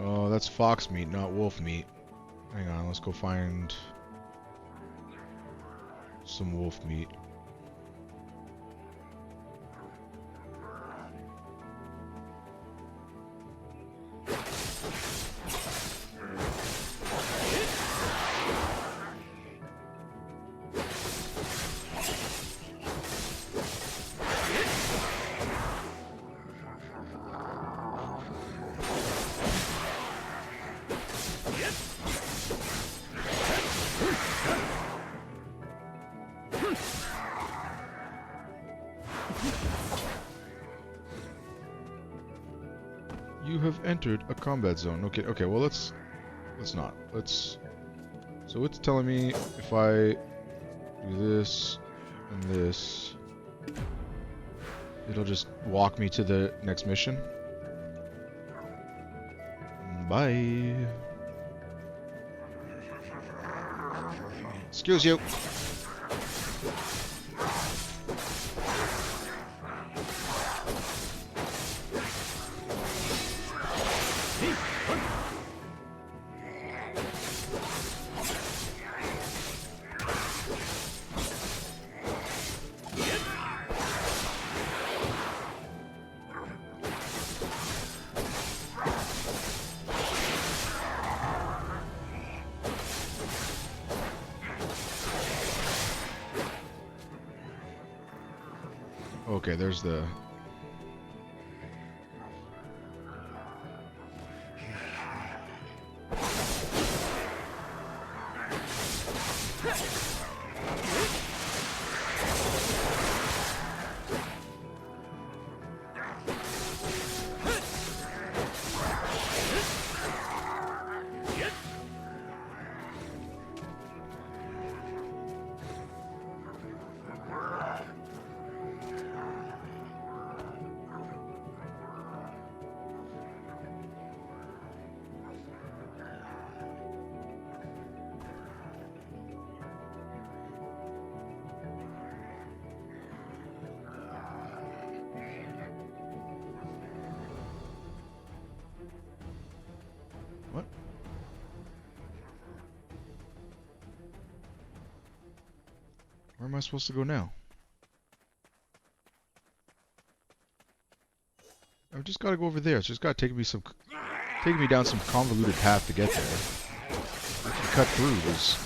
[SPEAKER 1] Oh, that's fox meat, not wolf meat. Hang on, let's go find some wolf meat. You have entered a combat zone. Okay, well let's not. So it's telling me if I do this and this, it'll just walk me to the next mission. Bye. Excuse you. Okay, there's the... What? Where am I supposed to go now? I've just got to go over there. It's just got to take me down some convoluted path to get there. I can cut through this.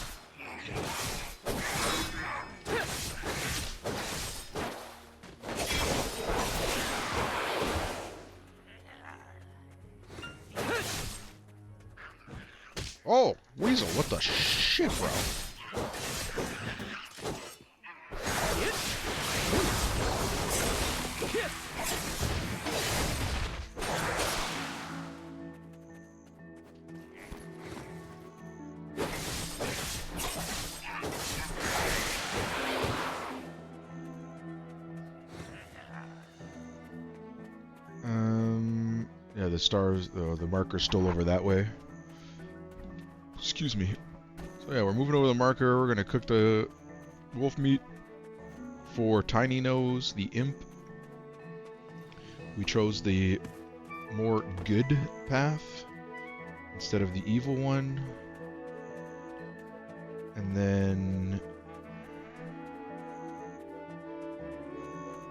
[SPEAKER 1] Oh, Weasel, what the shit, bro? Yeah, the stars, the marker's still over that way. Excuse me. So yeah, we're moving over the marker. We're gonna cook the wolf meat for Tiny Nose, the imp. We chose the more good path instead of the evil one. And then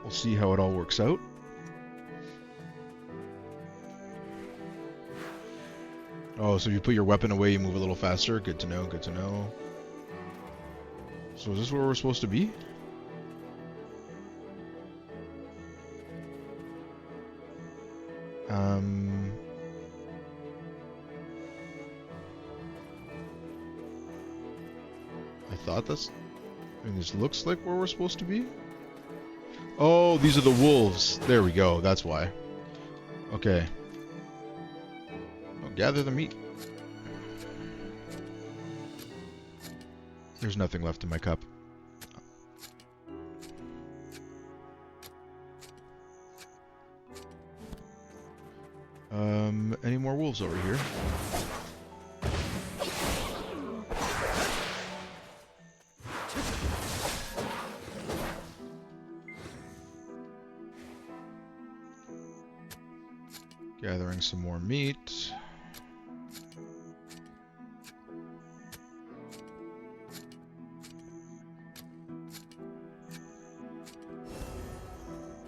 [SPEAKER 1] we'll see how it all works out. Oh, so if you put your weapon away, you move a little faster. Good to know, good to know. So is this where we're supposed to be? I thought that's... I mean, this looks like where we're supposed to be. Oh, these are the wolves. There we go. That's why. Okay. Oh, gather the meat. There's nothing left in my cup. Any more wolves over here? Gathering some more meat.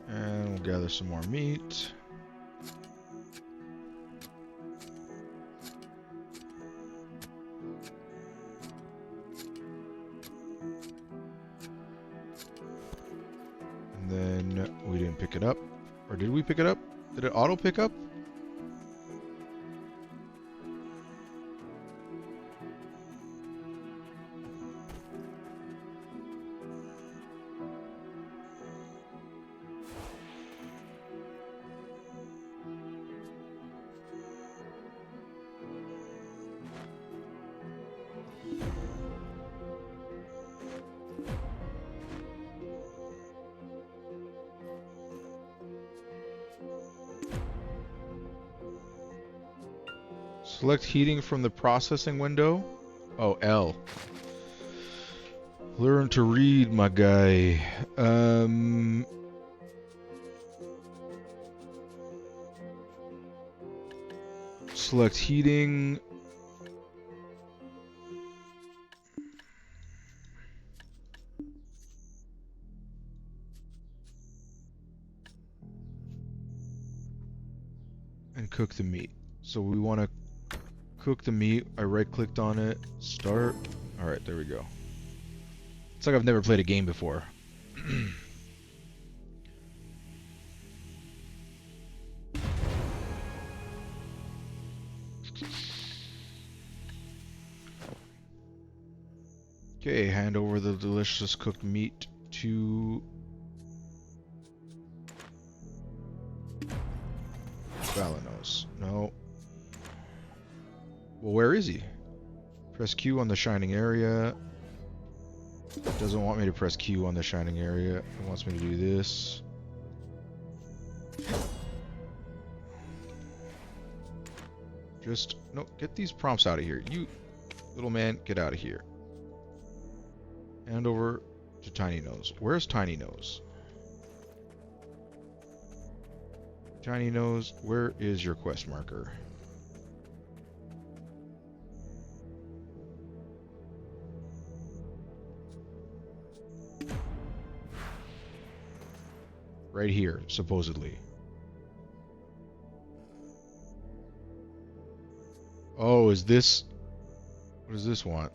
[SPEAKER 1] And we'll gather some more meat. And then we didn't pick it up. Or did we pick it up? Did it auto pick up? Select heating from the processing window. Oh, L. Learn to read, my guy. Select heating. And cook the meat. So we want to cook the meat. I right-clicked on it. Start. Alright, there we go. It's like I've never played a game before. Okay, hand over the delicious cooked meat to Valanos. No. Well, where is he? Press Q on the shining area. It doesn't want me to press Q on the shining area. It wants me to do this. Just, no, get these prompts out of here. You, little man, get out of here. Hand over to Tiny Nose. Where's Tiny Nose? Tiny Nose, where is your quest marker? Right here, supposedly. Oh, is this... What does this want?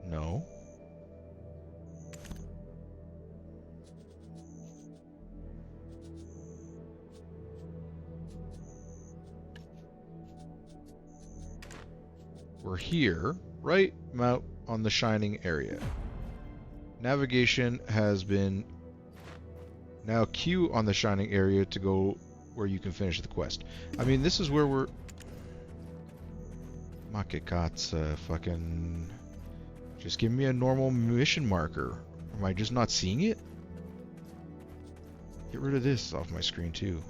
[SPEAKER 1] No. We're here, right out on the shining area. Navigation has been... Now Q on the shining area to go where you can finish the quest. I mean, this is where we're... Makekatsu, fucking... Just give me a normal mission marker. Am I just not seeing it? Get rid of this off my screen too.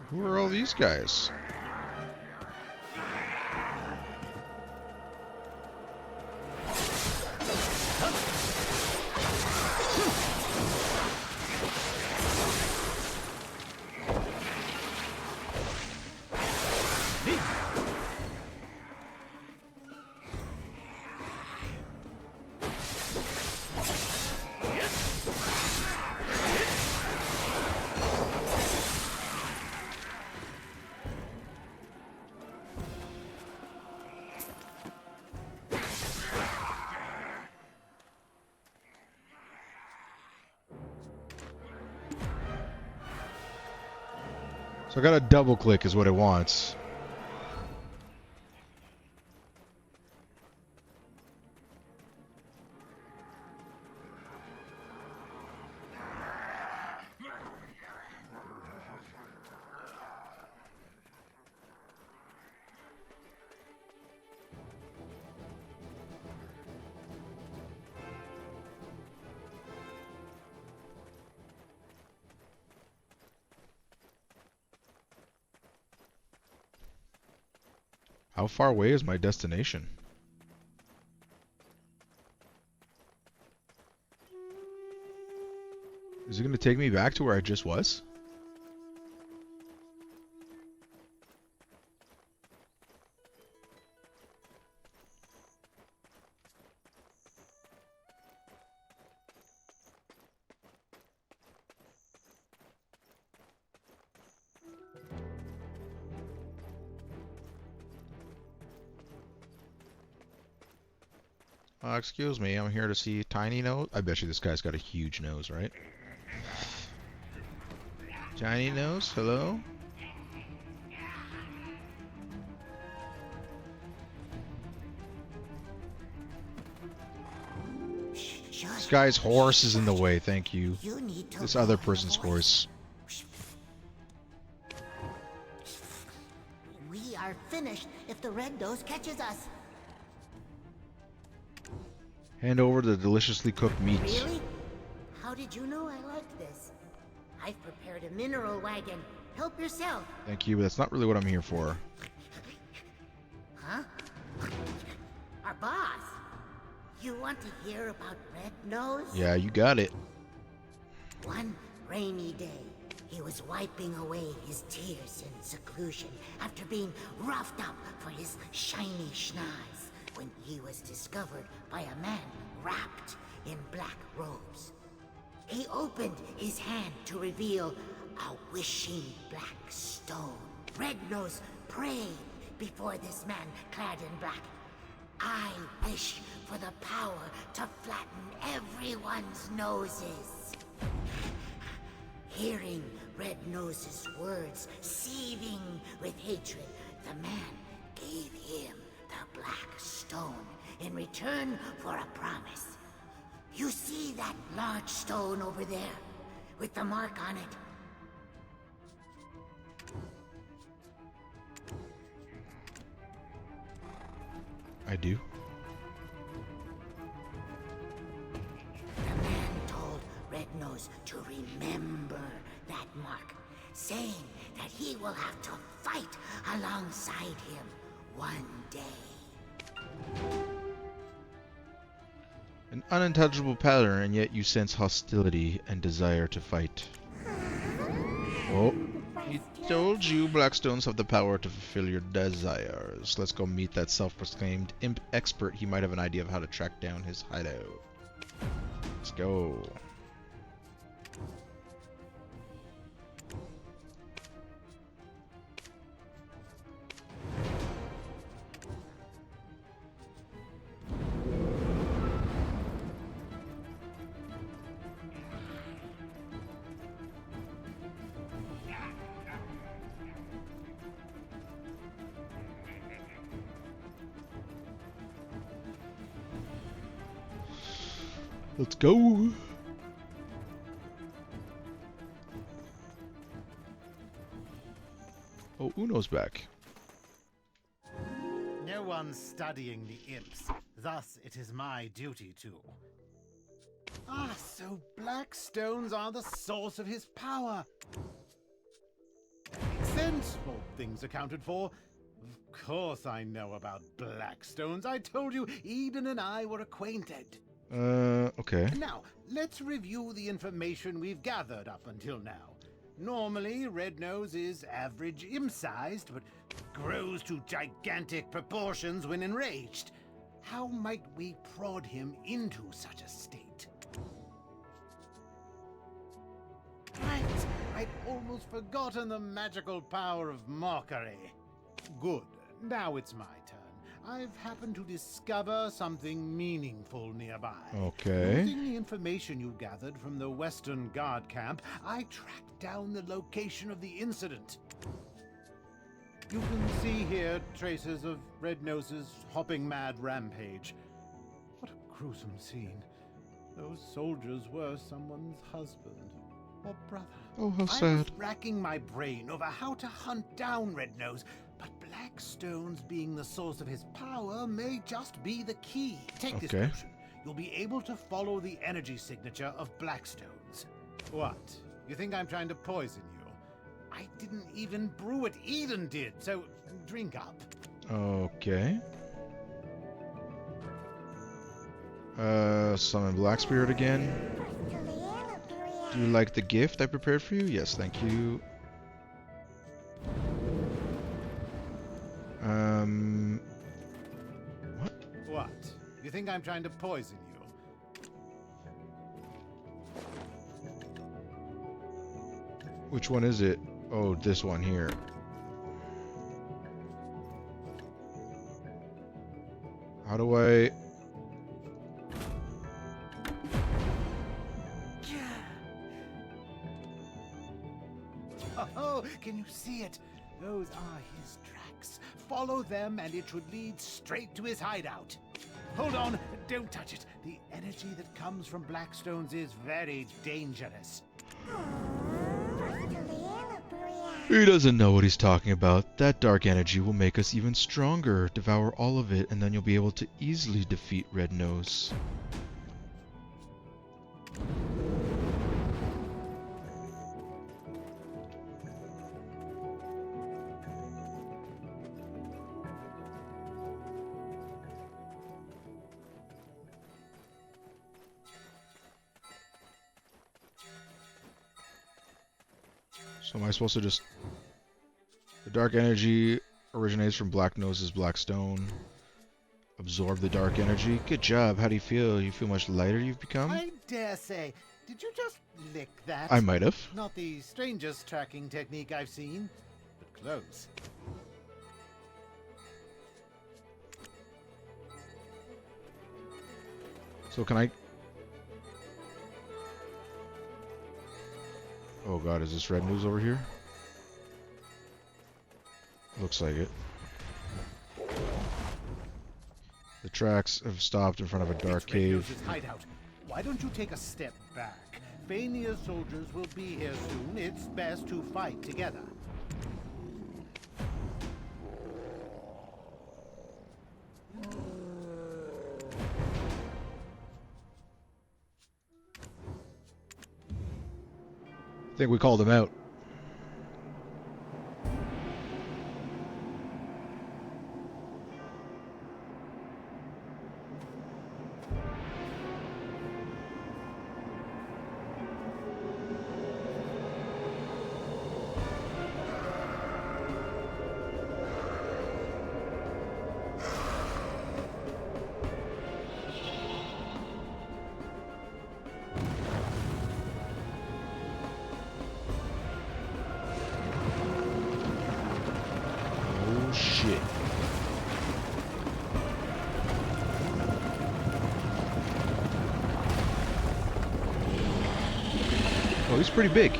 [SPEAKER 1] Who are all these guys? So I gotta double click is what it wants. How far away is my destination? Is it going to take me back to where I just was? Excuse me, I'm here to see Tiny Nose. I bet you this guy's got a huge nose, right? Tiny Nose, hello? This guy's horse is in the way, thank you. This other person's horse.
[SPEAKER 8] We are finished if the Red Nose catches us.
[SPEAKER 1] Hand over the deliciously cooked meats.
[SPEAKER 8] Really? How did you know I liked this? I've prepared a mineral wagon. Help yourself.
[SPEAKER 1] Thank you, but that's not really what I'm here for.
[SPEAKER 8] Huh? Our boss. You want to hear about Red Nose?
[SPEAKER 1] Yeah, you got it.
[SPEAKER 8] One rainy day, he was wiping away his tears in seclusion after being roughed up for his shiny schnoz when he was discovered by a man wrapped in black robes. He opened his hand to reveal a wishing black stone. Red Nose prayed before this man clad in black. I wish for the power to flatten everyone's noses. Hearing Red Nose's words seething with hatred, the man gave him the black stone in return for a promise. You see that large stone over there with the mark on it?
[SPEAKER 1] I do.
[SPEAKER 8] The man told Red Nose to remember that mark, saying that he will have to fight alongside him one day.
[SPEAKER 1] An unintelligible pattern, and yet you sense hostility and desire to fight. Oh, he told you Blackstones have the power to fulfill your desires. Let's go meet that self-proclaimed imp expert. He might have an idea of how to track down his hideout. Let's go. Let's go. Oh, Uno's back.
[SPEAKER 20] No one's studying the imps, thus it is my duty to. Ah, so black stones are the source of his power. Makes sense, all things accounted for. Of course I know about black stones. I told you Eden and I were acquainted.
[SPEAKER 1] Okay.
[SPEAKER 20] Now, let's review the information we've gathered up until now. Normally, Red Nose is average imp-sized, but grows to gigantic proportions when enraged. How might we prod him into such a state? Right, I'd almost forgotten the magical power of mockery. Good, now it's my turn. I've happened to discover something meaningful nearby.
[SPEAKER 1] Okay.
[SPEAKER 20] Using the information you gathered from the Western Guard camp, I tracked down the location of the incident. You can see here traces of Red Nose's hopping mad rampage. What a gruesome scene. Those soldiers were someone's husband or brother.
[SPEAKER 1] Oh, how
[SPEAKER 20] I was
[SPEAKER 1] sad.
[SPEAKER 20] racking my brain over how to hunt down Red Nose, but black stones being the source of his power may just be the key. Take this
[SPEAKER 1] Okay.
[SPEAKER 20] potion. You'll be able to follow the energy signature of black stones. What? You think I'm trying to poison you? I didn't even brew it. Eden did, so drink up.
[SPEAKER 1] Okay. Summon Black Spirit again. Do you like the gift I prepared for you? Yes, thank you. What?
[SPEAKER 20] What? You think I'm trying to poison you?
[SPEAKER 1] Which one is it? Oh, this one here. How do I...
[SPEAKER 20] Oh, can you see it? Those are his tracks. Follow them and it should lead straight to his hideout. Hold on, don't touch it. The energy that comes from Blackstones is very dangerous.
[SPEAKER 1] He doesn't know what he's talking about. That dark energy will make us even stronger. Devour all of it, and then you'll be able to easily defeat Red Nose. So am I supposed to just... The dark energy originates from Black Nose's black stone. Absorb the dark energy. Good job. How do you feel? You feel much lighter you've become?
[SPEAKER 20] I dare say, did you just lick that?
[SPEAKER 1] I might have.
[SPEAKER 20] Not the strangest tracking technique I've seen, but close.
[SPEAKER 1] So can I... Oh god, is this Red News over here? Looks like it. The tracks have stopped in front of a dark
[SPEAKER 20] It's Red
[SPEAKER 1] cave.
[SPEAKER 20] Nose's hideout. Why don't you take a step back? Fania's soldiers will be here soon. It's best to fight together.
[SPEAKER 1] I think we called him out. Oh shit. Oh, he's pretty big.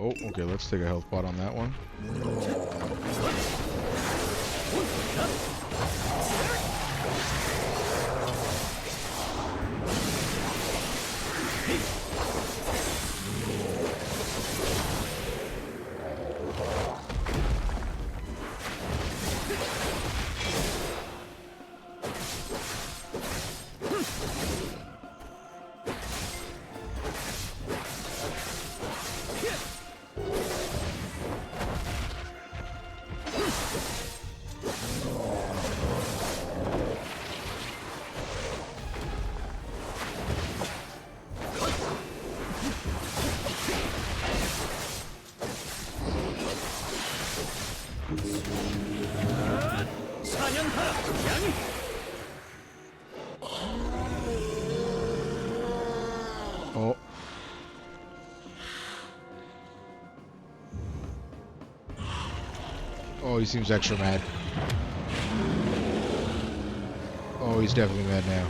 [SPEAKER 1] Oh, okay, let's take a health pot on that one. he seems extra mad. Oh, he's definitely mad now.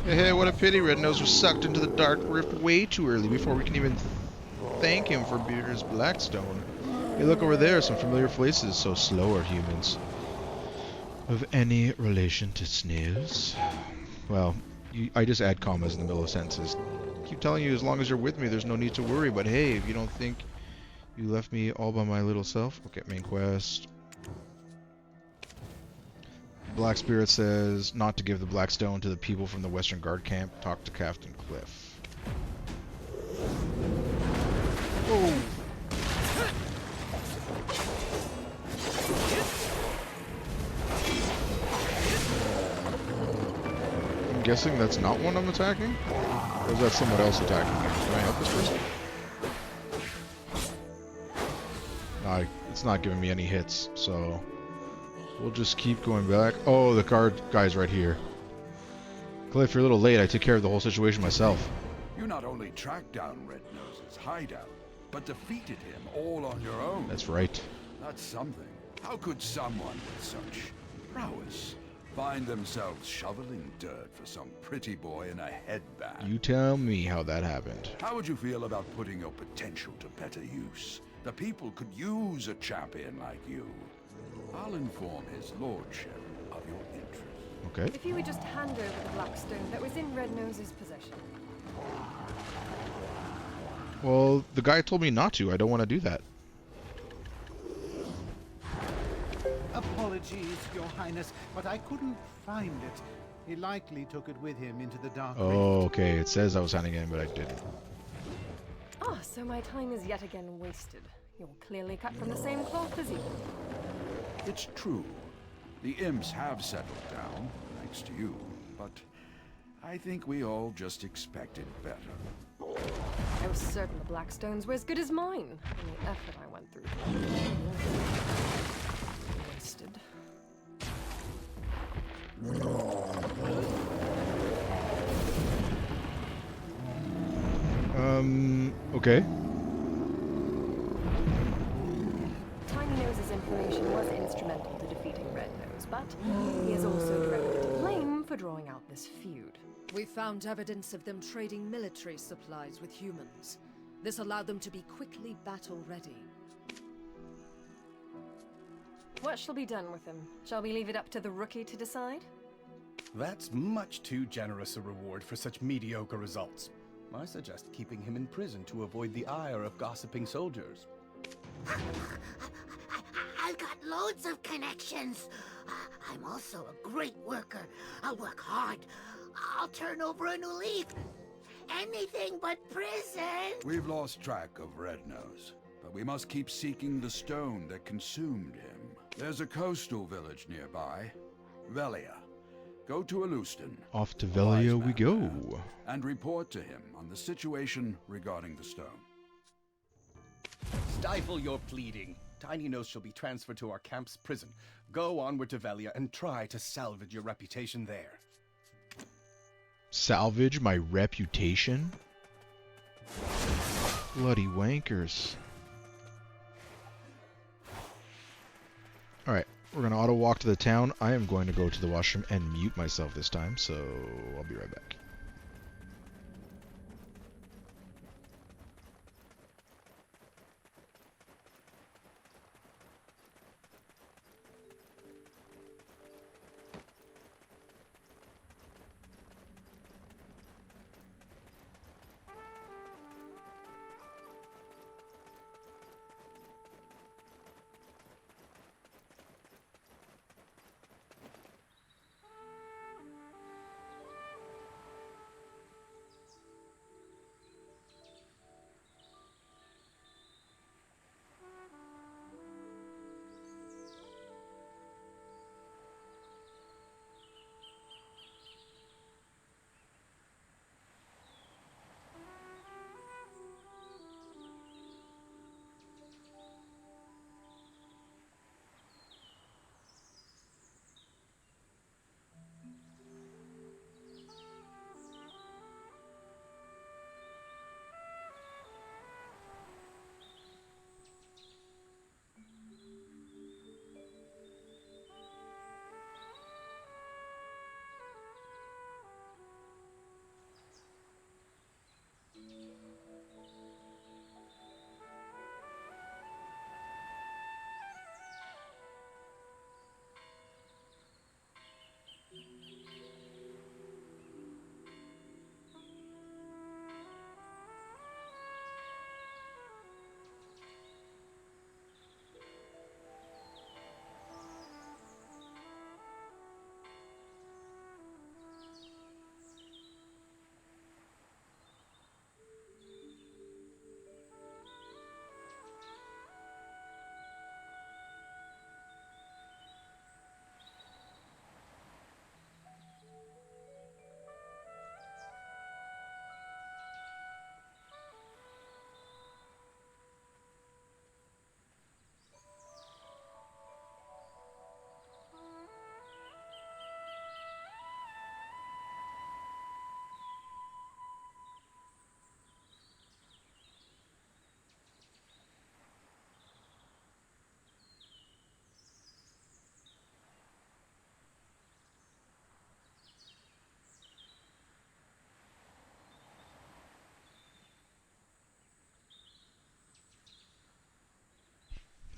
[SPEAKER 1] Hey, what a pity. Red Nose was sucked into the Dark Rift way too early before we can even thank him for Beer's Blackstone. Hey, look over there, some familiar faces. So slow are humans. Of any relation to snails? Well, I just add commas in the middle of sentences. Keep telling you, as long as you're with me, there's no need to worry. But hey, if you don't think you left me all by my little self, okay, main quest. Black Spirit says not to give the Blackstone to the people from the Western Guard camp. Talk to Captain Cliff. Oh. I'm guessing that's not one I'm attacking? Or is that someone else attacking me? Can I help this person? No, it's not giving me any hits, so... we'll just keep going back. Oh, the guard guy's right here. Cliff, you're a little late. I took care of the whole situation myself.
[SPEAKER 17] You not only tracked down Red Nose's hideout, but defeated him all on your own.
[SPEAKER 1] That's right.
[SPEAKER 17] That's something. How could someone with such prowess find themselves shoveling dirt for some pretty boy in a headband?
[SPEAKER 1] You tell me how that happened.
[SPEAKER 17] How would you feel about putting your potential to better use? The people could use a champion like you. I'll inform his lordship of your interest.
[SPEAKER 1] Okay.
[SPEAKER 15] If you would just hand over the Blackstone that was in Red Nose's possession.
[SPEAKER 1] Well, the guy told me not to. I don't want to do that.
[SPEAKER 20] Apologies, Your Highness, but I couldn't find it. He likely took it with him into the Dark
[SPEAKER 1] Oh,
[SPEAKER 20] Rift.
[SPEAKER 1] okay. It says I was handing it in, but I didn't.
[SPEAKER 15] Ah, so my time is yet again wasted. You're clearly cut from the same cloth as you.
[SPEAKER 17] It's true. The imps have settled down, thanks to you, but I think we all just expected better.
[SPEAKER 15] I was certain the Blackstones were as good as mine, and the effort I went through. Wasted.
[SPEAKER 1] Okay.
[SPEAKER 15] Tiny Nose's information was instrumental to defeating Red Nose, but he is also directly to blame for drawing out this feud.
[SPEAKER 12] We found evidence of them trading military supplies with humans. This allowed them to be quickly battle-ready.
[SPEAKER 15] What shall be done with him? Shall we leave it up to the rookie to decide?
[SPEAKER 7] That's much too generous a reward for such mediocre results. I suggest keeping him in prison to avoid the ire of gossiping soldiers.
[SPEAKER 8] I've got loads of connections. I'm also a great worker. I'll work hard. I'll turn over a new leaf. Anything but prison.
[SPEAKER 17] We've lost track of Red Nose, but we must keep seeking the stone that consumed him. There's a coastal village nearby, Velia. Go to Alustan.
[SPEAKER 1] Off to Velia we go.
[SPEAKER 17] And report to him on the situation regarding the stone.
[SPEAKER 7] Stifle your pleading. Tiny Nose shall be transferred to our camp's prison. Go onward to Velia and try to salvage your reputation there.
[SPEAKER 1] Salvage my reputation? Bloody wankers. Alright, we're going to auto walk to the town. I am going to go to the washroom and mute myself this time, so I'll be right back.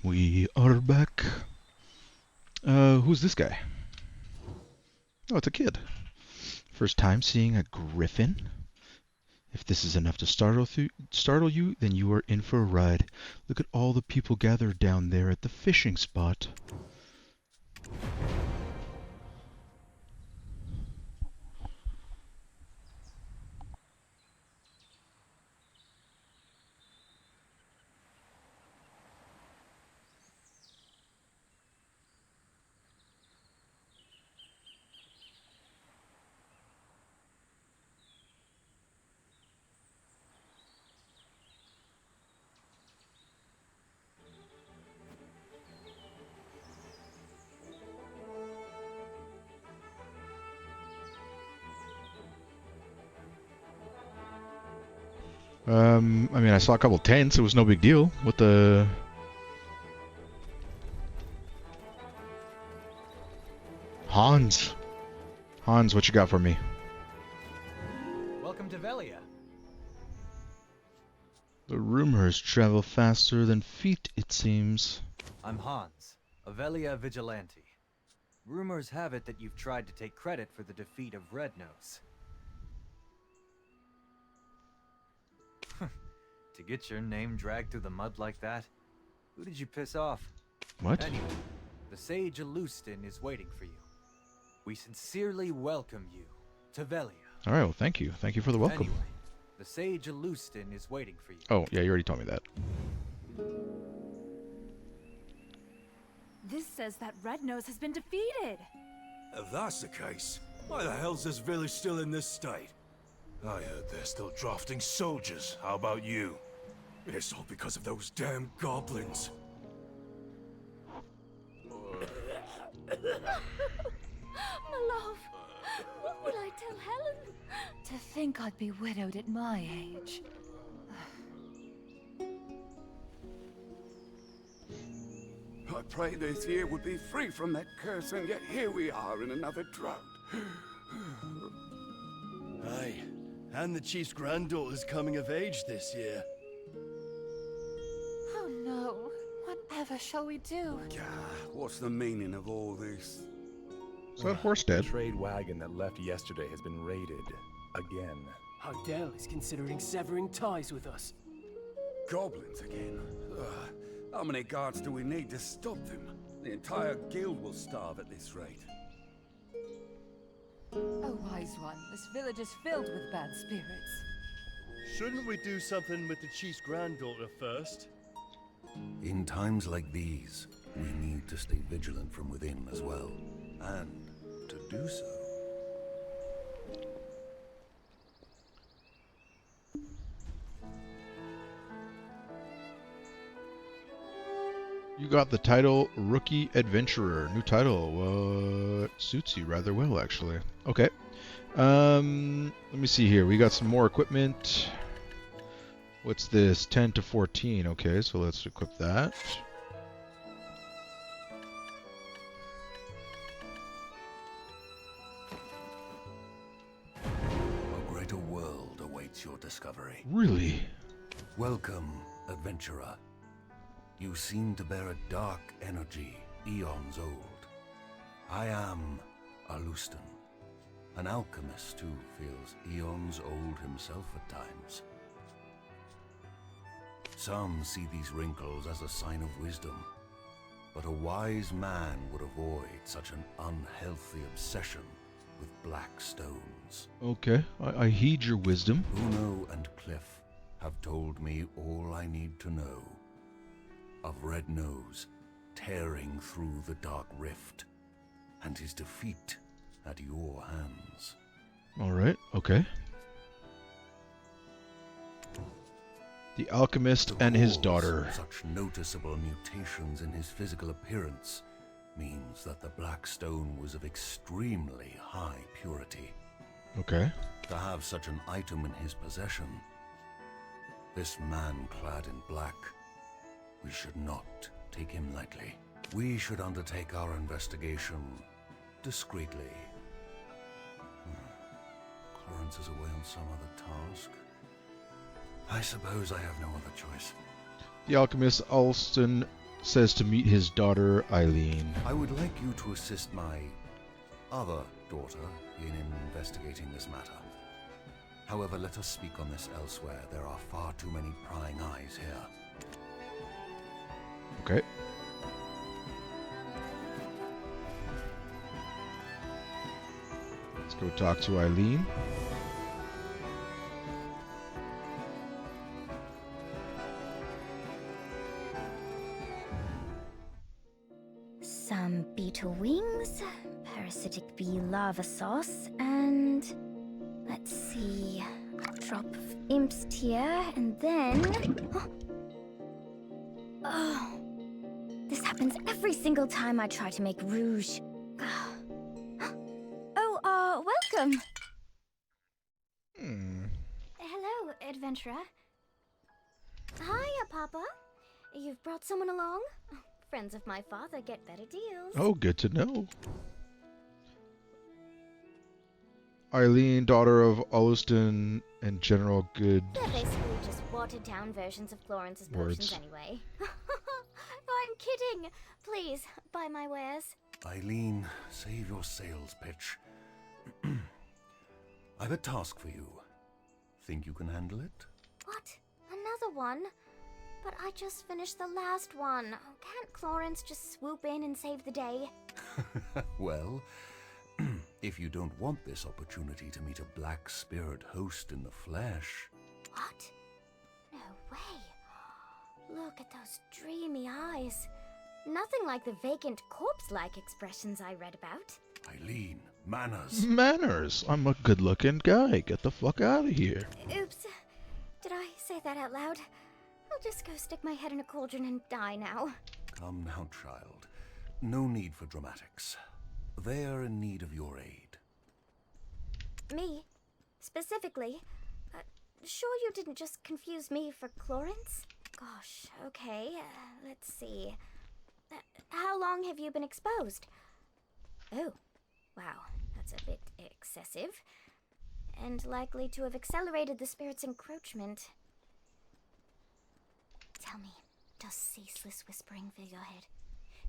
[SPEAKER 1] We are back. Who's this guy? Oh, it's a kid. First time seeing a griffin? If this is enough to startle you, then you are in for a ride. Look at all the people gathered down there at the fishing spot. I mean, I saw a couple tents. It was no big deal. What the... Hans, what you got for me?
[SPEAKER 3] Welcome to Velia.
[SPEAKER 1] The rumors travel faster than feet, it seems.
[SPEAKER 3] I'm Hans, a Velia vigilante. Rumors have it that you've tried to take credit for the defeat of Rednose. To get your name dragged through the mud like that? Who did you piss off?
[SPEAKER 1] What?
[SPEAKER 3] Anyway, the Sage Alustin is waiting for you. We sincerely welcome you to Velia.
[SPEAKER 1] Alright, well, thank you. Thank you for the welcome.
[SPEAKER 3] Anyway, the Sage Alustin is waiting for you.
[SPEAKER 1] Oh, yeah, you already told me that.
[SPEAKER 2] This says that Rednose has been defeated.
[SPEAKER 22] If that's the case, why the hell's this village still in this state? I heard they're still drafting soldiers. How about you? It's all because of those damn goblins.
[SPEAKER 2] My love, what will I tell Helen? To think I'd be widowed at my age.
[SPEAKER 17] I prayed this year would be free from that curse, and yet here we are in another drought.
[SPEAKER 6] Aye, and the chief's granddaughter's coming of age this year.
[SPEAKER 2] Oh no, whatever shall we do?
[SPEAKER 17] What's the meaning of all this?
[SPEAKER 1] Is that horse dead?
[SPEAKER 23] The trade wagon that left yesterday has been raided again.
[SPEAKER 24] Hardell is considering severing ties with us.
[SPEAKER 17] Goblins again? Ugh. How many guards do we need to stop them? The entire guild will starve at this rate.
[SPEAKER 25] Oh, wise one, this village is filled with bad spirits.
[SPEAKER 6] Shouldn't we do something with the chief's granddaughter first?
[SPEAKER 26] In times like these, we need to stay vigilant from within as well. And to do so...
[SPEAKER 1] You got the title Rookie Adventurer. New title. Suits you rather well, actually. Okay. Let me see here. We got some more equipment. What's this? 10 to 14. Okay, so let's equip that.
[SPEAKER 26] A greater world awaits your discovery.
[SPEAKER 1] Really?
[SPEAKER 26] Welcome, adventurer. You seem to bear a dark energy, eons old. I am Alustin, an alchemist who feels eons old himself at times. Some see these wrinkles as a sign of wisdom, but a wise man would avoid such an unhealthy obsession with black stones.
[SPEAKER 1] Okay, I heed your wisdom.
[SPEAKER 26] Uno and Cliff have told me all I need to know. Of Rednose tearing through the Dark Rift, and his defeat at your hands.
[SPEAKER 1] Alright, okay. The alchemist and his daughter.
[SPEAKER 26] Such noticeable mutations in his physical appearance means that the black stone was of extremely high purity.
[SPEAKER 1] Okay.
[SPEAKER 26] To have such an item in his possession, this man clad in black, we should not take him lightly. We should undertake our investigation discreetly. Clarence is away on some other task. I suppose I have no other choice.
[SPEAKER 1] The alchemist Alston says to meet his daughter, Eileen.
[SPEAKER 26] I would like you to assist my other daughter in investigating this matter. However, let us speak on this elsewhere. There are far too many prying eyes here.
[SPEAKER 1] Okay. Let's go talk to Eileen.
[SPEAKER 4] Some beetle wings, parasitic bee lava sauce, and let's see, a drop of imp's tear, and then... Oh, this happens every single time I try to make rouge. Oh, welcome. Hello, adventurer. Hiya, Papa. You've brought someone along? Friends of my father get better deals.
[SPEAKER 1] Oh, good to know. Eileen, daughter of Ulliston and General Good.
[SPEAKER 4] They're basically just watered-down versions of Florence's potions anyway. I'm kidding. Please, buy my wares.
[SPEAKER 26] Eileen, save your sales pitch. I've a task for you. Think you can handle it?
[SPEAKER 4] What? Another one? But I just finished the last one. Can't Florence just swoop in and save the day?
[SPEAKER 26] Well, if you don't want this opportunity to meet a black spirit host in the flesh...
[SPEAKER 4] What? No way. Look at those dreamy eyes. Nothing like the vacant corpse-like expressions I read about.
[SPEAKER 26] Eileen, manners.
[SPEAKER 1] Manners? I'm a good-looking guy. Get the fuck out of here.
[SPEAKER 4] Oops. Did I say that out loud? I'll just go stick my head in a cauldron and die now.
[SPEAKER 26] Come now, child. No need for dramatics. They are in need of your aid.
[SPEAKER 4] Me? Specifically? Sure you didn't just confuse me for Clarence? Gosh, okay. Let's see. How long have you been exposed? Oh, wow. That's a bit excessive. And likely to have accelerated the spirit's encroachment. Tell me, does ceaseless whispering fill your head?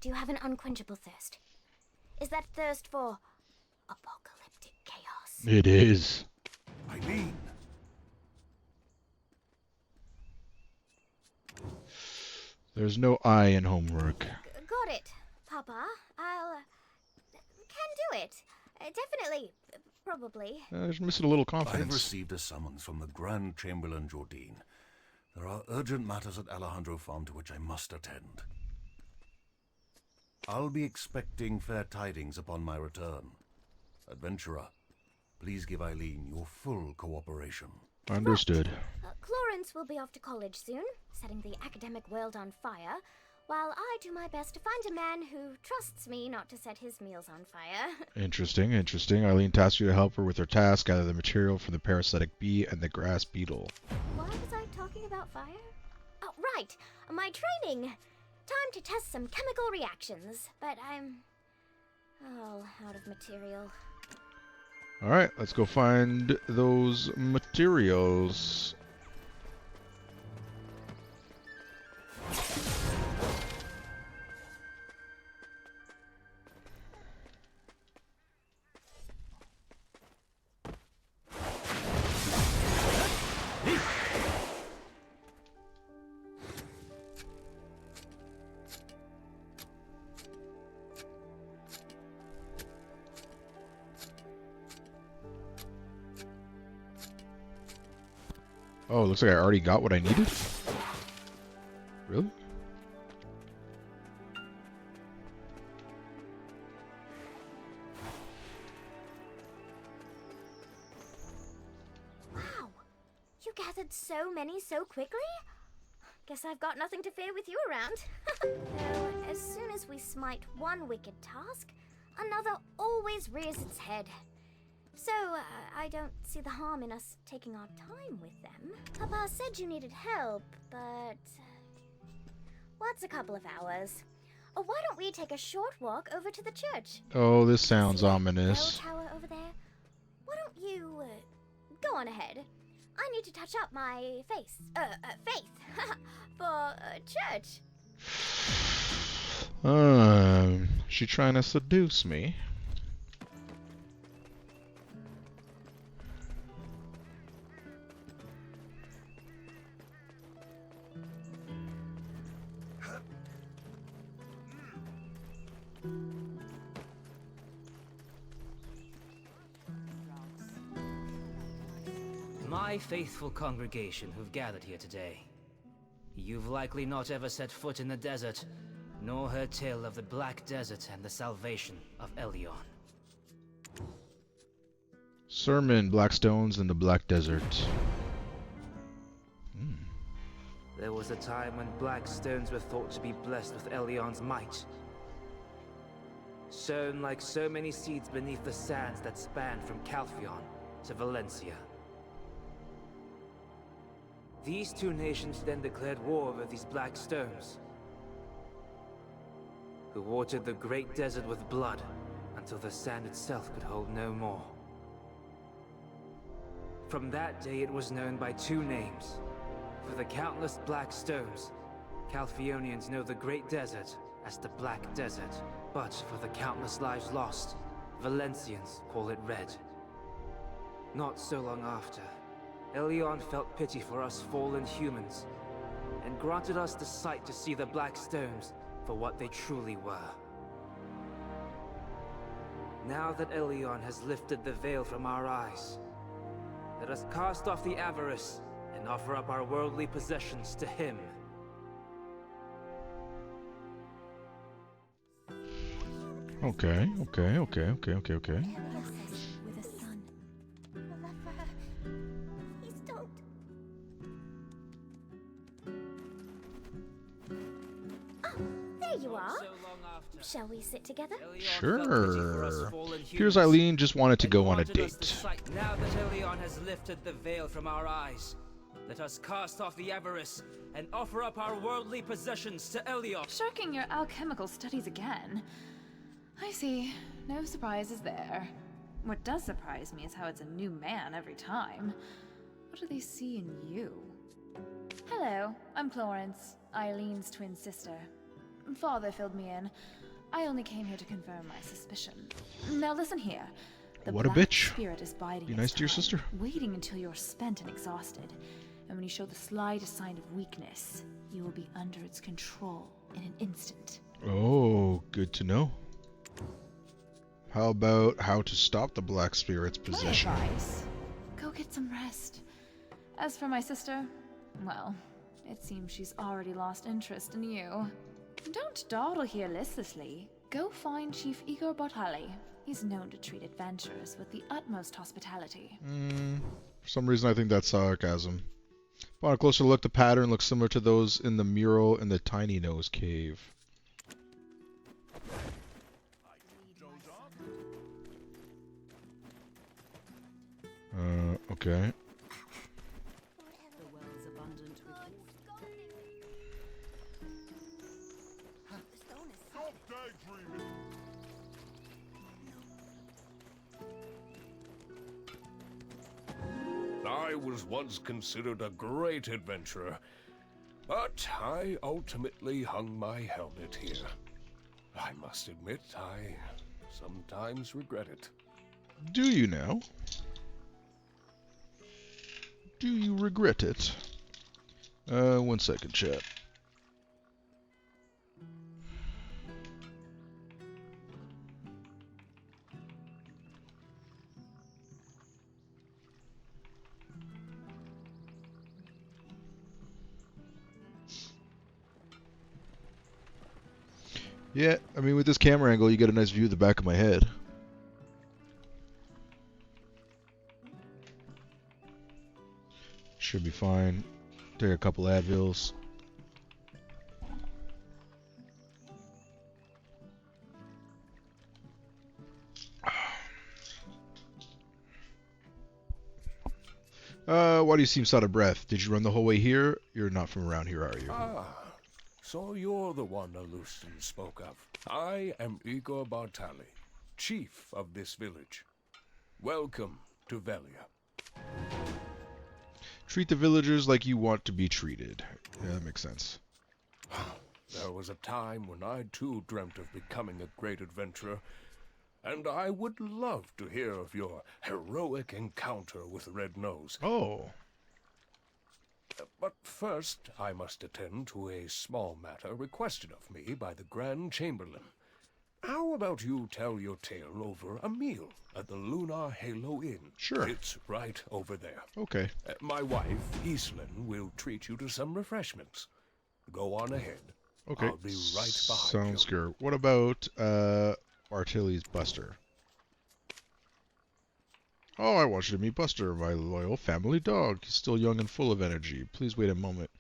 [SPEAKER 4] Do you have an unquenchable thirst? Is that thirst for apocalyptic chaos?
[SPEAKER 1] It is.
[SPEAKER 26] Eileen!
[SPEAKER 1] There's no I in homework.
[SPEAKER 4] Got it, Papa. I'll... can do it. Definitely. Probably.
[SPEAKER 1] Just missing a little
[SPEAKER 26] I've
[SPEAKER 1] confidence.
[SPEAKER 26] received a summons from the Grand Chamberlain Jordine. There are urgent matters at Alejandro Farm to which I must attend. I'll be expecting fair tidings upon my return. Adventurer, please give Eileen your full cooperation.
[SPEAKER 1] Understood.
[SPEAKER 4] Clarence will be off to college soon, setting the academic world on fire, while I do my best to find a man who trusts me not to set his meals on fire.
[SPEAKER 1] Interesting, interesting. Eileen tasks you to help her with her task, gather the material from the parasitic bee and the grass beetle.
[SPEAKER 4] Why was I talking about fire? Oh, right! My training! Time to test some chemical reactions, but I'm all out of material.
[SPEAKER 1] Alright, let's go find those materials. Oh, looks like I already got what I needed. Really?
[SPEAKER 4] Wow! You gathered so many so quickly? Guess I've got nothing to fear with you around. Though, as soon as we smite one wicked task, another always rears its head. So, I don't see the harm in us taking our time with them. Papa said you needed help, but... what's a couple of hours? Why don't we take a short walk over to the church?
[SPEAKER 1] Oh, this sounds
[SPEAKER 4] See that
[SPEAKER 1] ominous.
[SPEAKER 4] bell tower over there? Why don't you, go on ahead. I need to touch up my faith, for, church.
[SPEAKER 1] She trying to seduce me.
[SPEAKER 5] My faithful congregation who've gathered here today. You've likely not ever set foot in the desert, nor heard tale of the Black Desert and the salvation of Elion.
[SPEAKER 1] Sermon, Blackstones in the Black Desert.
[SPEAKER 5] There was a time when black stones were thought to be blessed with Elion's might. Sown like so many seeds beneath the sands that span from Calphion to Valencia. These two nations then declared war over these black stones, who watered the great desert with blood until the sand itself could hold no more. From that day it was known by two names. For the countless black stones, Calphionians know the great desert as the Black Desert, but for the countless lives lost, Valencians call it Red. Not so long after, Elion felt pity for us fallen humans, and granted us the sight to see the black stones for what they truly were. Now that Elion has lifted the veil from our eyes, let us cast off the avarice and offer up our worldly possessions to him.
[SPEAKER 1] Okay.
[SPEAKER 4] There you are. Shall we sit together?
[SPEAKER 1] Sure. Appears Eileen just wanted to go on a date.
[SPEAKER 5] Now that Elion has lifted the veil from our eyes, let us cast off the avarice and offer up our worldly possessions to Elion.
[SPEAKER 10] Shirking your alchemical studies again. I see. No surprises there. What does surprise me is how it's a new man every time. What do they see in you? Hello, I'm Florence, Eileen's twin sister. Father filled me in. I only came here to confirm my suspicion. Now listen here. The
[SPEAKER 1] What a
[SPEAKER 10] black
[SPEAKER 1] bitch.
[SPEAKER 10] Spirit is biding
[SPEAKER 1] Be
[SPEAKER 10] its
[SPEAKER 1] nice to your
[SPEAKER 10] time,
[SPEAKER 1] sister.
[SPEAKER 10] waiting until you're spent and exhausted. And when you show the slightest sign of weakness, you will be under its control in an instant.
[SPEAKER 1] Oh, good to know. How about how to stop the Black Spirit's
[SPEAKER 10] My
[SPEAKER 1] possession?
[SPEAKER 10] advice, go get some rest. As for my sister, well, it seems she's already lost interest in you. Don't dawdle here listlessly. Go find Chief Igor Botali. He's known to treat adventurers with the utmost hospitality.
[SPEAKER 1] For some reason, I think that's sarcasm. Upon a closer look, the pattern looks similar to those in the mural in the Tiny Nose Cave. Okay.
[SPEAKER 11] I was once considered a great adventurer, but I ultimately hung my helmet here. I must admit, I sometimes regret it.
[SPEAKER 1] Do you now? Do you regret it? 1 second, chat. Yeah, I mean, with this camera angle, you get a nice view of the back of my head. Should be fine. Take a couple Advils. Why do you seem so out of breath? Did you run the whole way here? You're not from around here, are you?
[SPEAKER 11] Ah, so you're the one Alustin spoke of. I am Igor Bartali, chief of this village. Welcome to Velia.
[SPEAKER 1] Treat the villagers like you want to be treated. Yeah, that makes sense.
[SPEAKER 11] there was a time when I too dreamt of becoming a great adventurer, and I would love to hear of your heroic encounter with Red Nose.
[SPEAKER 1] Oh.
[SPEAKER 11] But first, I must attend to a small matter requested of me by the Grand Chamberlain. How about you tell your tale over a meal at the Lunar Halo Inn?
[SPEAKER 1] Sure.
[SPEAKER 11] It's right over there.
[SPEAKER 1] Okay.
[SPEAKER 11] My wife, Iselin, will treat you to some refreshments. Go on ahead.
[SPEAKER 1] Okay.
[SPEAKER 11] I'll be right behind
[SPEAKER 1] Sounds
[SPEAKER 11] you.
[SPEAKER 1] good. What about Artilles Buster? Oh, I want you to meet Buster, my loyal family dog. He's still young and full of energy. Please wait a moment.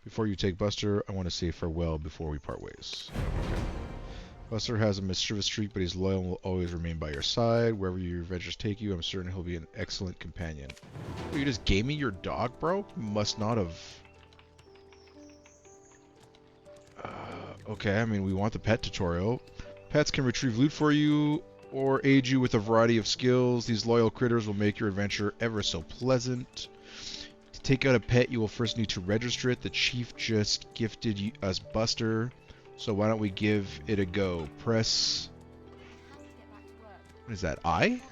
[SPEAKER 1] Before you take Buster, I want to say farewell before we part ways. Okay. Buster has a mischievous streak, but he's loyal and will always remain by your side. Wherever your adventures take you, I'm certain he'll be an excellent companion. Oh, you just gave me your dog, bro? You must not have... Okay, I mean, we want the pet tutorial. Pets can retrieve loot for you or aid you with a variety of skills. These loyal critters will make your adventure ever so pleasant. To take out a pet, you will first need to register it. The chief just gifted us Buster, so why don't we give it a go? Press... What is that? I?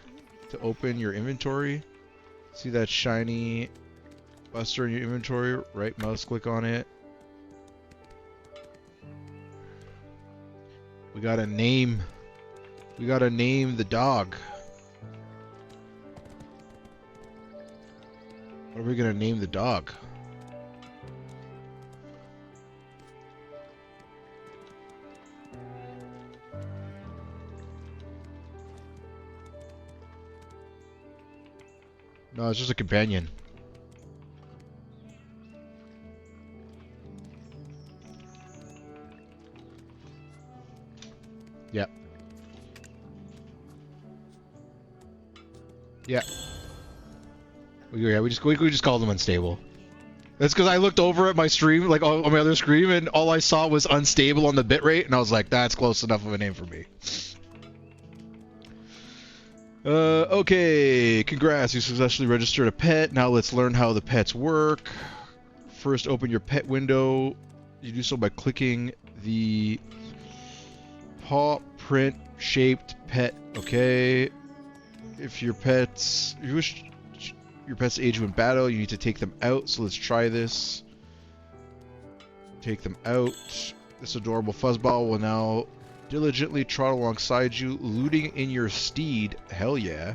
[SPEAKER 1] To open your inventory. See that shiny Buster in your inventory? Right mouse click on it. We gotta name the dog. What are we gonna name the dog? No, it's just a companion. Yep. Yeah. We just called him unstable. That's because I looked over at my stream, like on my other screen, and all I saw was unstable on the bitrate, and I was like, that's close enough of a name for me. Okay, congrats, you successfully registered a pet. Now let's learn how the pets work. First, open your pet window. You do so by clicking the paw print shaped pet. Okay. If you wish your pets to aid you in battle, you need to take them out. So let's try this. Take them out. This adorable fuzzball will now diligently trot alongside you, looting in your steed. Hell yeah.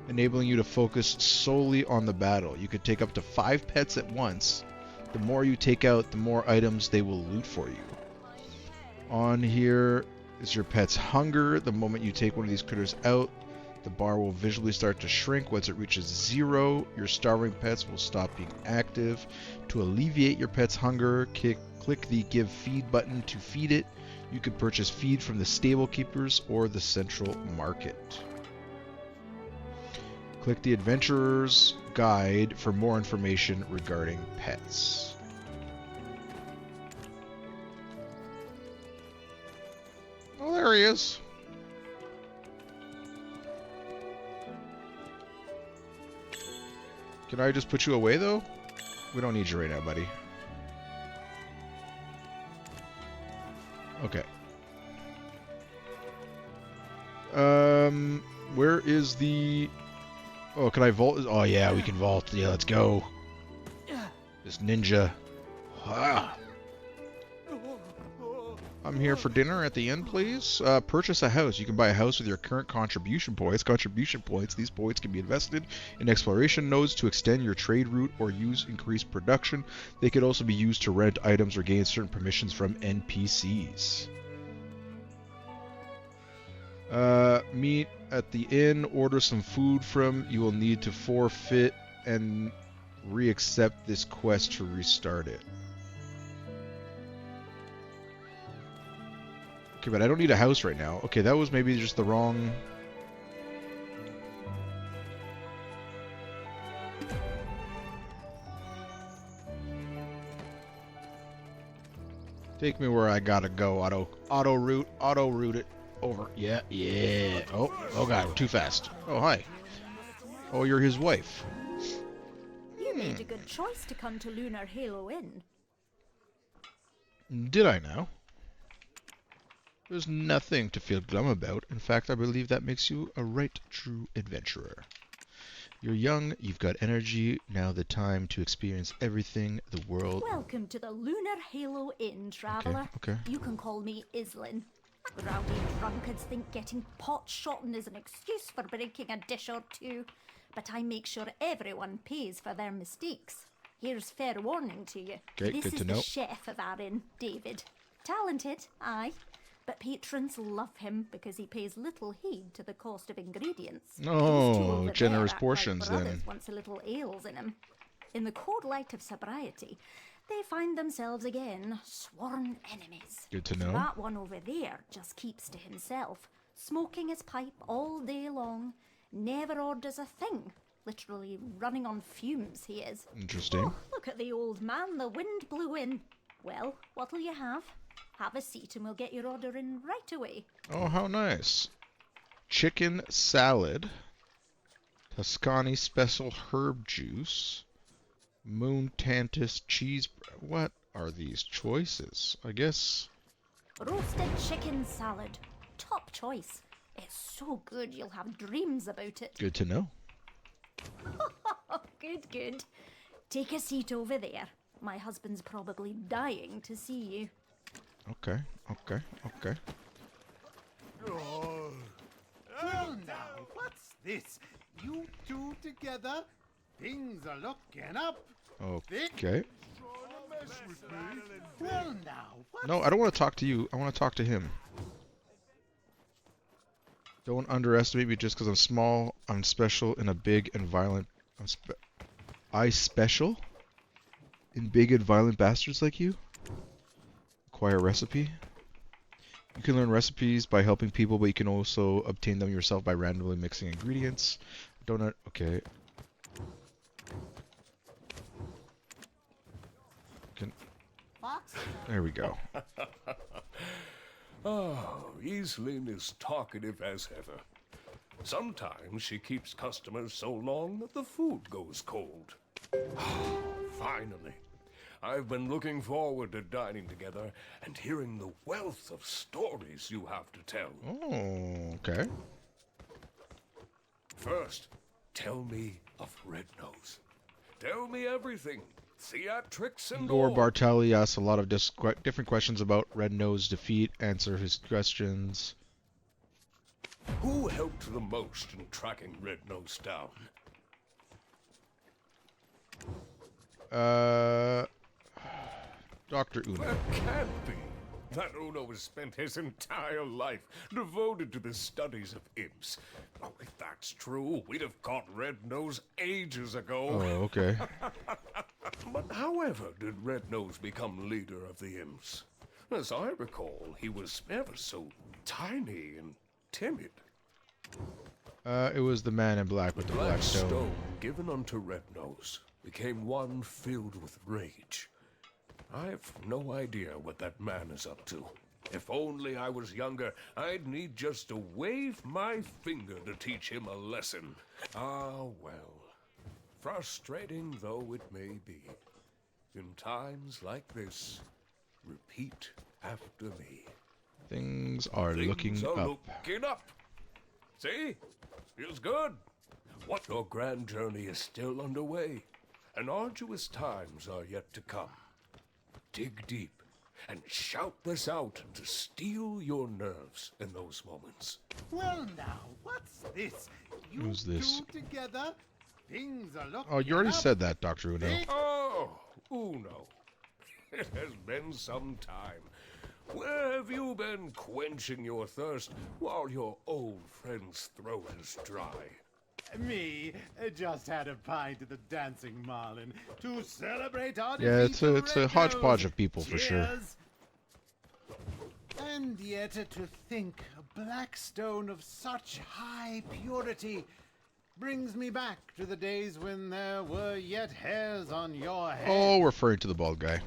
[SPEAKER 1] Enabling you to focus solely on the battle. You can take up to 5 pets at once. The more you take out, the more items they will loot for you. On here is your pet's hunger. The moment you take one of these critters out, the bar will visually start to shrink. Once it reaches 0, your starving pets will stop being active. To alleviate your pet's hunger, click the Give Feed button to feed it. You can purchase feed from the stable keepers or the central market. Click the Adventurer's Guide for more information regarding pets. Oh, there he is. Can I just put you away, though? We don't need you right now, buddy. Okay. Where is the... Oh, can I vault? Oh, yeah, we can vault. Yeah, let's go. This ninja. Ah. I'm here for dinner at the end, please. Purchase a house. You can buy a house with your current contribution points. These points can be invested in exploration nodes to extend your trade route or use increased production. They could also be used to rent items or gain certain permissions from NPCs. Meet at the inn. Order some food from. You will need to forfeit and re-accept this quest to restart it. Okay, but I don't need a house right now. Okay, that was maybe just the wrong... Take me where I gotta go. Auto route it over. Yeah. Oh god, we're too fast. Oh, hi. Oh, you're his wife.
[SPEAKER 2] You made a good choice to come to Lunar Halo Inn.
[SPEAKER 1] Did I now? There's nothing to feel glum about. In fact, I believe that makes you a right true adventurer. You're young, you've got energy, now the time to experience everything the world...
[SPEAKER 2] Welcome to the Lunar Halo Inn, traveller.
[SPEAKER 1] Okay.
[SPEAKER 2] You can call me Islin. Rowdy drunkards think getting pot-shotting is an excuse for breaking a dish or two, but I make sure everyone pays for their mistakes. Here's fair warning to you.
[SPEAKER 1] Okay,
[SPEAKER 2] This
[SPEAKER 1] good
[SPEAKER 2] is
[SPEAKER 1] to
[SPEAKER 2] the
[SPEAKER 1] know.
[SPEAKER 2] chef of our inn, David. Talented, aye, but patrons love him because he pays little heed to the cost of ingredients. These two
[SPEAKER 1] Oh,
[SPEAKER 2] over
[SPEAKER 1] generous
[SPEAKER 2] there act
[SPEAKER 1] portions
[SPEAKER 2] like brothers
[SPEAKER 1] then.
[SPEAKER 2] once a little ales in him. In the cold light of sobriety, they find themselves again sworn enemies.
[SPEAKER 1] Good to know.
[SPEAKER 2] That one over there just keeps to himself, smoking his pipe all day long, never orders a thing. Literally running on fumes, he is.
[SPEAKER 1] Interesting.
[SPEAKER 2] Oh, look at the old man, the wind blew in. Well, what'll you have? Have a seat and we'll get your order in right away.
[SPEAKER 1] Oh, how nice. Chicken salad. Tuscany special herb juice. Moon Tantus cheese. What are these choices? I guess.
[SPEAKER 2] Roasted chicken salad. Top choice. It's so good you'll have dreams about it.
[SPEAKER 1] Good to know.
[SPEAKER 2] Good, good. Take a seat over there. My husband's probably dying to see you.
[SPEAKER 1] Okay.
[SPEAKER 20] Oh. Well now, what's this? You two together? Things are looking up.
[SPEAKER 1] Okay.
[SPEAKER 20] Well now, what's
[SPEAKER 1] No, I don't want to talk to you. I want to talk to him. Don't underestimate me just because I'm small. I'm special in a big and violent... I special? In big and violent bastards like you? Acquire recipe? You can learn recipes by helping people, but you can also obtain them yourself by randomly mixing ingredients. Donut... Okay. There we go.
[SPEAKER 11] Oh, Iselin is talkative as ever. Sometimes she keeps customers so long that the food goes cold. Finally. I've been looking forward to dining together and hearing the wealth of stories you have to tell.
[SPEAKER 1] Oh, okay.
[SPEAKER 11] First, tell me of Red Nose. Tell me everything. Theatrics and
[SPEAKER 1] Igor
[SPEAKER 11] all.
[SPEAKER 1] Bartali asks a lot of different questions about Red Nose defeat. Answer his questions.
[SPEAKER 11] Who helped the most in tracking Red Nose down?
[SPEAKER 1] Dr. Uno.
[SPEAKER 11] That can't be. That Uno has spent his entire life devoted to the studies of imps. Oh, if that's true, we'd have caught Red Nose ages ago.
[SPEAKER 1] Oh, okay.
[SPEAKER 11] But however did Red Nose become leader of the imps? As I recall, he was ever so tiny and timid.
[SPEAKER 1] It was the man in black with the black stone.
[SPEAKER 11] Stone given unto Red Nose became one filled with rage. I've no idea what that man is up to. If only I was younger, I'd need just to wave my finger to teach him a lesson. Ah, well. Frustrating though it may be, in times like this, repeat after me.
[SPEAKER 1] Things are looking
[SPEAKER 11] are
[SPEAKER 1] up.
[SPEAKER 11] Looking up. See? Feels good. What your grand journey is still underway, and arduous times are yet to come. Dig deep and shout this out to steel your nerves in those moments.
[SPEAKER 20] Well now, what's this? You
[SPEAKER 1] Who's this?
[SPEAKER 20] two together? Things are looking
[SPEAKER 1] Oh, you already
[SPEAKER 20] up.
[SPEAKER 1] said that, Dr. Uno.
[SPEAKER 11] Oh, Uno. It has been some time. Where have you been quenching your thirst while your old friend's throat is dry?
[SPEAKER 20] Me just had a pint at the Dancing Marlin to celebrate our
[SPEAKER 1] Yeah,
[SPEAKER 20] defeat to
[SPEAKER 1] it's a
[SPEAKER 20] Red
[SPEAKER 1] hodgepodge
[SPEAKER 20] Nose.
[SPEAKER 1] of people for sure.
[SPEAKER 20] Cheers. And yet to think a black stone of such high purity brings me back to the days when there were yet hairs on your head.
[SPEAKER 1] Oh, referring to the bald guy.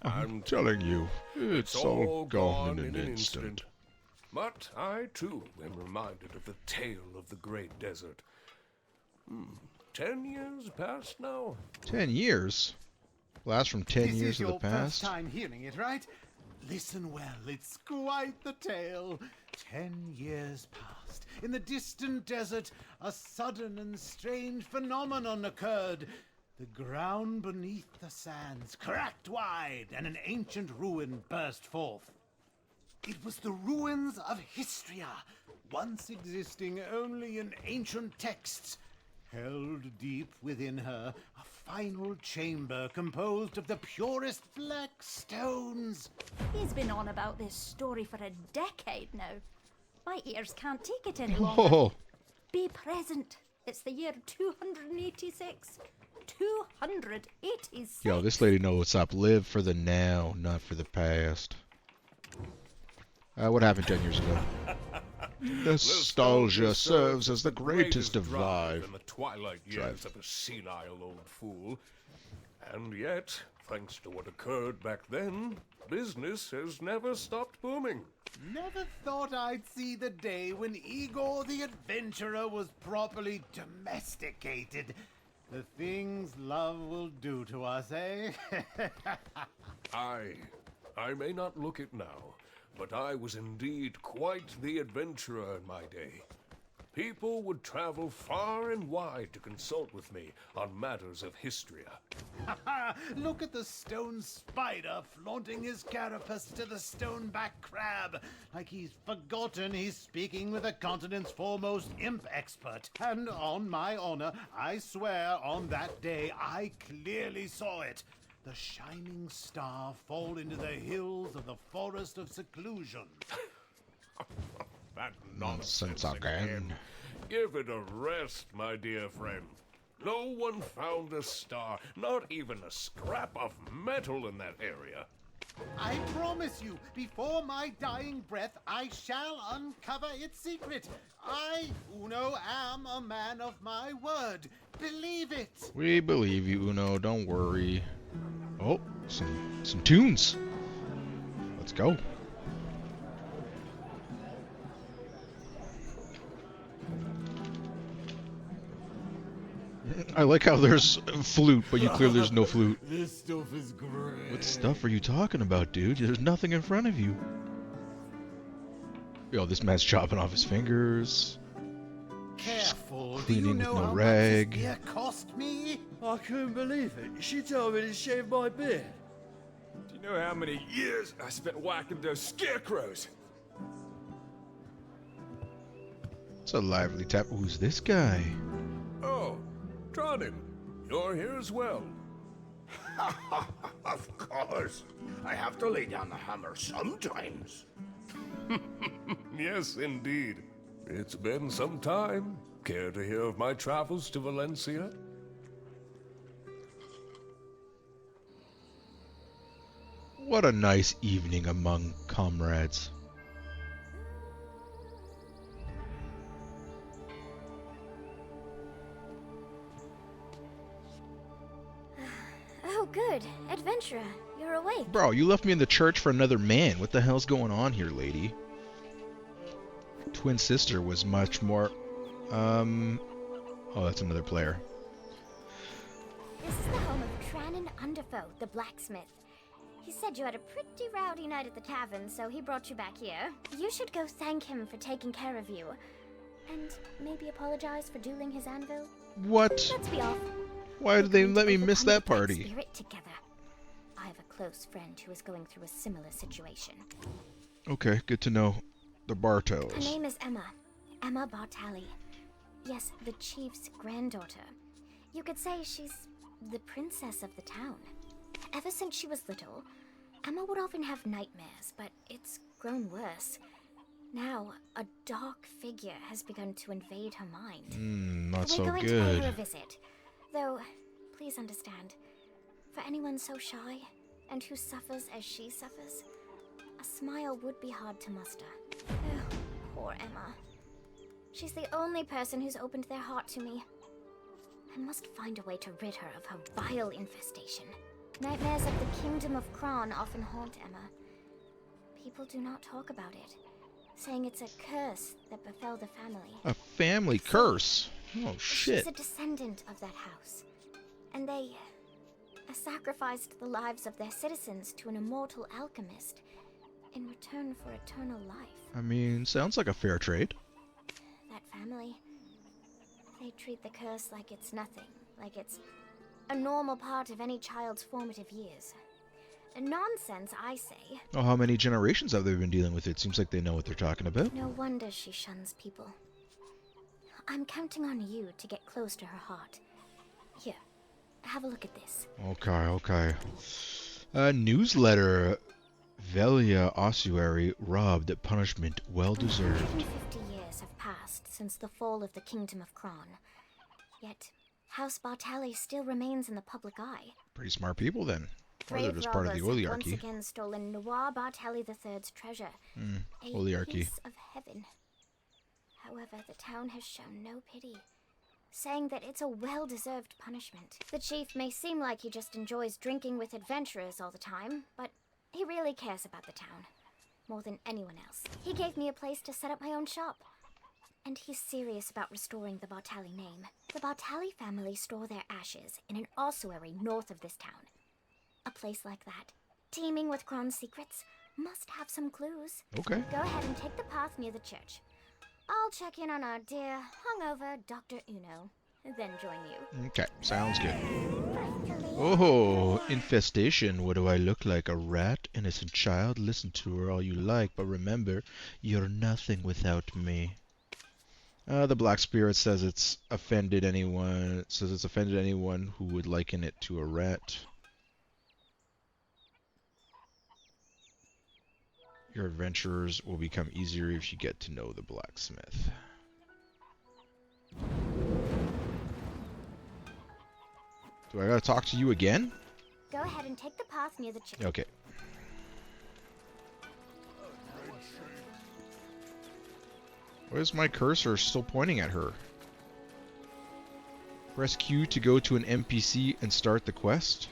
[SPEAKER 1] I'm telling you, it's all gone in an instant.
[SPEAKER 11] But I, too, am reminded of the tale of the Great Desert. 10 years past now?
[SPEAKER 1] 10 years? Blast from 10
[SPEAKER 20] This
[SPEAKER 1] years
[SPEAKER 20] is
[SPEAKER 1] of
[SPEAKER 20] your
[SPEAKER 1] the
[SPEAKER 20] first
[SPEAKER 1] past?
[SPEAKER 20] time hearing it, right? Listen well, it's quite the tale. 10 years passed. In the distant desert, a sudden and strange phenomenon occurred. The ground beneath the sands cracked wide, and an ancient ruin burst forth. It was the ruins of Histria, once existing only in ancient texts. Held deep within her, a final chamber composed of the purest black stones.
[SPEAKER 9] He's been on about this story for a decade now. My ears can't take it any longer.
[SPEAKER 1] Oh.
[SPEAKER 9] Be present. It's the year 286. 286.
[SPEAKER 1] Yo, this lady knows what's up. Live for the now, not for the past. What happened 10 years ago? Nostalgia serves as the greatest drive.
[SPEAKER 11] In the twilight years of a senile old fool. And yet, thanks to what occurred back then, business has never stopped booming.
[SPEAKER 20] Never thought I'd see the day when Igor the Adventurer was properly domesticated. The things love will do to us, eh?
[SPEAKER 11] I may not look it now, but I was indeed quite the adventurer in my day. People would travel far and wide to consult with me on matters of Histria.
[SPEAKER 20] Look at the stone spider flaunting his carapace to the stoneback crab, like he's forgotten he's speaking with the continent's foremost imp expert. And on my honor, I swear on that day I clearly saw it. The shining star fall into the hills of the Forest of Seclusion.
[SPEAKER 11] That
[SPEAKER 1] Nonsense again.
[SPEAKER 11] Give it a rest, my dear friend. No one found a star, not even a scrap of metal in that area.
[SPEAKER 20] I promise you, before my dying breath, I shall uncover its secret. I, Uno, am a man of my word. Believe it.
[SPEAKER 1] We believe you, Uno. Don't worry. Oh, some tunes. Let's go. I like how there's a flute, but you clearly there's no flute.
[SPEAKER 13] This stuff is great.
[SPEAKER 1] What stuff are you talking about, dude? There's nothing in front of you. Yo, this man's chopping off his fingers.
[SPEAKER 20] Careful,
[SPEAKER 1] Cleaning
[SPEAKER 20] do you
[SPEAKER 1] with
[SPEAKER 20] know
[SPEAKER 1] no
[SPEAKER 20] how
[SPEAKER 1] rag.
[SPEAKER 20] much this beer cost me?
[SPEAKER 13] I couldn't believe it. She told me to shave my beard. Do you know how many years I spent whacking those scarecrows?
[SPEAKER 1] It's a lively tap. Who's this guy?
[SPEAKER 11] Oh, Tronin, you're here as well.
[SPEAKER 14] Of course. I have to lay down the hammer sometimes.
[SPEAKER 11] Yes, indeed. It's been some time. Care to hear of my travels to Valencia?
[SPEAKER 1] What a nice evening among comrades.
[SPEAKER 4] Oh, good. Adventurer, you're awake.
[SPEAKER 1] Bro, you left me in the church for another man. What the hell's going on here, lady? Twin sister was much more... Oh, that's another player.
[SPEAKER 4] This is the home of Tranan Underfoe, the blacksmith. He said you had a pretty rowdy night at the tavern, so he brought you back here. You should go thank him for taking care of you. And maybe apologize for dueling his anvil.
[SPEAKER 1] What?
[SPEAKER 4] Let's be off.
[SPEAKER 1] Why did they let me miss that party?
[SPEAKER 4] Spirit together. I have a close friend who is going through a similar situation.
[SPEAKER 1] Okay, good to know. The
[SPEAKER 4] Her
[SPEAKER 1] Bartos.
[SPEAKER 4] name is Emma. Emma Bartali. Yes, the chief's granddaughter. You could say she's the princess of the town. Ever since she was little, Emma would often have nightmares, but it's grown worse. Now, a dark figure has begun to invade her mind.
[SPEAKER 1] Not so
[SPEAKER 4] We're going to pay her a
[SPEAKER 1] good.
[SPEAKER 4] visit. Though, please understand, for anyone so shy, and who suffers as she suffers, a smile would be hard to muster. Oh, poor Emma. She's the only person who's opened their heart to me. I must find a way to rid her of her vile infestation. Nightmares of the Kingdom of Kron often haunt Emma. People do not talk about it, saying it's a curse that befell the family.
[SPEAKER 1] A family curse? Oh,
[SPEAKER 4] She's
[SPEAKER 1] shit.
[SPEAKER 4] a descendant of that house, and they sacrificed the lives of their citizens to an immortal alchemist in return for eternal life.
[SPEAKER 1] I mean, sounds like a fair trade.
[SPEAKER 4] That family, they treat the curse like it's nothing, like it's a normal part of any child's formative years. Nonsense, I say.
[SPEAKER 1] Oh, how many generations have they been dealing with it? Seems like they know what they're talking about.
[SPEAKER 4] No wonder she shuns people. I'm counting on you to get close to her heart. Here, have a look at this.
[SPEAKER 1] Okay. Newsletter. Velia ossuary robbed, punishment well deserved.
[SPEAKER 4] 150 years have passed since the fall of the Kingdom of Kron. Yet, House Bartali still remains in the public eye.
[SPEAKER 1] Pretty smart people then. Or they're
[SPEAKER 4] Brave
[SPEAKER 1] just part of
[SPEAKER 4] robbers
[SPEAKER 1] the
[SPEAKER 4] have
[SPEAKER 1] oligarchy.
[SPEAKER 4] once again stolen Noir Bartali III's treasure. A
[SPEAKER 1] oligarchy.
[SPEAKER 4] piece of heaven. However, the town has shown no pity, saying that it's a well-deserved punishment. The chief may seem like he just enjoys drinking with adventurers all the time, but he really cares about the town, more than anyone else. He gave me a place to set up my own shop. And he's serious about restoring the Bartali name. The Bartali family store their ashes in an ossuary north of this town. A place like that, teeming with Kron's secrets, must have some clues.
[SPEAKER 1] Okay.
[SPEAKER 4] Go ahead and take the path near the church. I'll check in on our dear, hungover Dr. Uno, then join you.
[SPEAKER 1] Okay, sounds good. Oh, infestation. What do I look like? A rat? Innocent child? Listen to her all you like, but remember, you're nothing without me. The Black Spirit says it's offended anyone. It says it's offended anyone who would liken it to a rat. Your adventures will become easier if you get to know the blacksmith. Do I gotta talk to you again?
[SPEAKER 4] Go ahead and take the path near the church.
[SPEAKER 1] Okay. Why is my cursor still pointing at her? Press Q to go to an NPC and start the quest?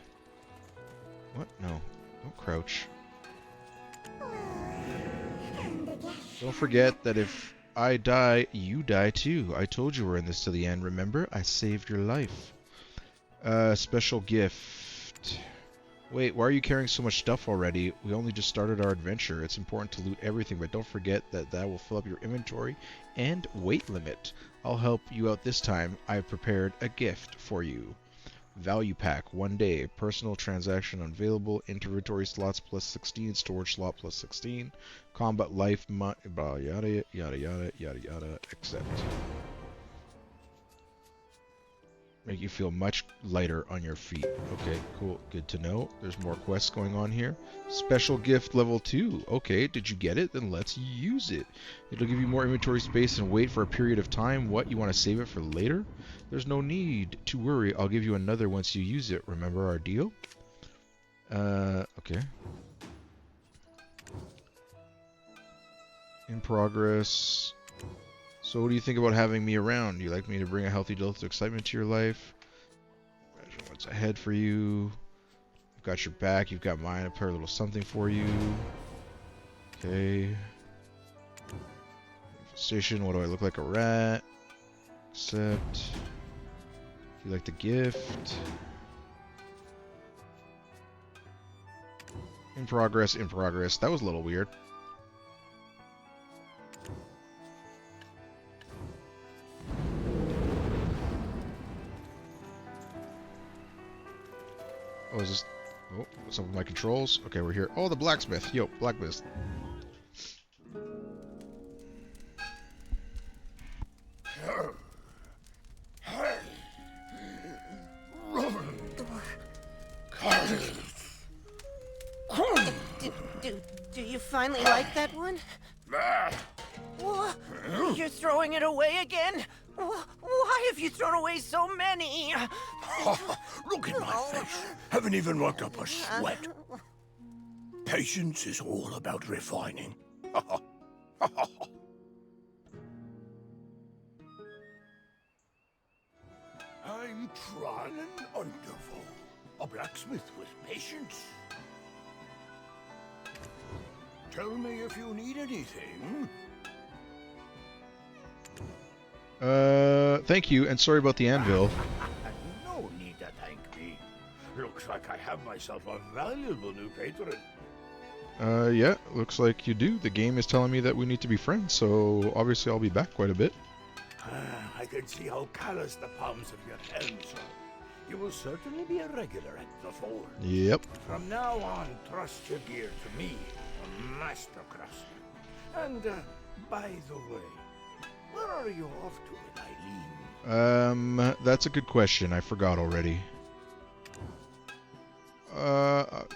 [SPEAKER 1] What? No. Don't crouch. Don't forget that if I die, you die too. I told you we're in this to the end, remember? I saved your life. Special gift. Wait, why are you carrying so much stuff already? We only just started our adventure. It's important to loot everything, but don't forget that that will fill up your inventory and weight limit. I'll help you out this time. I've prepared a gift for you. Value pack, 1 day. Personal transaction unavailable. Inventory slots plus 16. Storage slot plus 16. Combat life, yada yada yada yada yada. Accept. Make you feel much lighter on your feet. Okay, cool. Good to know. There's more quests going on here. Special gift level 2. Okay, did you get it? Then let's use it. It'll give you more inventory space and wait for a period of time. What? You want to save it for later? There's no need to worry. I'll give you another once you use it. Remember our deal? Okay. In progress. So what do you think about having me around? Do you like me to bring a healthy dose of excitement to your life? Imagine what's ahead for you. I've got your back. You've got mine. I prepare a little something for you. Okay. Infestation. What do I look like? A rat. Accept. You like the gift? In progress. In progress. That was a little weird. Oh, is this... Oh, what's up with my controls? Okay, we're here. Oh, the blacksmith. Yo, blacksmith.
[SPEAKER 12] Do you finally like that one? What? You're throwing it away again? Why have you thrown away so many?
[SPEAKER 14] Look at my face. Haven't even worked up a sweat. Patience is all about refining. I'm trying and wonderful. A blacksmith with patience. Tell me if you need anything.
[SPEAKER 1] Thank you, and sorry about the anvil.
[SPEAKER 14] No need to thank me. Looks like I have myself a valuable new patron.
[SPEAKER 1] Yeah, looks like you do. The game is telling me that we need to be friends, so obviously I'll be back quite a bit.
[SPEAKER 14] I can see how callous the palms of your hands are. You will certainly be a regular at the Forge.
[SPEAKER 1] Yep.
[SPEAKER 14] From now on, trust your gear to me, a master craftsman. And, by the way, where are you off to with Eileen?
[SPEAKER 1] That's a good question. I forgot already.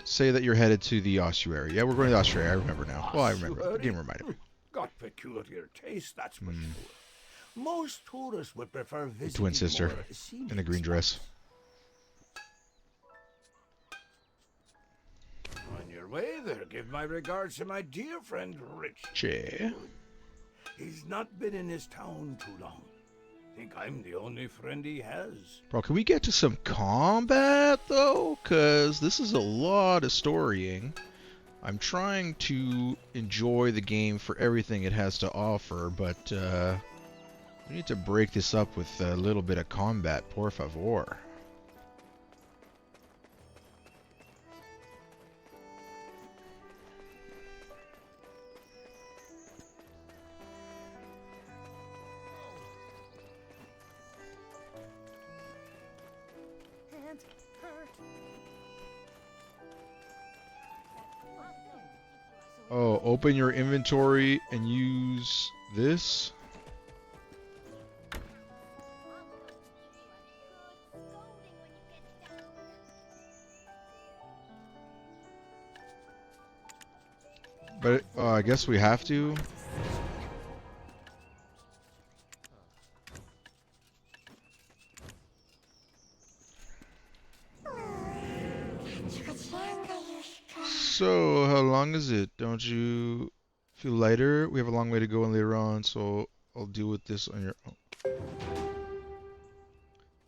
[SPEAKER 1] Say that you're headed to the ossuary. Yeah, we're going to the ossuary. I remember now. Well, I remember. The game reminded me.
[SPEAKER 14] Got peculiar taste, that's for sure. Most tourists would prefer visiting
[SPEAKER 1] Twin sister
[SPEAKER 14] more scenic
[SPEAKER 1] in a green dress.
[SPEAKER 14] On your way there, give my regards to my dear friend Rich.
[SPEAKER 1] Che.
[SPEAKER 14] He's not been in his town too long. Think I'm the only friend he has.
[SPEAKER 1] Bro, can we get to some combat, though? Because this is a lot of storying. I'm trying to enjoy the game for everything it has to offer, but we need to break this up with a little bit of combat, por favor. Oh, open your inventory and use this. But I guess we have to. So, how long is it? Don't you feel lighter? We have a long way to go later on, so I'll deal with this on your own.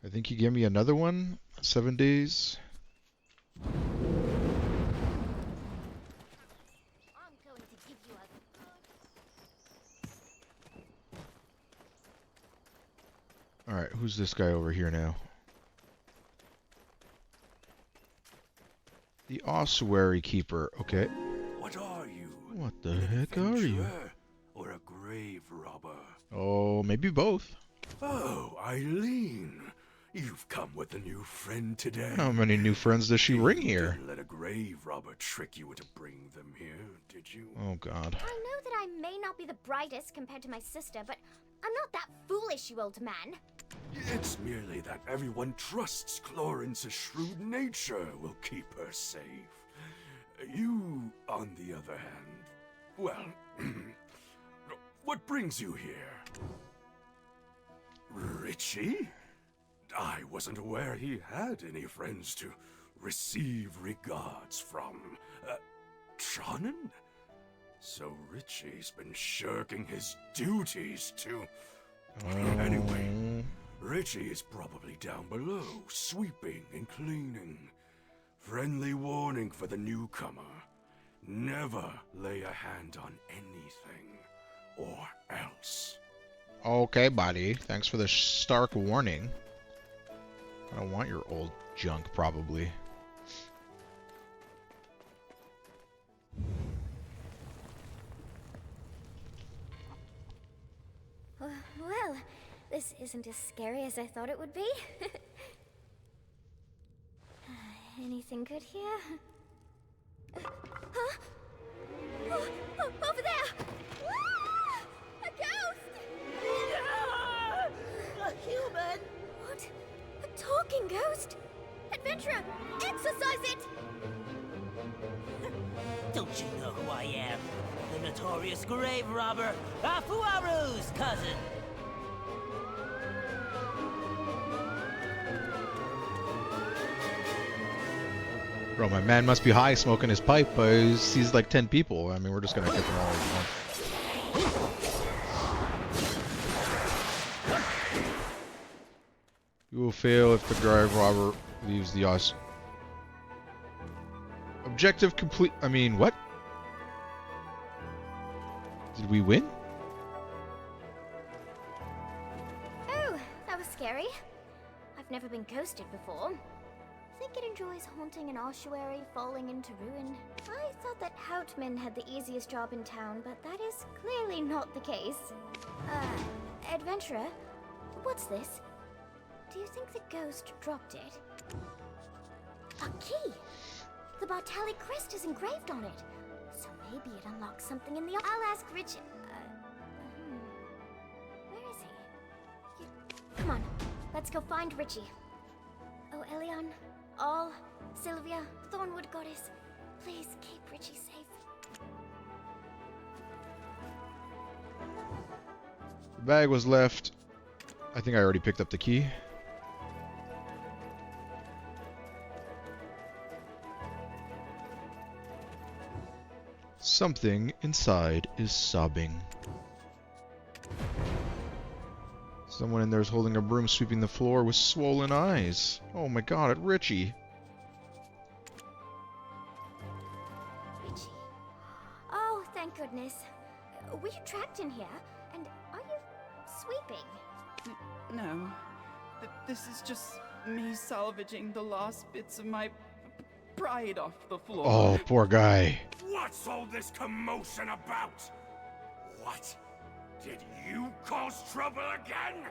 [SPEAKER 1] I think you gave me another one. 7 days. Alright, who's this guy over here now? The ossuary keeper, okay.
[SPEAKER 14] What are you?
[SPEAKER 1] What the heck are you?
[SPEAKER 14] Or a grave robber?
[SPEAKER 1] Oh, maybe both.
[SPEAKER 22] Oh, Eileen. You've come with a new friend today.
[SPEAKER 1] How many new friends does she bring
[SPEAKER 22] You
[SPEAKER 1] here?
[SPEAKER 22] didn't let a grave robber trick you into bringing them here, did you?
[SPEAKER 1] Oh, God.
[SPEAKER 4] I know that I may not be the brightest compared to my sister, but I'm not that foolish, you old man.
[SPEAKER 22] It's merely that everyone trusts Clorince's shrewd nature will keep her safe. You, on the other hand, well, what brings you here? Richie? I wasn't aware he had any friends to receive regards from. Tronin? So Richie's been shirking his duties to... Anyway, Richie is probably down below, sweeping and cleaning. Friendly warning for the newcomer. Never lay a hand on anything, or else.
[SPEAKER 1] Okay, buddy. Thanks for the stark warning. I don't want your old junk, probably.
[SPEAKER 4] Well, this isn't as scary as I thought it would be. Anything good here? Huh? Oh, over there! Ah! A ghost! A human! What? A talking ghost? Adventurer, exorcise it!
[SPEAKER 8] Don't you know who I am? The notorious grave robber, Afuaru's cousin!
[SPEAKER 1] Bro, my man must be high smoking his pipe, but he sees like 10 people. I mean, we're just gonna get them all at once. You will fail if the grave robber leaves the os. Objective complete. I mean, what? Did we win?
[SPEAKER 4] Oh, that was scary. I've never been ghosted before. think it enjoys haunting an ossuary falling into ruin. I thought that Houtman had the easiest job in town, but that is clearly not the case. Adventurer, what's this? Do you think the ghost dropped it? A key! The Bartali crest is engraved on it. So maybe it unlocks something in the... I'll ask Richie... Where is he? Come on, let's go find Richie. Oh, Elion, All, Sylvia, Thornwood Goddess, please keep Richie safe.
[SPEAKER 1] The bag was left. I think I already picked up the key. Something inside is sobbing. Someone in there is holding a broom sweeping the floor with swollen eyes. Oh my god, it's Richie.
[SPEAKER 4] Richie. Oh, thank goodness. Were you trapped in here? And are you sweeping?
[SPEAKER 7] No. This is just me salvaging the last bits of my pride off the floor.
[SPEAKER 1] Oh, poor guy.
[SPEAKER 6] What's all this commotion about? What? Did you cause trouble again?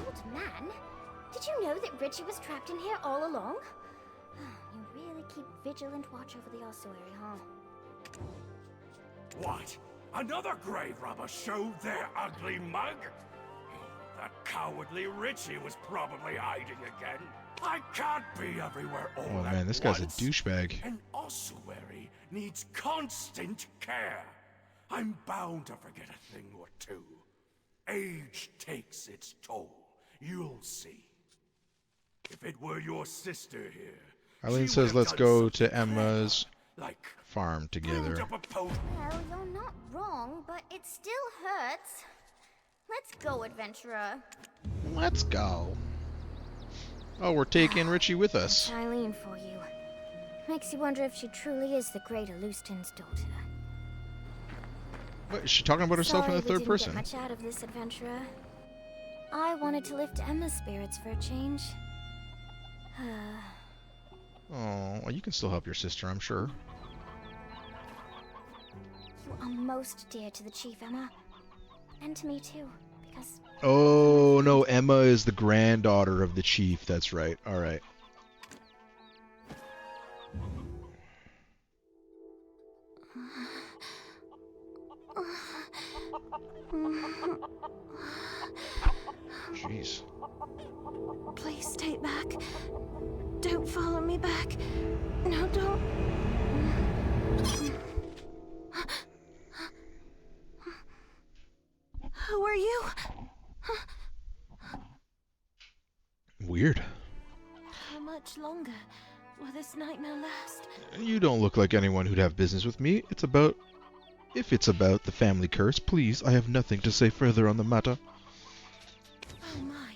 [SPEAKER 4] Old man, did you know that Richie was trapped in here all along? You really keep vigilant watch over the ossuary, huh?
[SPEAKER 6] What? Another grave robber showed their ugly mug? That cowardly Richie was probably hiding again. I can't be everywhere all
[SPEAKER 1] Oh
[SPEAKER 6] at
[SPEAKER 1] man, this guy's a
[SPEAKER 6] once.
[SPEAKER 1] douchebag.
[SPEAKER 6] An ossuary needs constant care. I'm bound to forget a thing or two. Age takes its toll. You'll see. If it were your sister here,
[SPEAKER 1] Eileen
[SPEAKER 6] she
[SPEAKER 1] says
[SPEAKER 6] would have
[SPEAKER 1] let's
[SPEAKER 6] done
[SPEAKER 1] go
[SPEAKER 6] something
[SPEAKER 1] to Emma's
[SPEAKER 6] like
[SPEAKER 1] farm together.
[SPEAKER 6] build up a post.
[SPEAKER 4] Well, you're not wrong, but it still hurts. Let's go, adventurer.
[SPEAKER 1] Let's go. Oh, we're taking Richie with us.
[SPEAKER 4] That's Eileen for you. Makes you wonder if she truly is the great Alustin's daughter.
[SPEAKER 1] What, is she talking about herself in the third person?
[SPEAKER 4] Sorry we didn't get much out of this adventurer. I wanted to lift Emma's spirits for a change.
[SPEAKER 1] Oh, well, you can still help your sister, I'm sure.
[SPEAKER 4] You are most dear to the Chief, Emma. And to me too, because...
[SPEAKER 1] Oh, no, Emma is the granddaughter of the chief. That's right. All right. Jeez.
[SPEAKER 15] Please stay back. Don't follow me back. No, don't. Who are you?
[SPEAKER 1] Weird.
[SPEAKER 15] How much longer will this nightmare last?
[SPEAKER 1] You don't look like anyone who'd have business with me. If it's about the family curse, please, I have nothing to say further on the matter.
[SPEAKER 15] Oh my.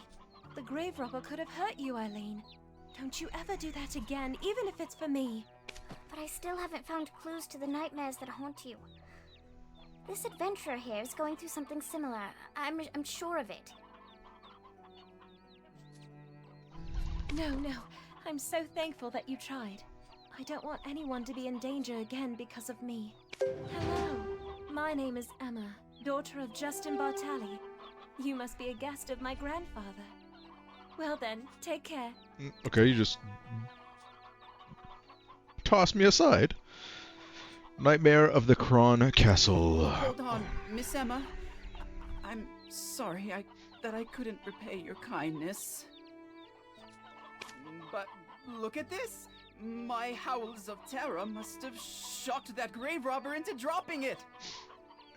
[SPEAKER 15] The grave robber could have hurt you, Eileen. Don't you ever do that again, even if it's for me.
[SPEAKER 4] But I still haven't found clues to the nightmares that haunt you. This adventurer here is going through something similar. I'm sure of it.
[SPEAKER 15] No. I'm so thankful that you tried. I don't want anyone to be in danger again because of me. Hello. My name is Emma, daughter of Justin Bartali. You must be a guest of my grandfather. Well then, take care.
[SPEAKER 1] Okay, you just toss me aside. Nightmare of the Kron Castle.
[SPEAKER 7] Hold on, Miss Emma. I'm sorry that I couldn't repay your kindness. But look at this. My howls of terror must have shocked that grave robber into dropping it.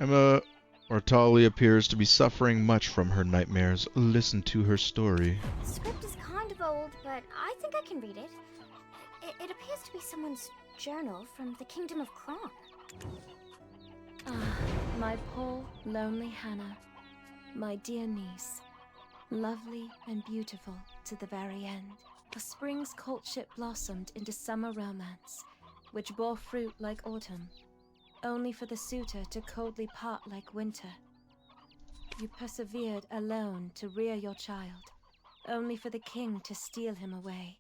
[SPEAKER 1] Emma Bartali appears to be suffering much from her nightmares. Listen to her story.
[SPEAKER 4] The script is kind of old, but I think I can read it. It appears to be someone's journal from the Kingdom of Kron.
[SPEAKER 15] Ah, my poor, lonely Hannah. My dear niece. Lovely and beautiful to the very end. A spring's courtship blossomed into summer romance, which bore fruit like autumn, only for the suitor to coldly part like winter. You persevered alone to rear your child, only for the king to steal him away.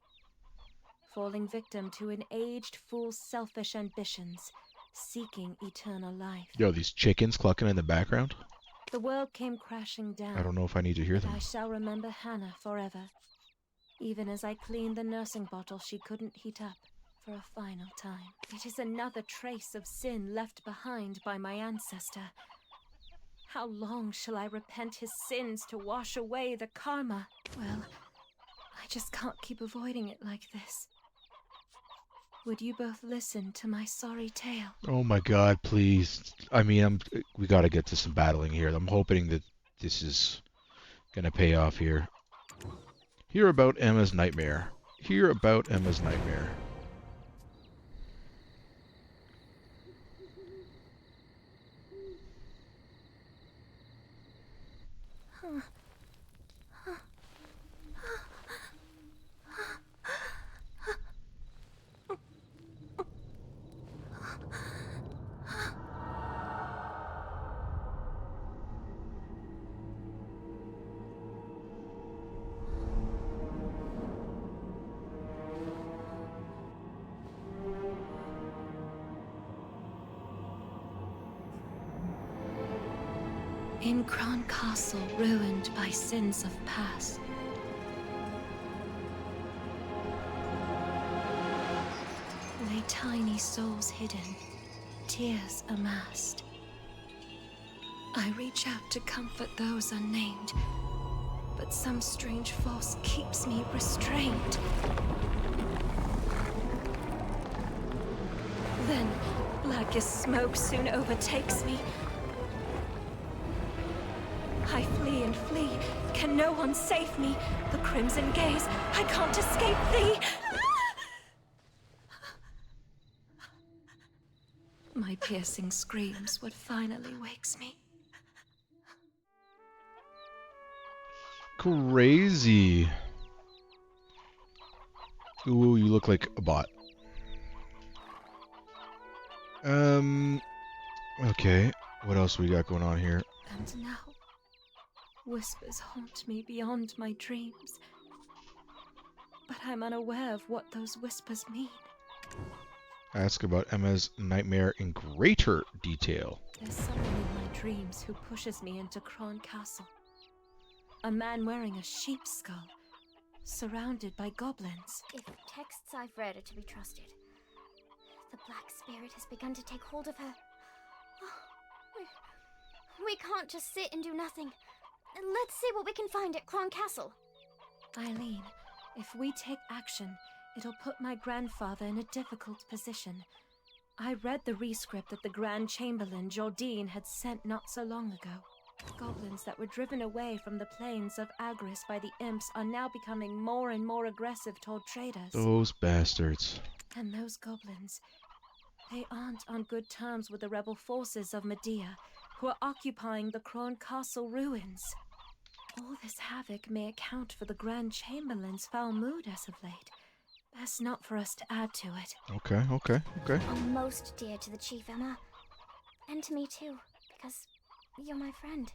[SPEAKER 15] falling victim to an aged fool's selfish ambitions, seeking eternal life.
[SPEAKER 1] Yo, these chickens clucking in the background?
[SPEAKER 15] The world came crashing down.
[SPEAKER 1] I don't know if I need to hear them.
[SPEAKER 15] I shall remember Hannah forever, even as I cleaned the nursing bottle she couldn't heat up for a final time. It is another trace of sin left behind by my ancestor. How long shall I repent his sins to wash away the karma? Well, I just can't keep avoiding it like this. Would you both listen to my sorry tale?
[SPEAKER 1] Oh my god, please. I mean, we gotta get to some battling here. I'm hoping that this is gonna pay off here. Hear about Emma's nightmare. Hear about Emma's nightmare.
[SPEAKER 15] In Kron Castle, ruined by sins of past, lay tiny souls hidden, tears amassed. I reach out to comfort those unnamed, but some strange force keeps me restrained. Then, black as smoke soon overtakes me. I flee and flee. Can no one save me? The crimson gaze, I can't escape thee! My piercing screams what finally wakes me.
[SPEAKER 1] Crazy. Ooh, you look like a bot. Okay. What else we got going on here?
[SPEAKER 15] And now, whispers haunt me beyond my dreams. But I'm unaware of what those whispers mean.
[SPEAKER 1] Ask about Emma's nightmare in greater detail.
[SPEAKER 15] There's someone in my dreams who pushes me into Kron Castle. A man wearing a sheep's skull, surrounded by goblins.
[SPEAKER 4] If texts I've read are to be trusted, the Black Spirit has begun to take hold of her. We can't just sit and do nothing. Let's see what we can find at Kron Castle.
[SPEAKER 15] Eileen, if we take action, it'll put my grandfather in a difficult position. I read the rescript that the Grand Chamberlain, Jordine, had sent not so long ago. Goblins that were driven away from the plains of Agris by the imps are now becoming more and more aggressive toward traders.
[SPEAKER 1] Those bastards.
[SPEAKER 15] And those goblins, they aren't on good terms with the rebel forces of Medea, who are occupying the Kron Castle ruins. All this havoc may account for the Grand Chamberlain's foul mood as of late. Best not for us to add to it.
[SPEAKER 1] Okay.
[SPEAKER 4] You're most dear to the Chief, Emma. And to me too, because you're my friend.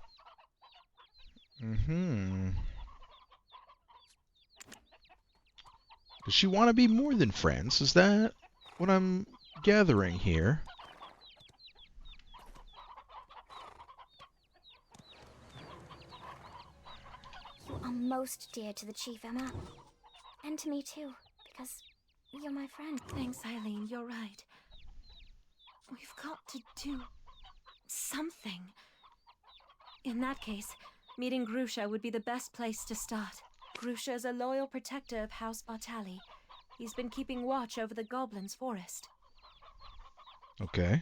[SPEAKER 1] Does she want to be more than friends? Is that what I'm gathering here?
[SPEAKER 4] You are most dear to the Chief, Emma. And to me too, because you're my friend.
[SPEAKER 15] Thanks, Eileen, you're right. We've got to do something. In that case, meeting Grusha would be the best place to start. Grusha is a loyal protector of House Bartali. He's been keeping watch over the Goblins' forest.
[SPEAKER 1] Okay.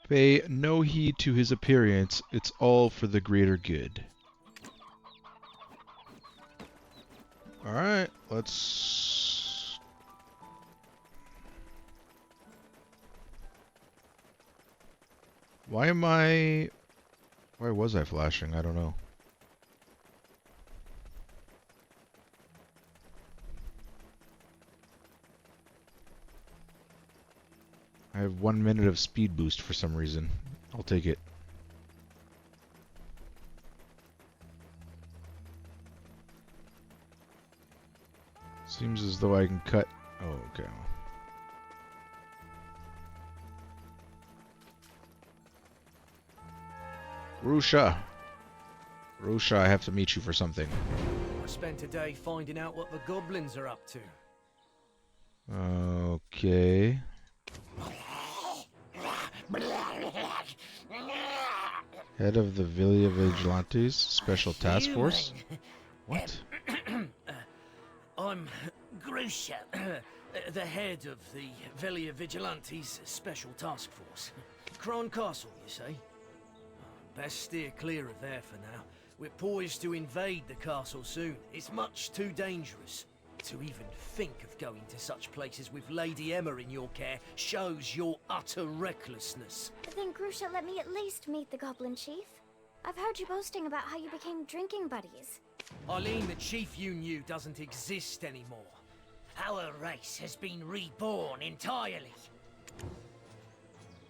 [SPEAKER 1] Pay no heed to his appearance. It's all for the greater good. Alright, let's... Why was I flashing? I don't know. I have 1 minute of speed boost for some reason. I'll take it. Seems as though I can cut... Oh, okay. Grusha! Grusha, I have to meet you for something.
[SPEAKER 24] I spent a day finding out what the goblins are up to.
[SPEAKER 1] Okay. Head of the Velia Vigilantes Special Task Force? What?
[SPEAKER 24] I'm Grusha, the head of the Velia Vigilantes Special Task Force. Crown Castle, you say? Best steer clear of there for now. We're poised to invade the castle soon. It's much too dangerous. To even think of going to such places with Lady Emma in your care shows your utter recklessness.
[SPEAKER 4] Then Grusha, let me at least meet the Goblin Chief. I've heard you boasting about how you became drinking buddies.
[SPEAKER 24] Eileen, the chief you knew doesn't exist anymore.
[SPEAKER 8] Our race has been reborn entirely.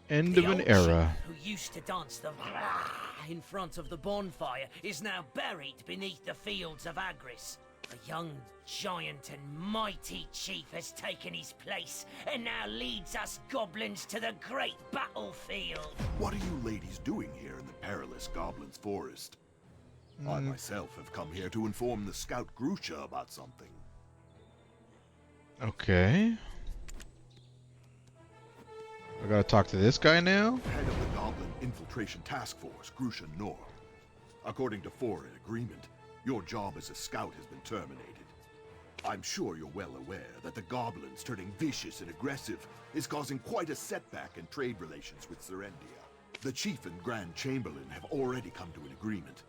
[SPEAKER 1] End
[SPEAKER 8] The
[SPEAKER 1] of an
[SPEAKER 8] old
[SPEAKER 1] era.
[SPEAKER 8] chief who used to dance the
[SPEAKER 24] In front of the bonfire
[SPEAKER 8] is now buried beneath the fields of Agris. A young, giant and mighty chief has taken his place and now leads us goblins to the great battlefield.
[SPEAKER 3] What are you ladies doing here in the perilous Goblin's Forest? I myself have come here to inform the scout Grusha about something.
[SPEAKER 1] Okay. I gotta talk to this guy now?
[SPEAKER 3] Head of the Goblin Infiltration Task Force, Grusha Nor. According to foreign agreement, your job as a scout has been terminated. I'm sure you're well aware that the goblins turning vicious and aggressive is causing quite a setback in trade relations with Serendia. The Chief and Grand Chamberlain have already come to an agreement.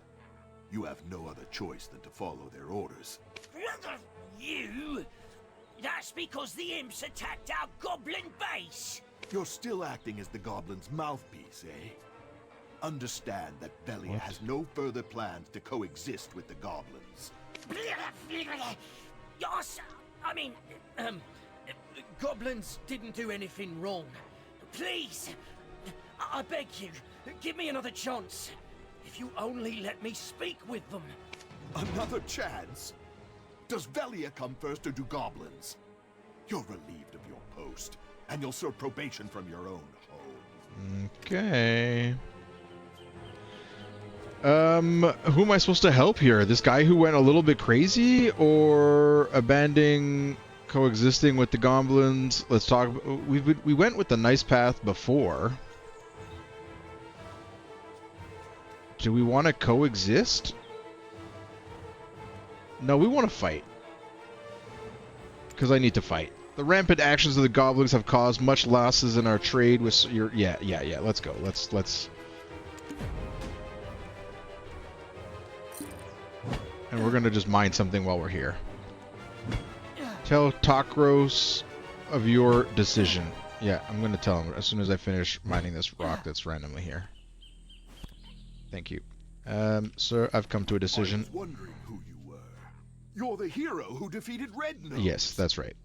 [SPEAKER 3] You have no other choice than to follow their orders.
[SPEAKER 8] You? That's because the imps attacked our goblin base.
[SPEAKER 3] You're still acting as the goblin's mouthpiece, eh? Understand that Velia has no further plans to coexist with the goblins.
[SPEAKER 24] Yes, I mean, goblins didn't do anything wrong.
[SPEAKER 8] Please,
[SPEAKER 24] I beg you, give me another chance. If you only let me speak with them.
[SPEAKER 3] Another chance? Does Velia come first, or do goblins? You're relieved of your post, and you'll serve probation from your own home.
[SPEAKER 1] Okay. Who am I supposed to help here? This guy who went a little bit crazy, or abandoning coexisting with the goblins? Let's talk. We went with the nice path before. Do we want to coexist? No, we want to fight. Because I need to fight. The rampant actions of the goblins have caused much losses in our trade with your... Yeah, let's go. Let's... And we're going to just mine something while we're here. Tell Takros of your decision. Yeah, I'm going to tell him as soon as I finish mining this rock that's randomly here. Thank you. Sir, I've come to a decision.
[SPEAKER 3] I was wondering who you were. You're the hero who defeated Red Nose.
[SPEAKER 1] Yes, that's right.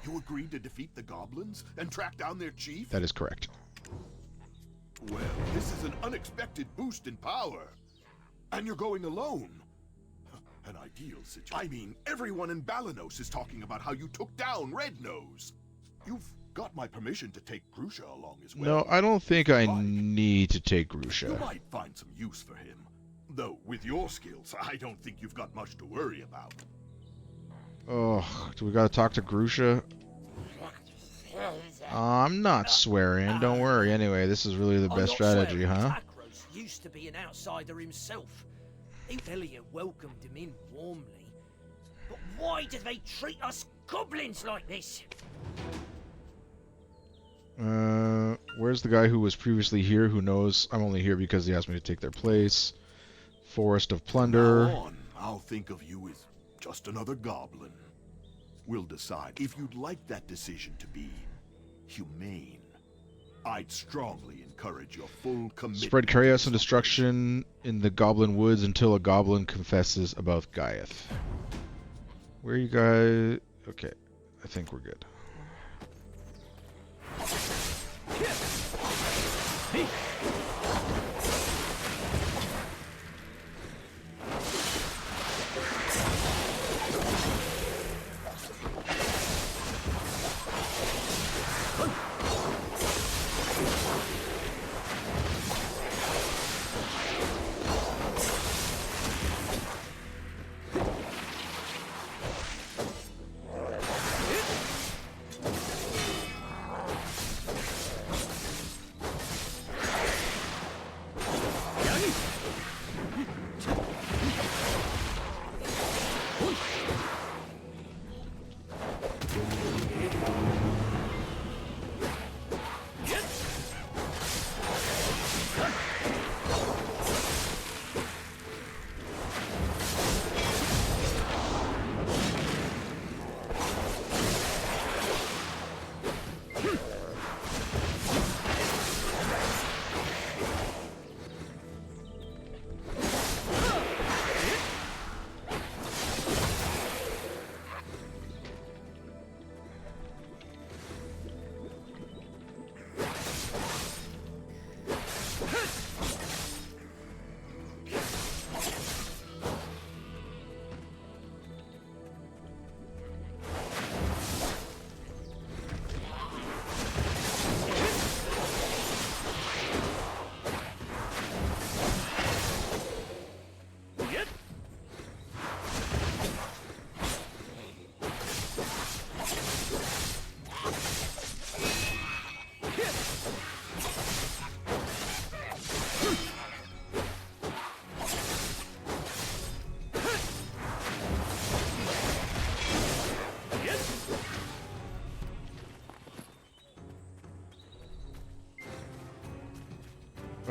[SPEAKER 3] You agreed to defeat the goblins and track down their chief?
[SPEAKER 1] That is correct.
[SPEAKER 3] Well, this is an unexpected boost in power. And you're going alone. An ideal situation. I mean, everyone in Balanos is talking about how you took down Red Nose. You've got my permission to take Grusha along as well.
[SPEAKER 1] No, I don't think I need to take Grusha.
[SPEAKER 3] You might find some use for him. Though, with your skills, I don't think you've got much to worry about.
[SPEAKER 1] Oh, do we gotta talk to Grusha? I'm not swearing, don't worry. Anyway, this is really the best strategy, huh?
[SPEAKER 24] Takros used to be an outsider himself. Velia welcomed him in warmly.
[SPEAKER 8] But why do they treat us goblins like this?
[SPEAKER 1] Where's the guy who was previously here who knows I'm only here because he asked me to take their place? Forest of Plunder.
[SPEAKER 3] Now on, I'll think of you as just another goblin. We'll decide if you'd like that decision to be humane. I'd strongly encourage your full commitment.
[SPEAKER 1] Spread chaos and destruction in the Goblin Woods until a goblin confesses about Gaiath. Where are you guys? Okay, I think we're good.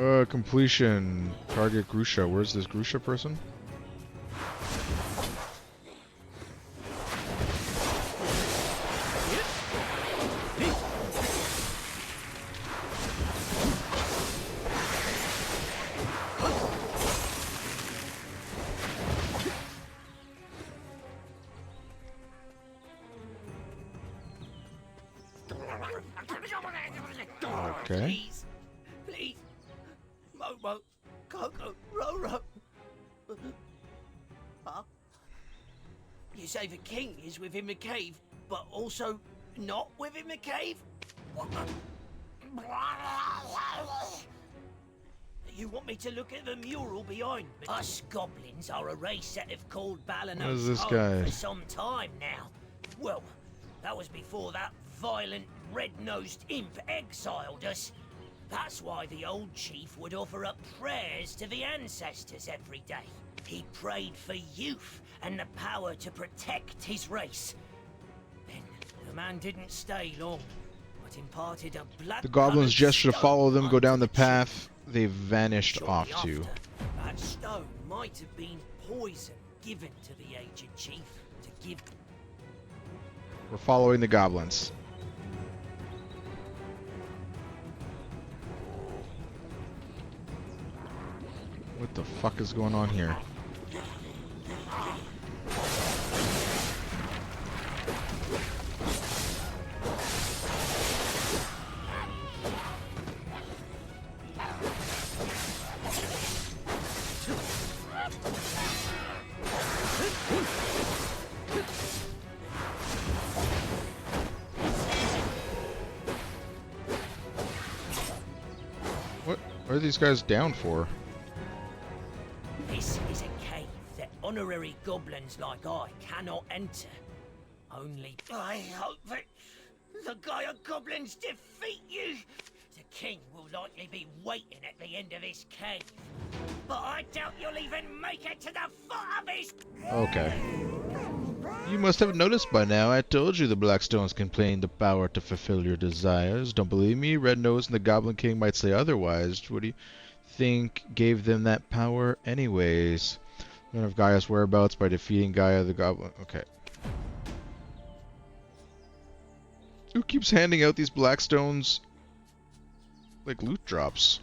[SPEAKER 1] Completion. Target Grusha. Where's this Grusha person? Okay.
[SPEAKER 8] Please, please, Momo, Coco, Roro. Huh? You say the king is within the cave, but also not within the cave? What? You want me to look at the mural behind me? Us goblins are a race that have called Balanos
[SPEAKER 1] What is this
[SPEAKER 8] home
[SPEAKER 1] guy?
[SPEAKER 8] for some time now. Well, that was before that violent, red-nosed imp exiled us. That's why the old chief would offer up prayers to the ancestors every day. He prayed for youth and the power to protect his race. Then the man didn't stay long, but imparted a blood.
[SPEAKER 1] The goblins gesture to follow them, go down the path they vanished off to.
[SPEAKER 8] That stone might have been poison given to the aged chief to give.
[SPEAKER 1] We're following the goblins. What the fuck is going on here? What are these guys down for?
[SPEAKER 8] This is a cave that honorary goblins like I cannot enter. Only I hope that the Gaia goblins defeat you. The king will likely be waiting at the end of this cave. But I doubt you'll even make it to the foot of his...
[SPEAKER 1] Okay. You must have noticed by now. I told you the Blackstones contain the power to fulfill your desires. Don't believe me? Red Nose and the Goblin King might say otherwise. What do you think gave them that power anyways? Learn of Gaia's whereabouts by defeating Gaia the Goblin. Okay. Who keeps handing out these Blackstones like loot drops?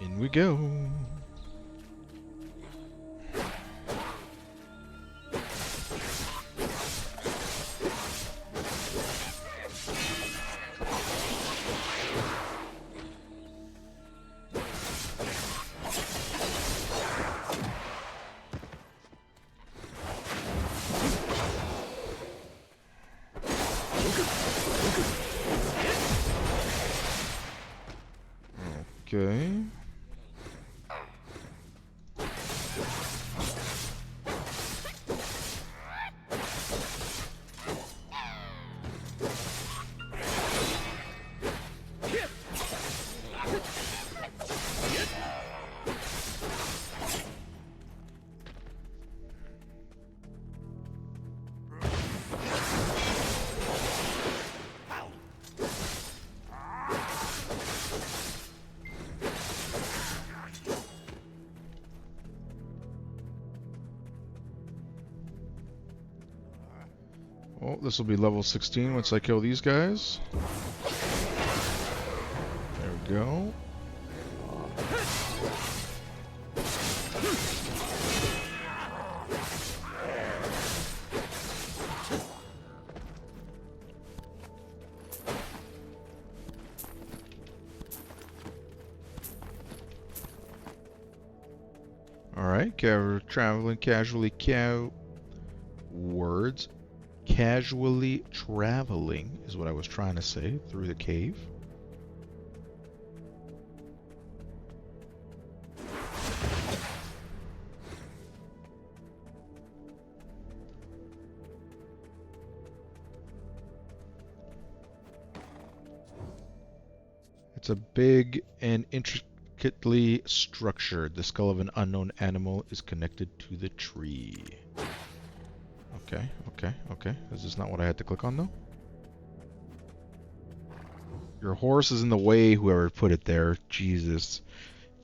[SPEAKER 1] In we go. Okay. Well, this will be level 16 once I kill these guys. There we go. Alright, traveling casually words. Casually traveling is what I was trying to say through the cave. It's a big and intricately structured. The skull of an unknown animal is connected to the tree. Okay. Is this not what I had to click on though? Your horse is in the way, whoever put it there. Jesus.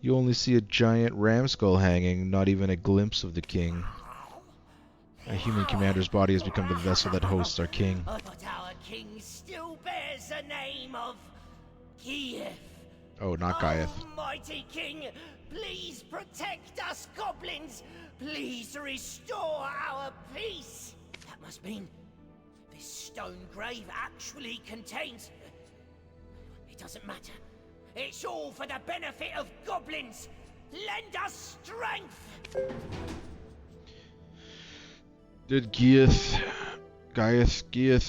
[SPEAKER 1] You only see a giant ram skull hanging, not even a glimpse of the king. A human commander's body has become the vessel that hosts our king.
[SPEAKER 8] But our king still bears the name of Gieth.
[SPEAKER 1] Oh, not Gaieth.
[SPEAKER 8] Mighty king, please protect us goblins. Please restore our peace. That must mean this stone grave actually contains... It doesn't matter. It's all for the benefit of goblins. Lend us strength.
[SPEAKER 1] Did Gieth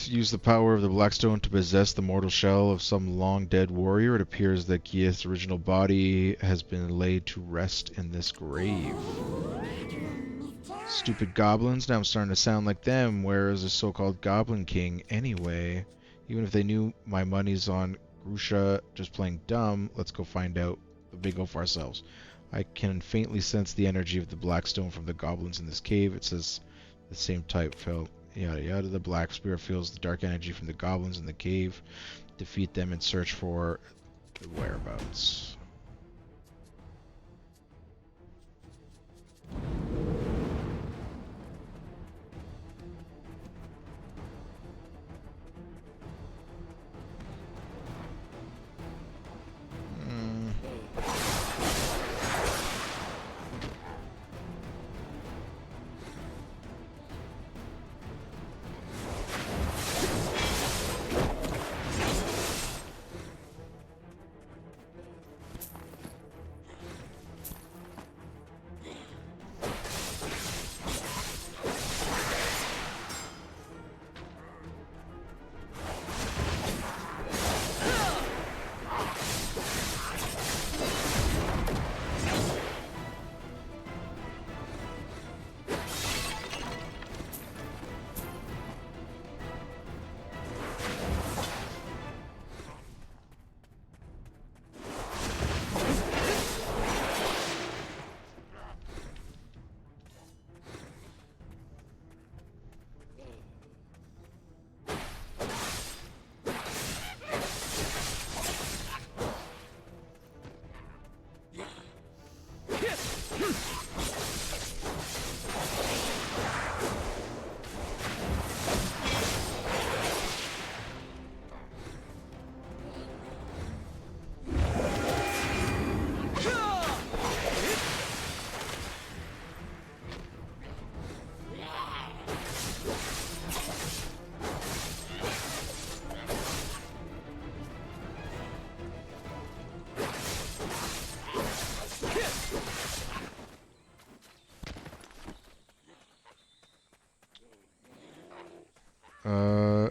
[SPEAKER 1] use the power of the Blackstone to possess the mortal shell of some long-dead warrior? It appears that Gieth's original body has been laid to rest in this grave. Stupid goblins, now I'm starting to sound like them. Where is the so-called Goblin King anyway? Even if they knew my money's on Grusha just playing dumb, let's go find out the big O for ourselves. I can faintly sense the energy of the Blackstone from the goblins in this cave. It says the same type felt. Yada yada. The Black Spirit feels the dark energy from the goblins in the cave. Defeat them and search for the whereabouts.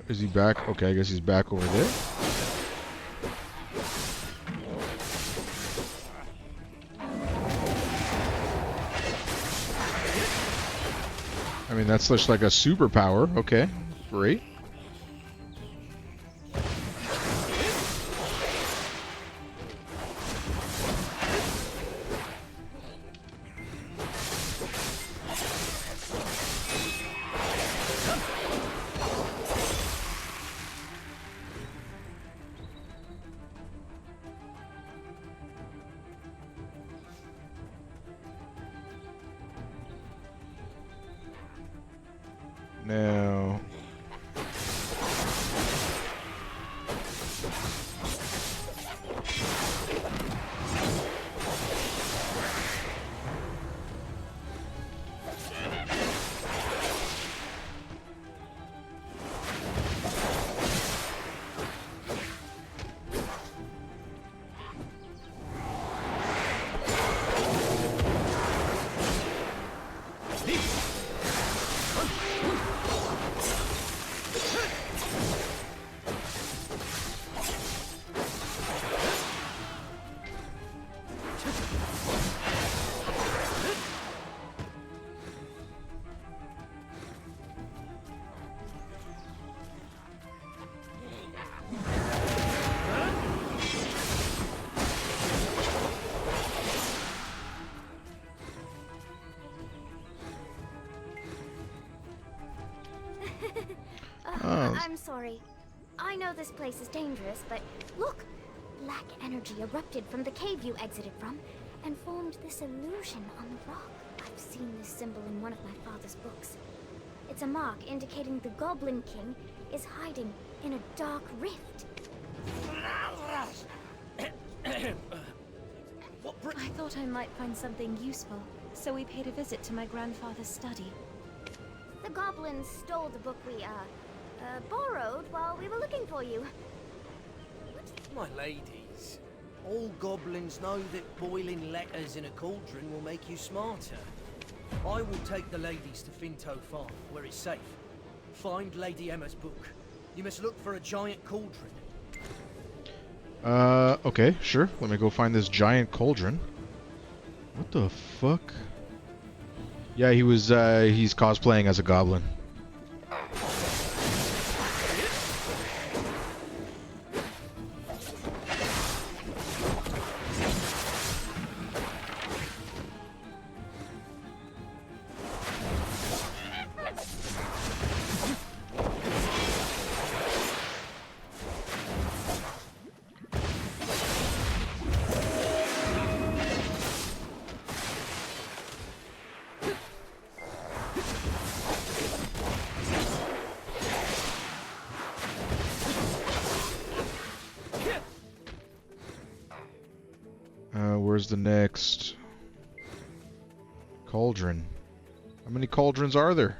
[SPEAKER 1] Is he back? Okay, I guess he's back over there. I mean, that's just like a superpower. Okay, great. No.
[SPEAKER 4] I'm sorry. I know this place is dangerous, but look! Black energy erupted from the cave you exited from, and formed this illusion on the rock. I've seen this symbol in one of my father's books. It's a mark indicating the Goblin King is hiding in a dark rift.
[SPEAKER 15] I thought I might find something useful, so we paid a visit to my grandfather's study.
[SPEAKER 4] The goblins stole the book we, borrowed while we were looking for you.
[SPEAKER 24] My ladies, all goblins know that boiling letters in a cauldron will make you smarter. I will take the ladies to Finto Farm, where it's safe. Find Lady Emma's book. You must look for a giant cauldron.
[SPEAKER 1] Okay, sure. Let me go find this giant cauldron. What the fuck? Yeah, he's cosplaying as a goblin. Where's the next cauldron? How many cauldrons are there?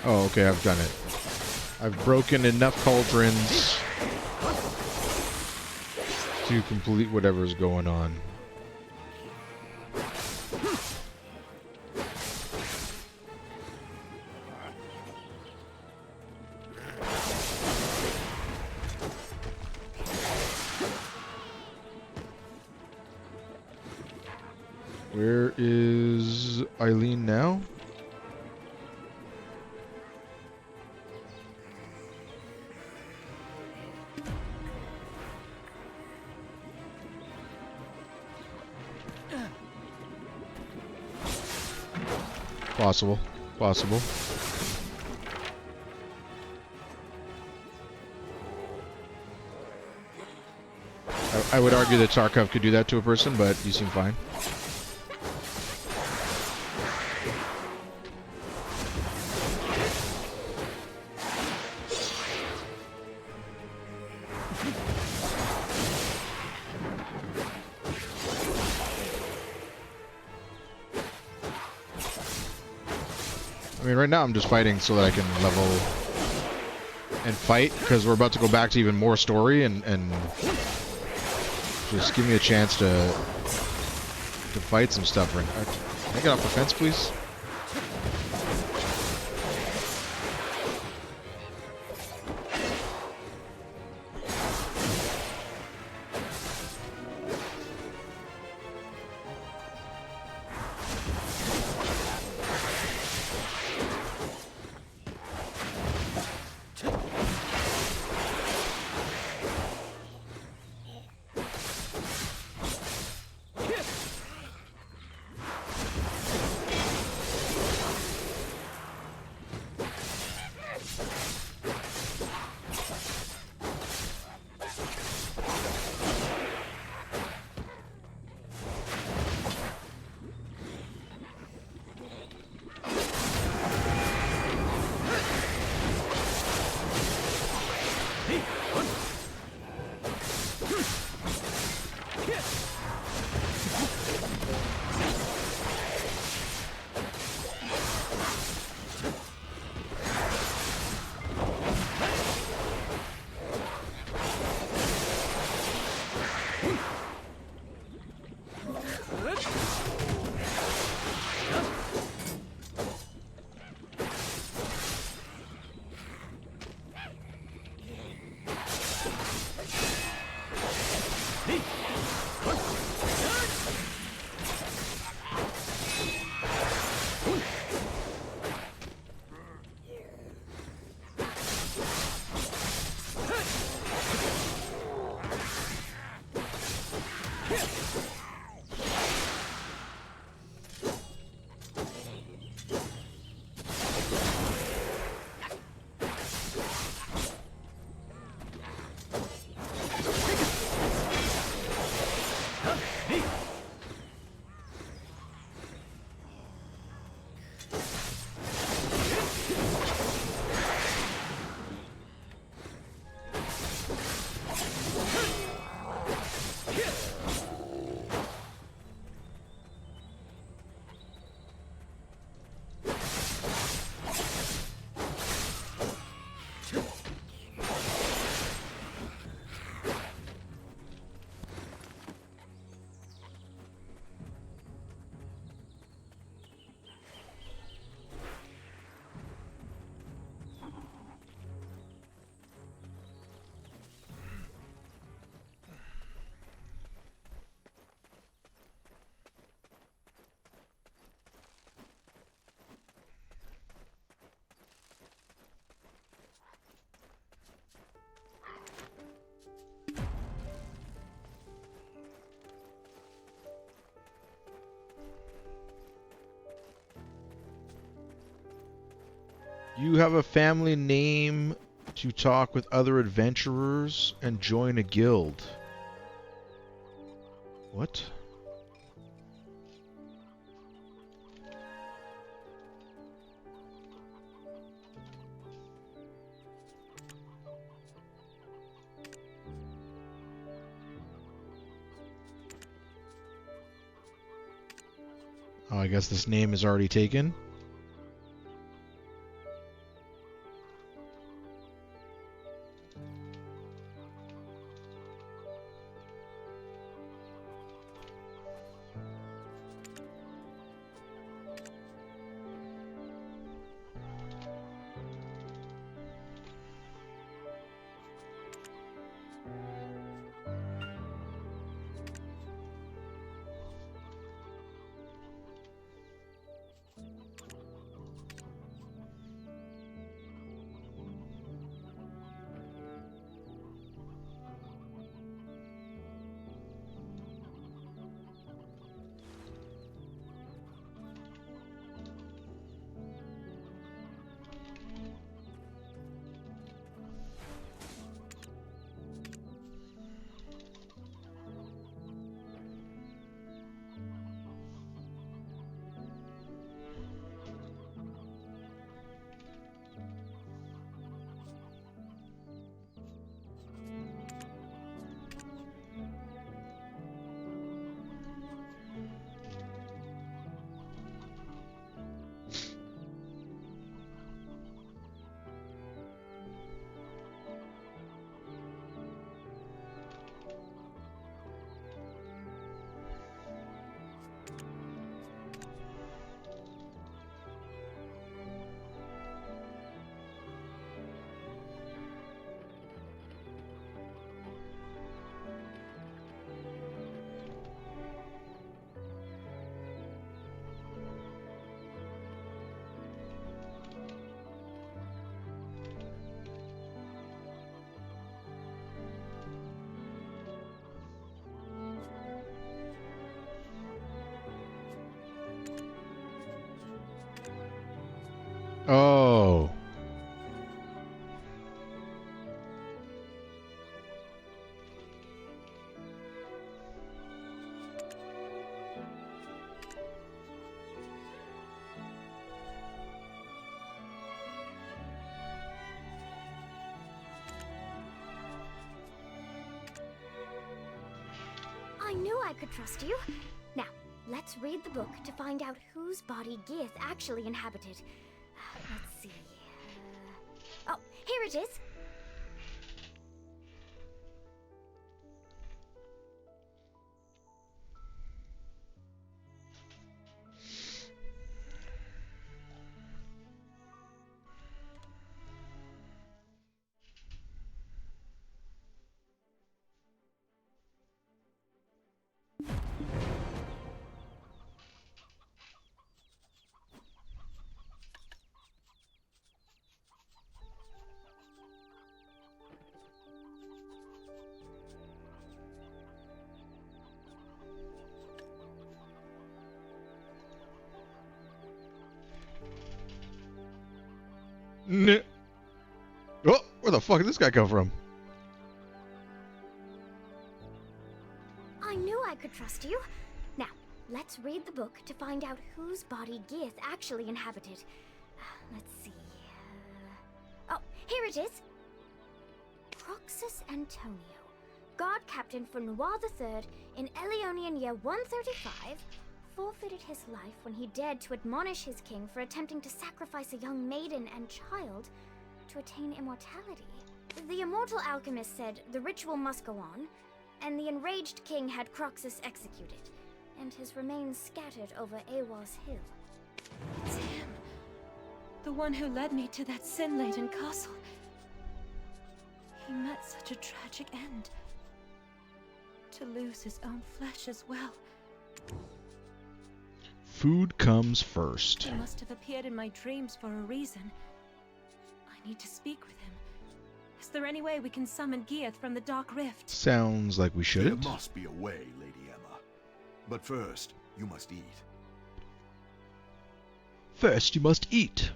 [SPEAKER 1] Oh, okay, I've done it. I've broken enough cauldrons to complete whatever's going on. Where is Eileen now? Possible. Possible. I would argue that Tarkov could do that to a person, but you seem fine. I mean, right now I'm just fighting so that I can level and fight, because we're about to go back to even more story, and just give me a chance to fight some stuff. Can I get off the fence, please? You have a family name to talk with other adventurers and join a guild. What? Oh, I guess this name is already taken. Oh.
[SPEAKER 4] I knew I could trust you. Now, let's read the book to find out whose body Geath actually inhabited. Let's see. Oh, here it is.
[SPEAKER 1] Oh, where the fuck did this guy come from?
[SPEAKER 4] I knew I could trust you. Now, let's read the book to find out whose body Geath actually inhabited. Let's see. Oh, here it is. Croxus Antonio, guard captain for Noir III in Elionian year 135, forfeited his life when he dared to admonish his king for attempting to sacrifice a young maiden and child to attain immortality. The immortal alchemist said the ritual must go on, and the enraged king had Croxus executed, and his remains scattered over Awas Hill.
[SPEAKER 15] It's him. The one who led me to that sin-laden castle. He met such a tragic end. To lose his own flesh as well.
[SPEAKER 1] Food comes first.
[SPEAKER 15] He must have appeared in my dreams for a reason. I need to speak with him. Is there any way we can summon Geath from the Dark Rift?
[SPEAKER 1] Sounds like we shouldn't.
[SPEAKER 3] There must be a way, Lady Emma. But first, you must eat.
[SPEAKER 1] First, you must eat.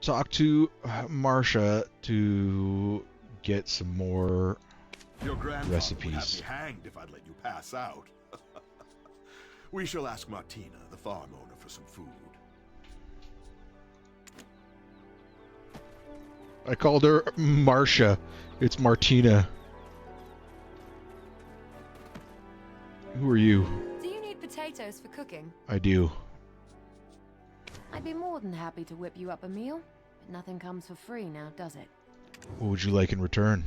[SPEAKER 1] talk to Marcia to get some more
[SPEAKER 3] Your grandfather
[SPEAKER 1] recipes.
[SPEAKER 3] would have me hanged if I'd let you pass out. We shall ask Martina, the farm owner, for some food.
[SPEAKER 1] I called her Marcia. It's Martina. Who are you?
[SPEAKER 25] Do you need potatoes for cooking?
[SPEAKER 1] I do.
[SPEAKER 15] I'd be more than happy to whip you up a meal, but nothing comes for free now, does it?
[SPEAKER 1] What would you like in return?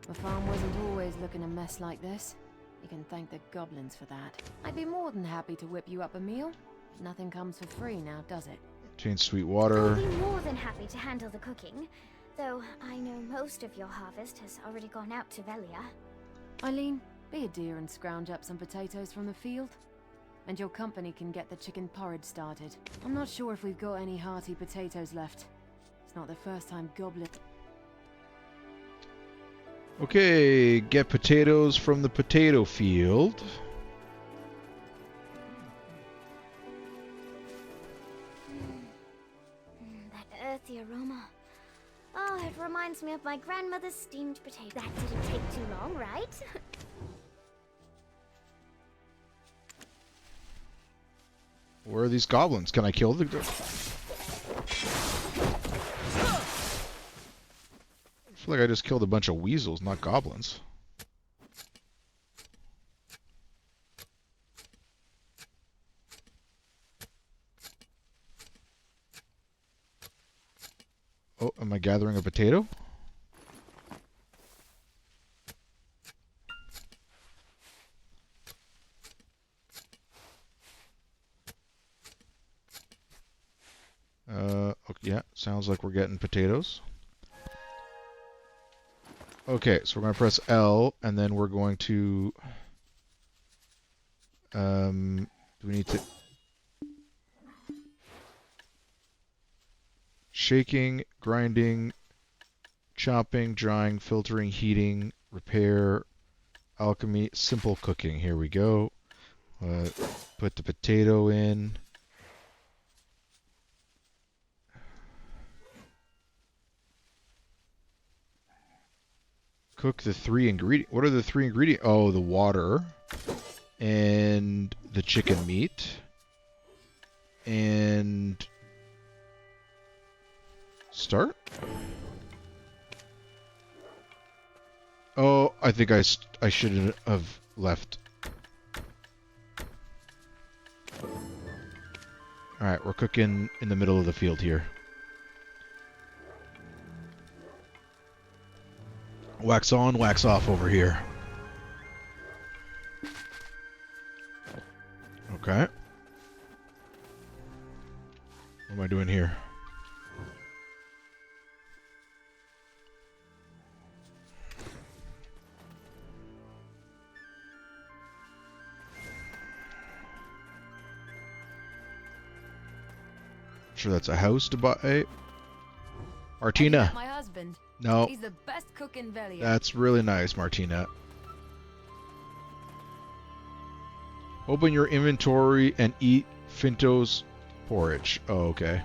[SPEAKER 15] The farm wasn't always looking a mess like this. You can thank the goblins for that. I'd be more than happy to whip you up a meal, but nothing comes for free now, does it?
[SPEAKER 1] Change sweet water.
[SPEAKER 4] I'd be more than happy to handle the cooking, though I know most of your harvest has already gone out to Velia.
[SPEAKER 15] Eileen, be a dear and scrounge up some potatoes from the field. And your company can get the chicken porridge started. I'm not sure if we've got any hearty potatoes left. It's not the first time goblin...
[SPEAKER 1] Okay, get potatoes from the potato field.
[SPEAKER 4] That earthy aroma. Oh, it reminds me of my grandmother's steamed potato. That didn't take too long, right?
[SPEAKER 1] Where are these goblins? Can I kill the... I feel like I just killed a bunch of weasels, not goblins. Oh, am I gathering a potato? Okay, yeah, sounds like we're getting potatoes. Okay, so we're going to press L, and then we're going to... do we need to... Shaking, grinding, chopping, drying, filtering, heating, repair, alchemy, simple cooking. Here we go. Put the potato in. Cook the 3 ingredients. What are the 3 ingredients? Oh, the water and the chicken meat and start. Oh, I think I shouldn't have left. All right, we're cooking in the middle of the field here. Wax on, wax off over here. Okay. What am I doing here? Sure, that's a house to buy. Martina.
[SPEAKER 15] My husband.
[SPEAKER 1] No.
[SPEAKER 15] He's the best cook in Velia.
[SPEAKER 1] That's really nice, Martina. Open your inventory and eat Finto's porridge. Oh, okay.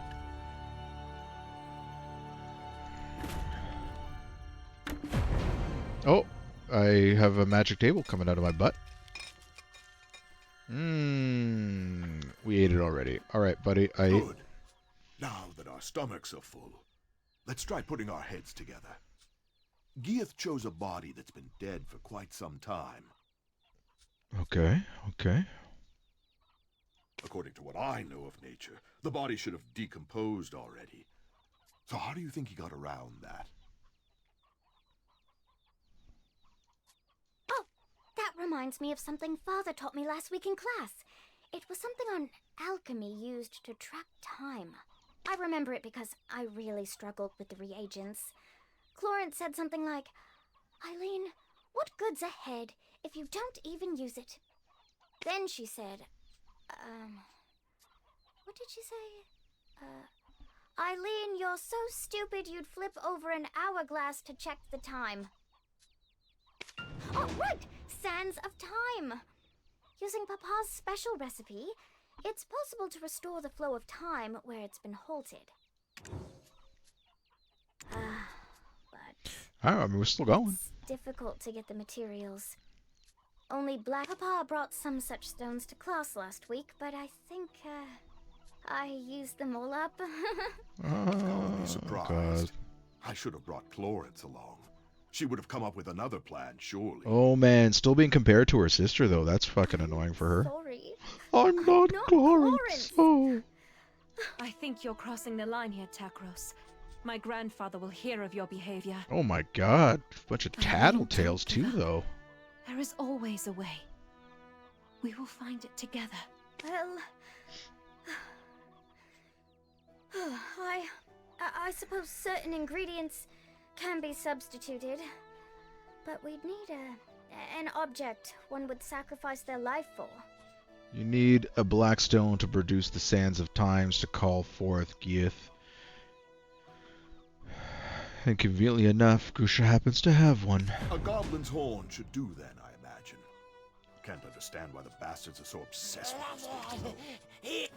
[SPEAKER 1] Oh, I have a magic table coming out of my butt. We ate it already. All right, buddy.
[SPEAKER 3] Good. Now that our stomachs are full, let's try putting our heads together. Gieth chose a body that's been dead for quite some time.
[SPEAKER 1] Okay, okay.
[SPEAKER 3] According to what I know of nature, the body should have decomposed already. So how do you think he got around that?
[SPEAKER 4] Oh, that reminds me of something Father taught me last week in class. It was something on alchemy used to track time. I remember it because I really struggled with the reagents. Clorence said something like, Eileen, what good's ahead if you don't even use it? Then she said, what did she say? Eileen, you're so stupid you'd flip over an hourglass to check the time. Oh, right! Sands of Time! Using Papa's special recipe, it's possible to restore the flow of time where it's been halted.
[SPEAKER 1] I mean, we're still going.
[SPEAKER 4] It's difficult to get the materials. Only Papa brought some such stones to class last week, but I think, I used them all up.
[SPEAKER 3] Don't be surprised. I should have brought Clorence along. She would have come up with another plan, surely.
[SPEAKER 1] Oh man, still being compared to her sister though. That's fucking annoying for her.
[SPEAKER 4] Sorry.
[SPEAKER 1] I'm not Clorence. Oh.
[SPEAKER 15] I think you're crossing the line here, Takros. My grandfather will hear of your behavior.
[SPEAKER 1] Oh my god. Bunch of tattletales too though.
[SPEAKER 15] There is always a way. We will find it together.
[SPEAKER 4] Well, I suppose certain ingredients can be substituted, but we'd need an object one would sacrifice their life for.
[SPEAKER 1] You need a black stone to produce the sands of times to call forth Gieth. And conveniently enough, Grusha happens to have one.
[SPEAKER 3] A goblin's horn should do then, I imagine. Can't understand why the bastards are so obsessed with this thing.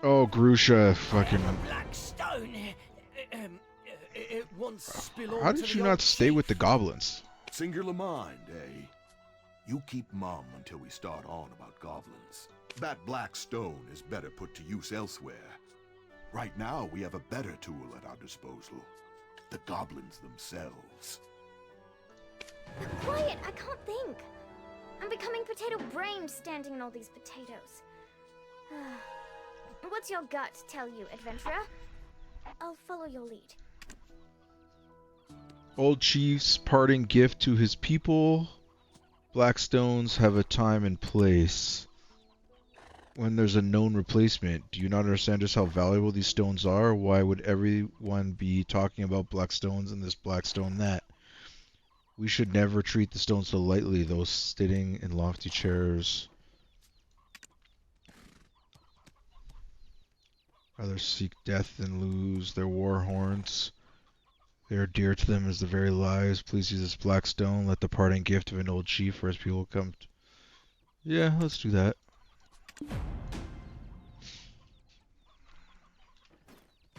[SPEAKER 1] Oh, Grusha, fucking...
[SPEAKER 24] Black stone. It once spilled
[SPEAKER 1] How did you not stay with the goblins?
[SPEAKER 3] Singular mind, eh? You keep mum until we start on about goblins. That black stone is better put to use elsewhere. Right now, we have a better tool at our disposal. The goblins themselves.
[SPEAKER 4] Quiet, I can't think. I'm becoming potato-brained standing in all these potatoes. What's your gut tell you, adventurer? I'll follow your lead.
[SPEAKER 1] Old chief's parting gift to his people. Black stones have a time and place. When there's a known replacement, do you not understand just how valuable these stones are? Why would everyone be talking about black stones and this black stone that? We should never treat the stones so lightly, those sitting in lofty chairs. Rather seek death than lose their war horns. They are dear to them as the very lives. Please use this black stone. Let the parting gift of an old chief for his people come. Yeah, let's do that.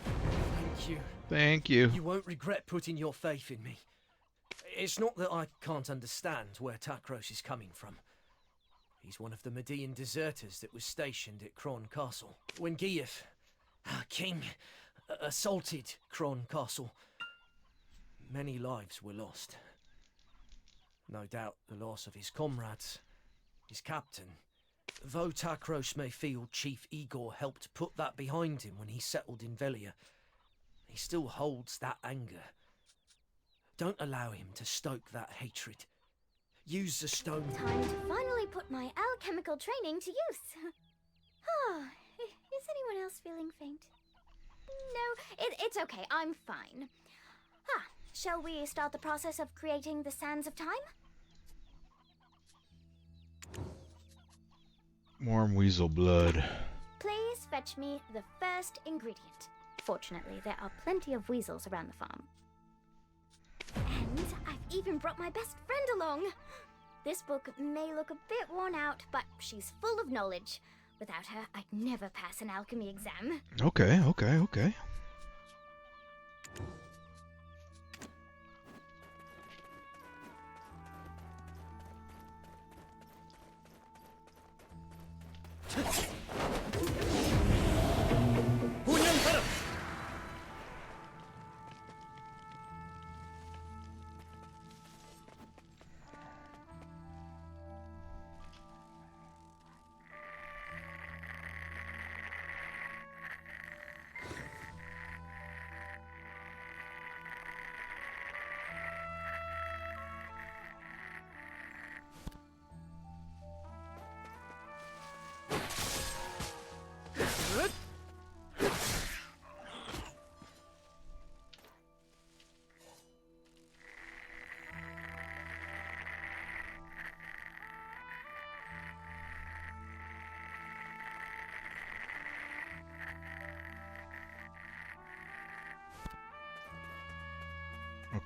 [SPEAKER 24] Thank you.
[SPEAKER 1] Thank you.
[SPEAKER 24] You won't regret putting your faith in me. It's not that I can't understand where Takros is coming from. He's one of the Median deserters that was stationed at Kron Castle. When Gieth, our king, assaulted Kron Castle, many lives were lost. No doubt the loss of his comrades, his captain. Though Takros may feel Chief Igor helped put that behind him when he settled in Velia, he still holds that anger. Don't allow him to stoke that hatred. Use the stone.
[SPEAKER 4] Time to finally put my alchemical training to use. Is anyone else feeling faint? No, it's okay, I'm fine. Shall we start the process of creating the sands of time?
[SPEAKER 1] Warm weasel blood.
[SPEAKER 4] Please fetch me the first ingredient. Fortunately, there are plenty of weasels around the farm. And I've even brought my best friend along. This book may look a bit worn out, but she's full of knowledge. Without her, I'd never pass an alchemy exam.
[SPEAKER 1] Okay.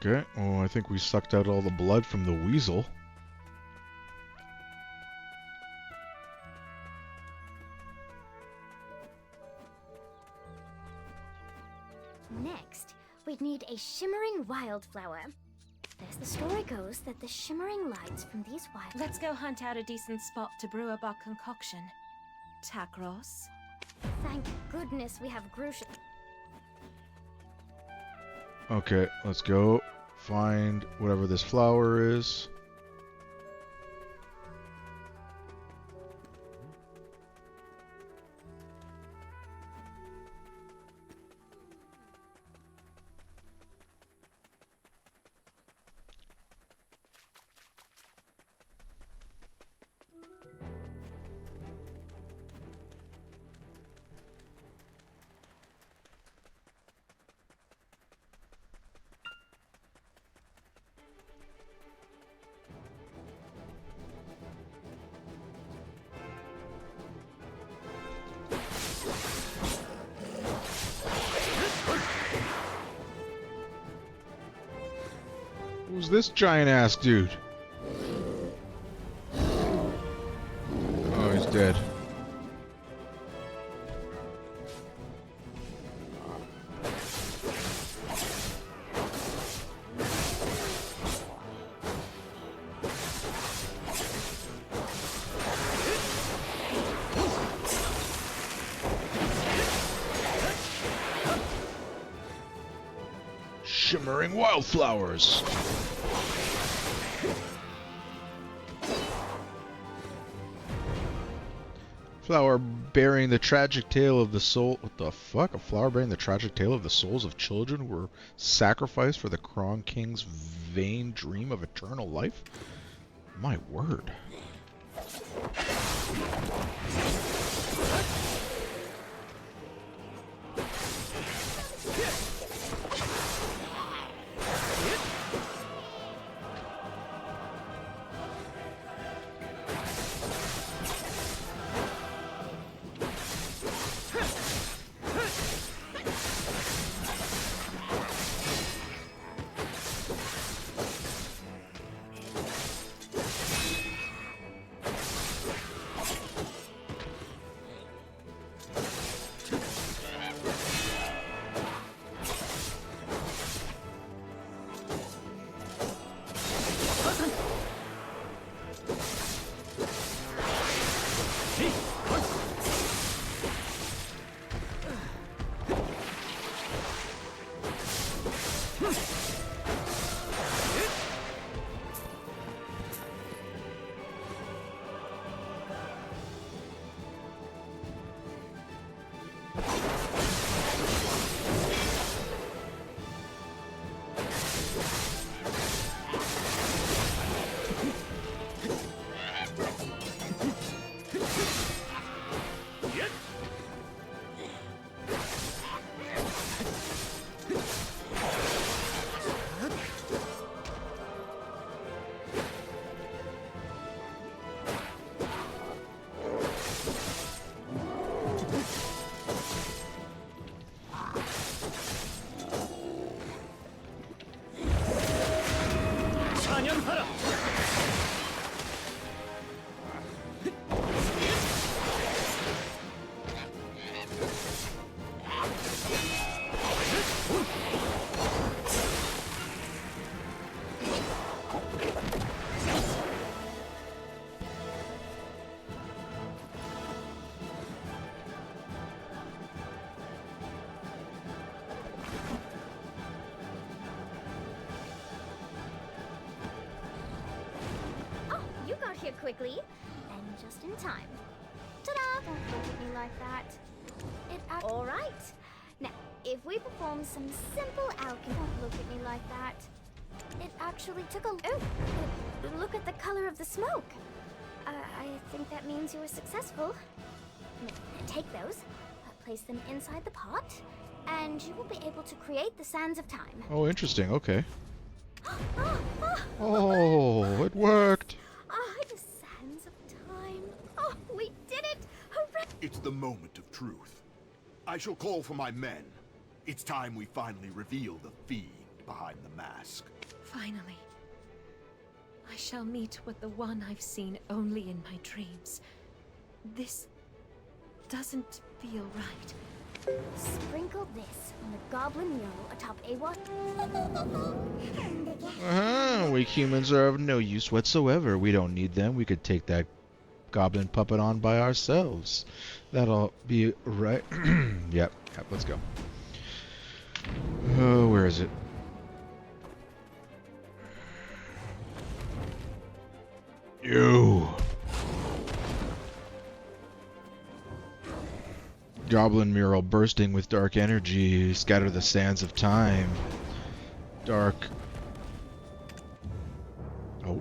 [SPEAKER 1] Okay, well, I think we sucked out all the blood from the weasel.
[SPEAKER 4] Next, we'd need a shimmering wildflower. As the story goes that the shimmering lights from these wild...
[SPEAKER 15] Let's go hunt out a decent spot to brew a bog concoction. Takros.
[SPEAKER 4] Thank goodness we have Grusha.
[SPEAKER 1] Okay, let's go find whatever this flower is. Who's this giant-ass dude? Oh, he's dead. Shimmering wildflowers. Flower bearing the tragic tale of the soul. What the fuck? A flower bearing the tragic tale of the souls of children who were sacrificed for the Kron King's vain dream of eternal life? My word.
[SPEAKER 4] Quickly, and just in time. Ta-da! Don't look at me like that. All right. Now, if we perform some simple alchemy, don't look at me like that. It actually took a... Oh! Look at the color of the smoke. I think that means you were successful. Now, take those, place them inside the pot, and you will be able to create the Sands of Time.
[SPEAKER 1] Oh, interesting. Okay. Oh, it worked.
[SPEAKER 4] The Sands of Time. Oh, we did it! Hooray!
[SPEAKER 3] It's the moment of truth. I shall call for my men. It's time we finally reveal the fiend behind the mask.
[SPEAKER 15] Finally. I shall meet with the one I've seen only in my dreams. This doesn't feel right.
[SPEAKER 4] Sprinkle this on the goblin mural atop a what?
[SPEAKER 1] We humans are of no use whatsoever. We don't need them. We could take that goblin puppet on by ourselves. That'll be right. Yep, let's go. Oh, where is it? You. Goblin mural bursting with dark energy. Scatter the sands of time. Dark. Oh.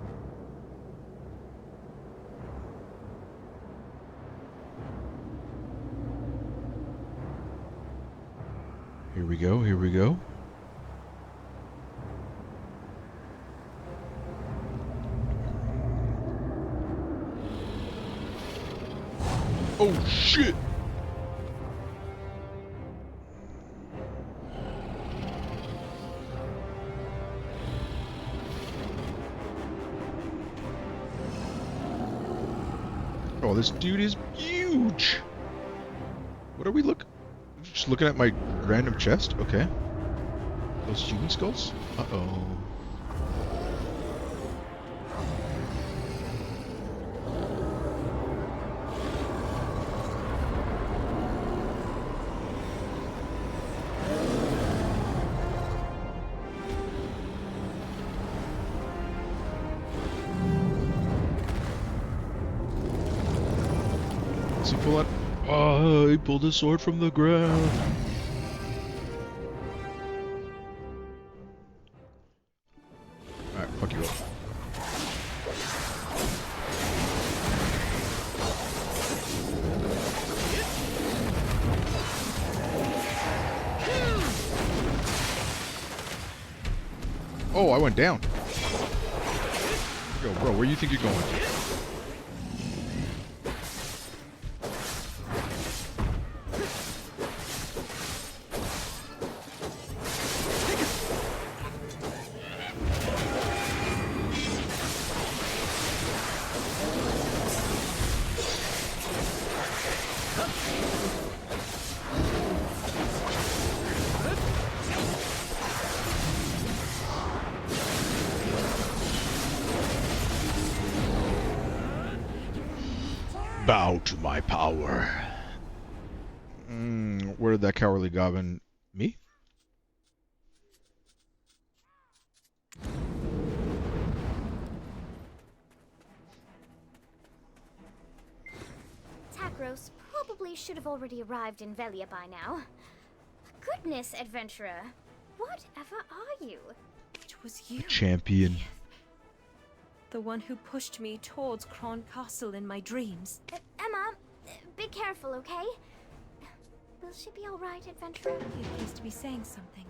[SPEAKER 1] Here we go, here we go. Oh shit! Oh, this dude is huge! What are we just looking at my random chest? Okay. Those human skulls? Uh-oh. Does he pull out? Oh, he pulled his sword from the ground. Alright, fuck you up. Oh, I went down. Yo, bro, where do you think you're going? Bow to my power. Where did that cowardly goblin... Me?
[SPEAKER 4] Takros probably should have already arrived in Velia by now. Goodness, adventurer. Whatever are you?
[SPEAKER 15] It was you.
[SPEAKER 1] Champion.
[SPEAKER 15] The one who pushed me towards Kron Castle in my dreams.
[SPEAKER 4] Emma, be careful, okay? Will she be alright, adventurer?
[SPEAKER 15] He appears to be saying something.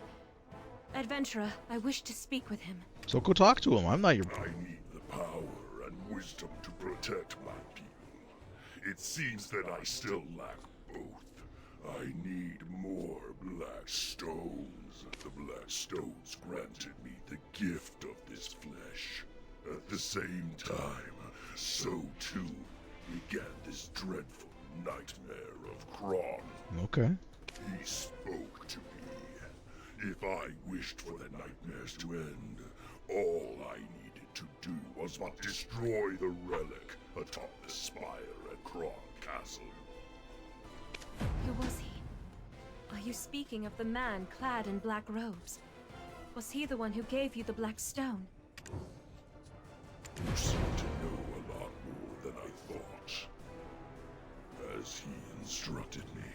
[SPEAKER 15] Adventurer, I wish to speak with him.
[SPEAKER 1] So go talk to him. I'm not your...
[SPEAKER 3] I need the power and wisdom to protect my people. It seems that I still lack both. I need more black stones. The black stones granted me the gift of this flesh. At the same time, so too began this dreadful nightmare of Kron.
[SPEAKER 1] Okay.
[SPEAKER 3] He spoke to me. If I wished for the nightmares to end, all I needed to do was but destroy the relic atop the spire at Kron Castle.
[SPEAKER 15] Who was he? Are you speaking of the man clad in black robes? Was he the one who gave you the black stone?
[SPEAKER 3] You seem to know a lot more than I thought. As he instructed me,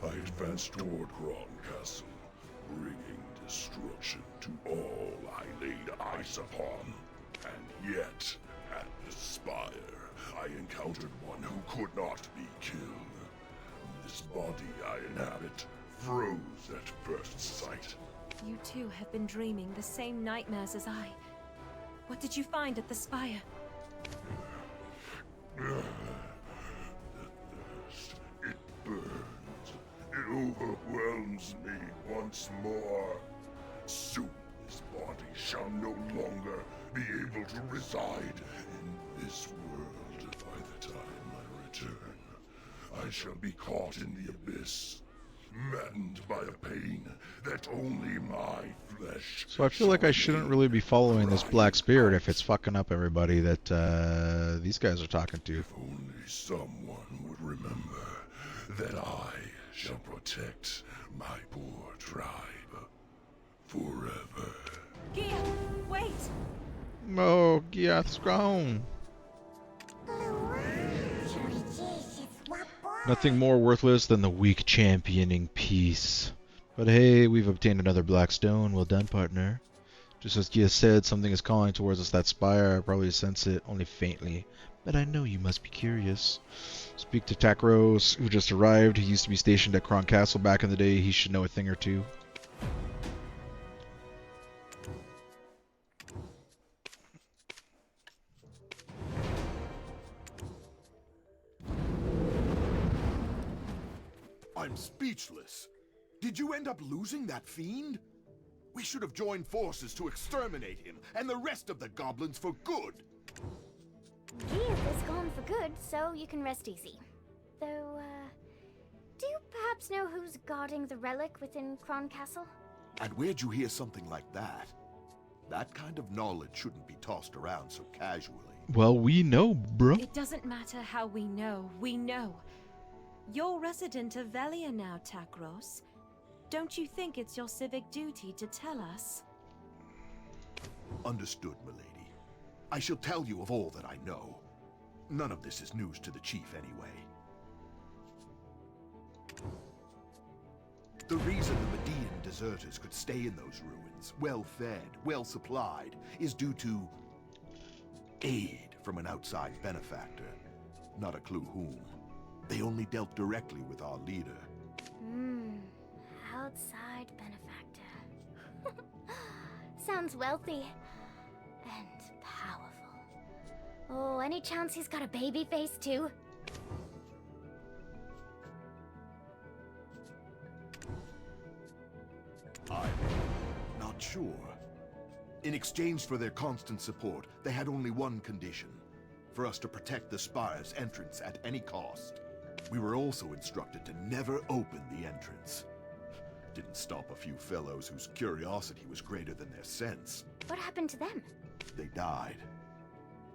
[SPEAKER 3] I advanced toward Kron Castle, bringing destruction to all I laid eyes upon. And yet, at the spire, I encountered one who could not be killed. This body I inhabit froze at first sight.
[SPEAKER 15] You too have been dreaming the same nightmares as I. What did you find at the spire?
[SPEAKER 3] The thirst, it burns. It overwhelms me once more. Soon this body shall no longer be able to reside in this world. By the time I return, I shall be caught in the abyss, maddened by a pain that only my flesh.
[SPEAKER 1] So I feel like I shouldn't really be following this black spirit if it's fucking up everybody that these guys are talking to.
[SPEAKER 3] If only someone would remember that I shall protect my poor tribe forever.
[SPEAKER 9] Gia, wait!
[SPEAKER 1] Oh, Giath's gone. Nothing more worthless than the weak championing peace. But hey, we've obtained another black stone. Well done, partner. Just as Gia said, something is calling towards us. That spire, I probably sense it, only faintly. But I know you must be curious. Speak to Takros, who just arrived. He used to be stationed at Kron Castle back in the day. He should know a thing or two.
[SPEAKER 3] I'm speechless. Did you end up losing that fiend? We should have joined forces to exterminate him and the rest of the goblins for good.
[SPEAKER 4] Geath is gone for good, so you can rest easy. Though, do you perhaps know who's guarding the relic within Kron Castle?
[SPEAKER 3] And where'd you hear something like that? That kind of knowledge shouldn't be tossed around so casually.
[SPEAKER 1] Well, we know, bro.
[SPEAKER 15] It doesn't matter how we know. We know. You're resident of Velia now, Takros. Don't you think it's your civic duty to tell us?
[SPEAKER 3] Understood, milady. I shall tell you of all that I know. None of this is news to the chief anyway. The reason the Median deserters could stay in those ruins, well-fed, well-supplied, is due to aid from an outside benefactor. Not a clue whom. They only dealt directly with our leader.
[SPEAKER 4] Outside benefactor. Sounds wealthy. And powerful. Oh, any chance he's got a baby face too?
[SPEAKER 3] I'm not sure. In exchange for their constant support, they had only one condition. For us to protect the spire's entrance at any cost. We were also instructed to never open the entrance. Didn't stop a few fellows whose curiosity was greater than their sense.
[SPEAKER 4] What happened to them?
[SPEAKER 3] They died.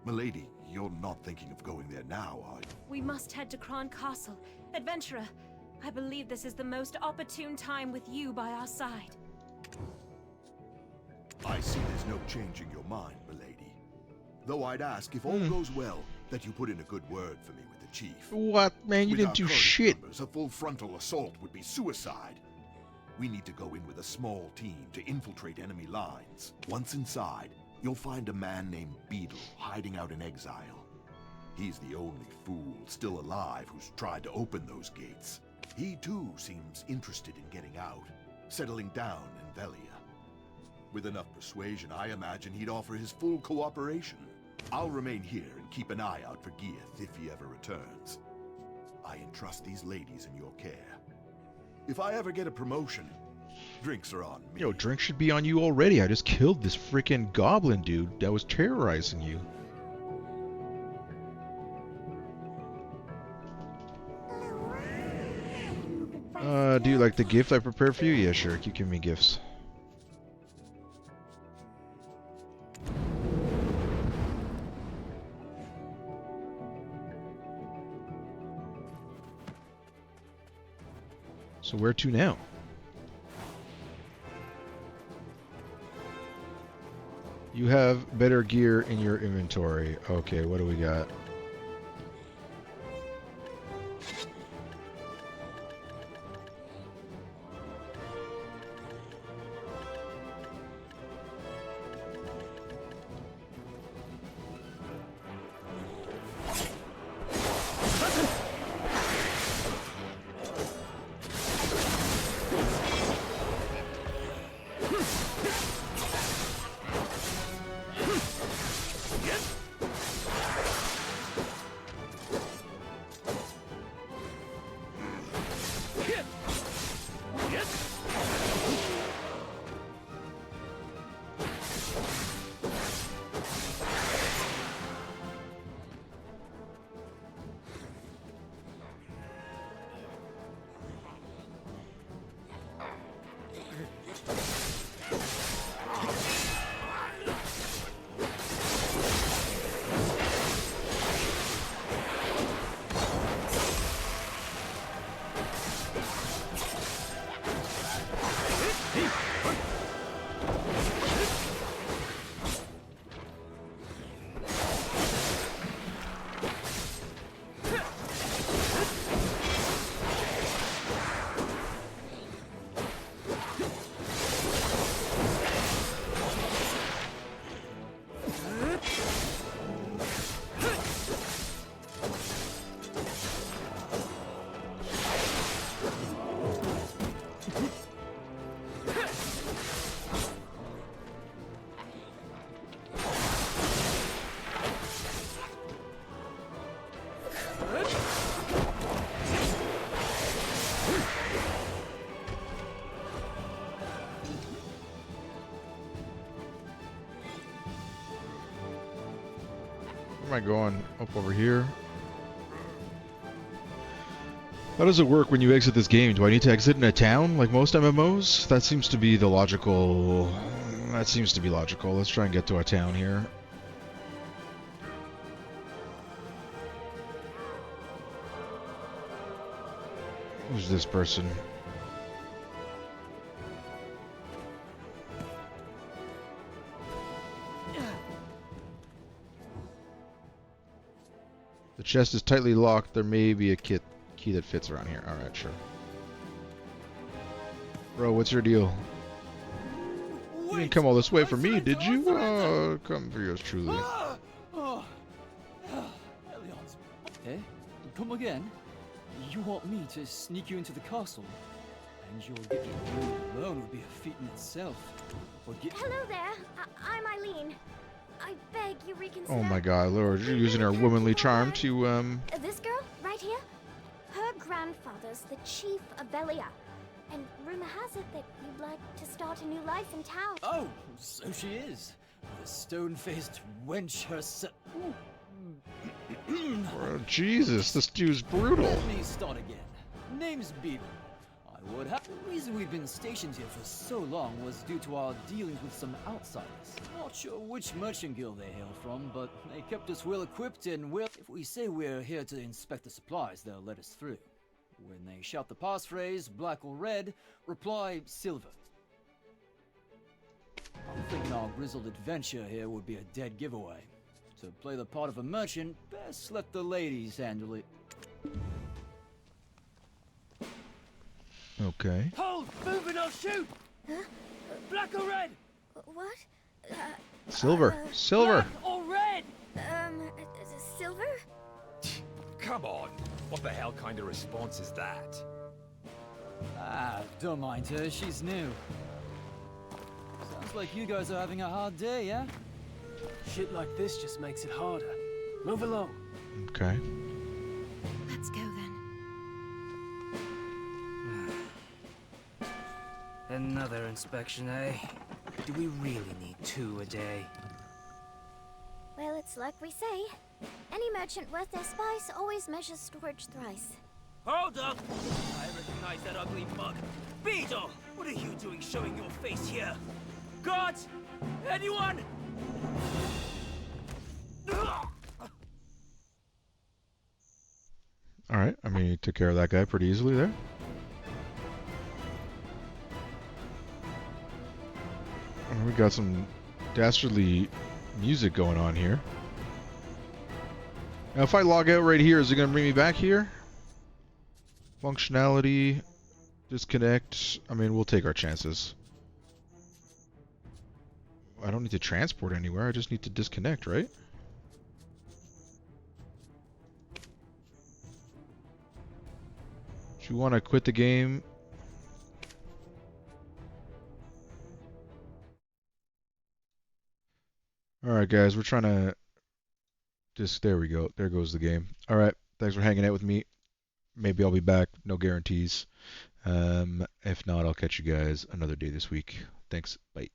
[SPEAKER 3] Milady, you're not thinking of going there now, are you?
[SPEAKER 15] We must head to Kron Castle. Adventurer, I believe this is the most opportune time with you by our side.
[SPEAKER 3] I see there's no changing your mind, milady. Though I'd ask, if all goes well, that you put in a good word for me with the chief.
[SPEAKER 1] What, man? You didn't do shit.
[SPEAKER 3] Numbers, a full frontal assault would be suicide. We need to go in with a small team to infiltrate enemy lines. Once inside, you'll find a man named Beetle hiding out in exile. He's the only fool still alive who's tried to open those gates. He too seems interested in getting out, settling down in Velia. With enough persuasion, I imagine he'd offer his full cooperation. I'll remain here and keep an eye out for Giath if he ever returns. I entrust these ladies in your care. If I ever get a promotion, drinks are on me.
[SPEAKER 1] Yo, drinks should be on you already. I just killed this freaking goblin dude that was terrorizing you. Do you like the gift I prepared for you? Yeah, sure. Keep giving me gifts. So where to now? You have better gear in your inventory. Okay, what do we got? Where am I going? Up over here? How does it work when you exit this game? Do I need to exit in a town like most MMOs? That seems to be the logical... That seems to be logical. Let's try and get to a town here. Who's this person? The chest is tightly locked. There may be a key that fits around here. Alright, sure. Bro, what's your deal? You didn't come all this way for me, did you? Come for yours truly.
[SPEAKER 16] Eh? Come again? You want me to sneak you into the castle? And you'll get you alone would be a feat in itself. Or get...
[SPEAKER 4] Hello there. I'm Eileen. I beg you reconsider.
[SPEAKER 1] Oh my god, Lord, you're using our womanly charm to,
[SPEAKER 4] This girl, right here? Her grandfather's the chief of Velia. And rumor has it that you'd like to start a new life in town.
[SPEAKER 16] Oh, so she is. The stone-faced wench herself.
[SPEAKER 1] Oh, Jesus, this dude's brutal.
[SPEAKER 16] Let me start again. Name's Beaver. I would have. The reason we've been stationed here for so long was due to our dealings with some outsiders. Not sure which merchant guild they hail from, but they kept us well equipped and well. If we say we're here to inspect the supplies, they'll let us through. When they shout the passphrase, black or red, reply silver. I'm thinking our grizzled adventure here would be a dead giveaway. To play the part of a merchant, best let the ladies handle it.
[SPEAKER 1] Okay.
[SPEAKER 24] Hold! Move and I'll shoot!
[SPEAKER 4] Huh?
[SPEAKER 24] Black or red?
[SPEAKER 4] What?
[SPEAKER 1] Silver. Silver.
[SPEAKER 24] Black or red?
[SPEAKER 4] Silver?
[SPEAKER 13] Come on. What the hell kind of response is that?
[SPEAKER 16] Ah, don't mind her, she's new. Sounds like you guys are having a hard day, yeah?
[SPEAKER 24] Shit like this just makes it harder. Move along.
[SPEAKER 1] Okay.
[SPEAKER 15] Let's go then.
[SPEAKER 5] Another inspection, eh? Do we really need 2 a day?
[SPEAKER 4] Well, it's like we say. Any merchant worth their spice always measures storage thrice.
[SPEAKER 24] Hold up! I recognize that ugly mug. Beetle! What are you doing showing your face here? Guards! Anyone?
[SPEAKER 1] Alright, I mean, you took care of that guy pretty easily there. We got some dastardly music going on here. Now, if I log out right here, is it going to bring me back here? Functionality, disconnect. I mean, we'll take our chances. I don't need to transport anywhere. I just need to disconnect, right? Do you want to quit the game? Alright guys, we're trying to there we go. There goes the game. Alright, thanks for hanging out with me. Maybe I'll be back. No guarantees. If not, I'll catch you guys another day this week. Thanks. Bye.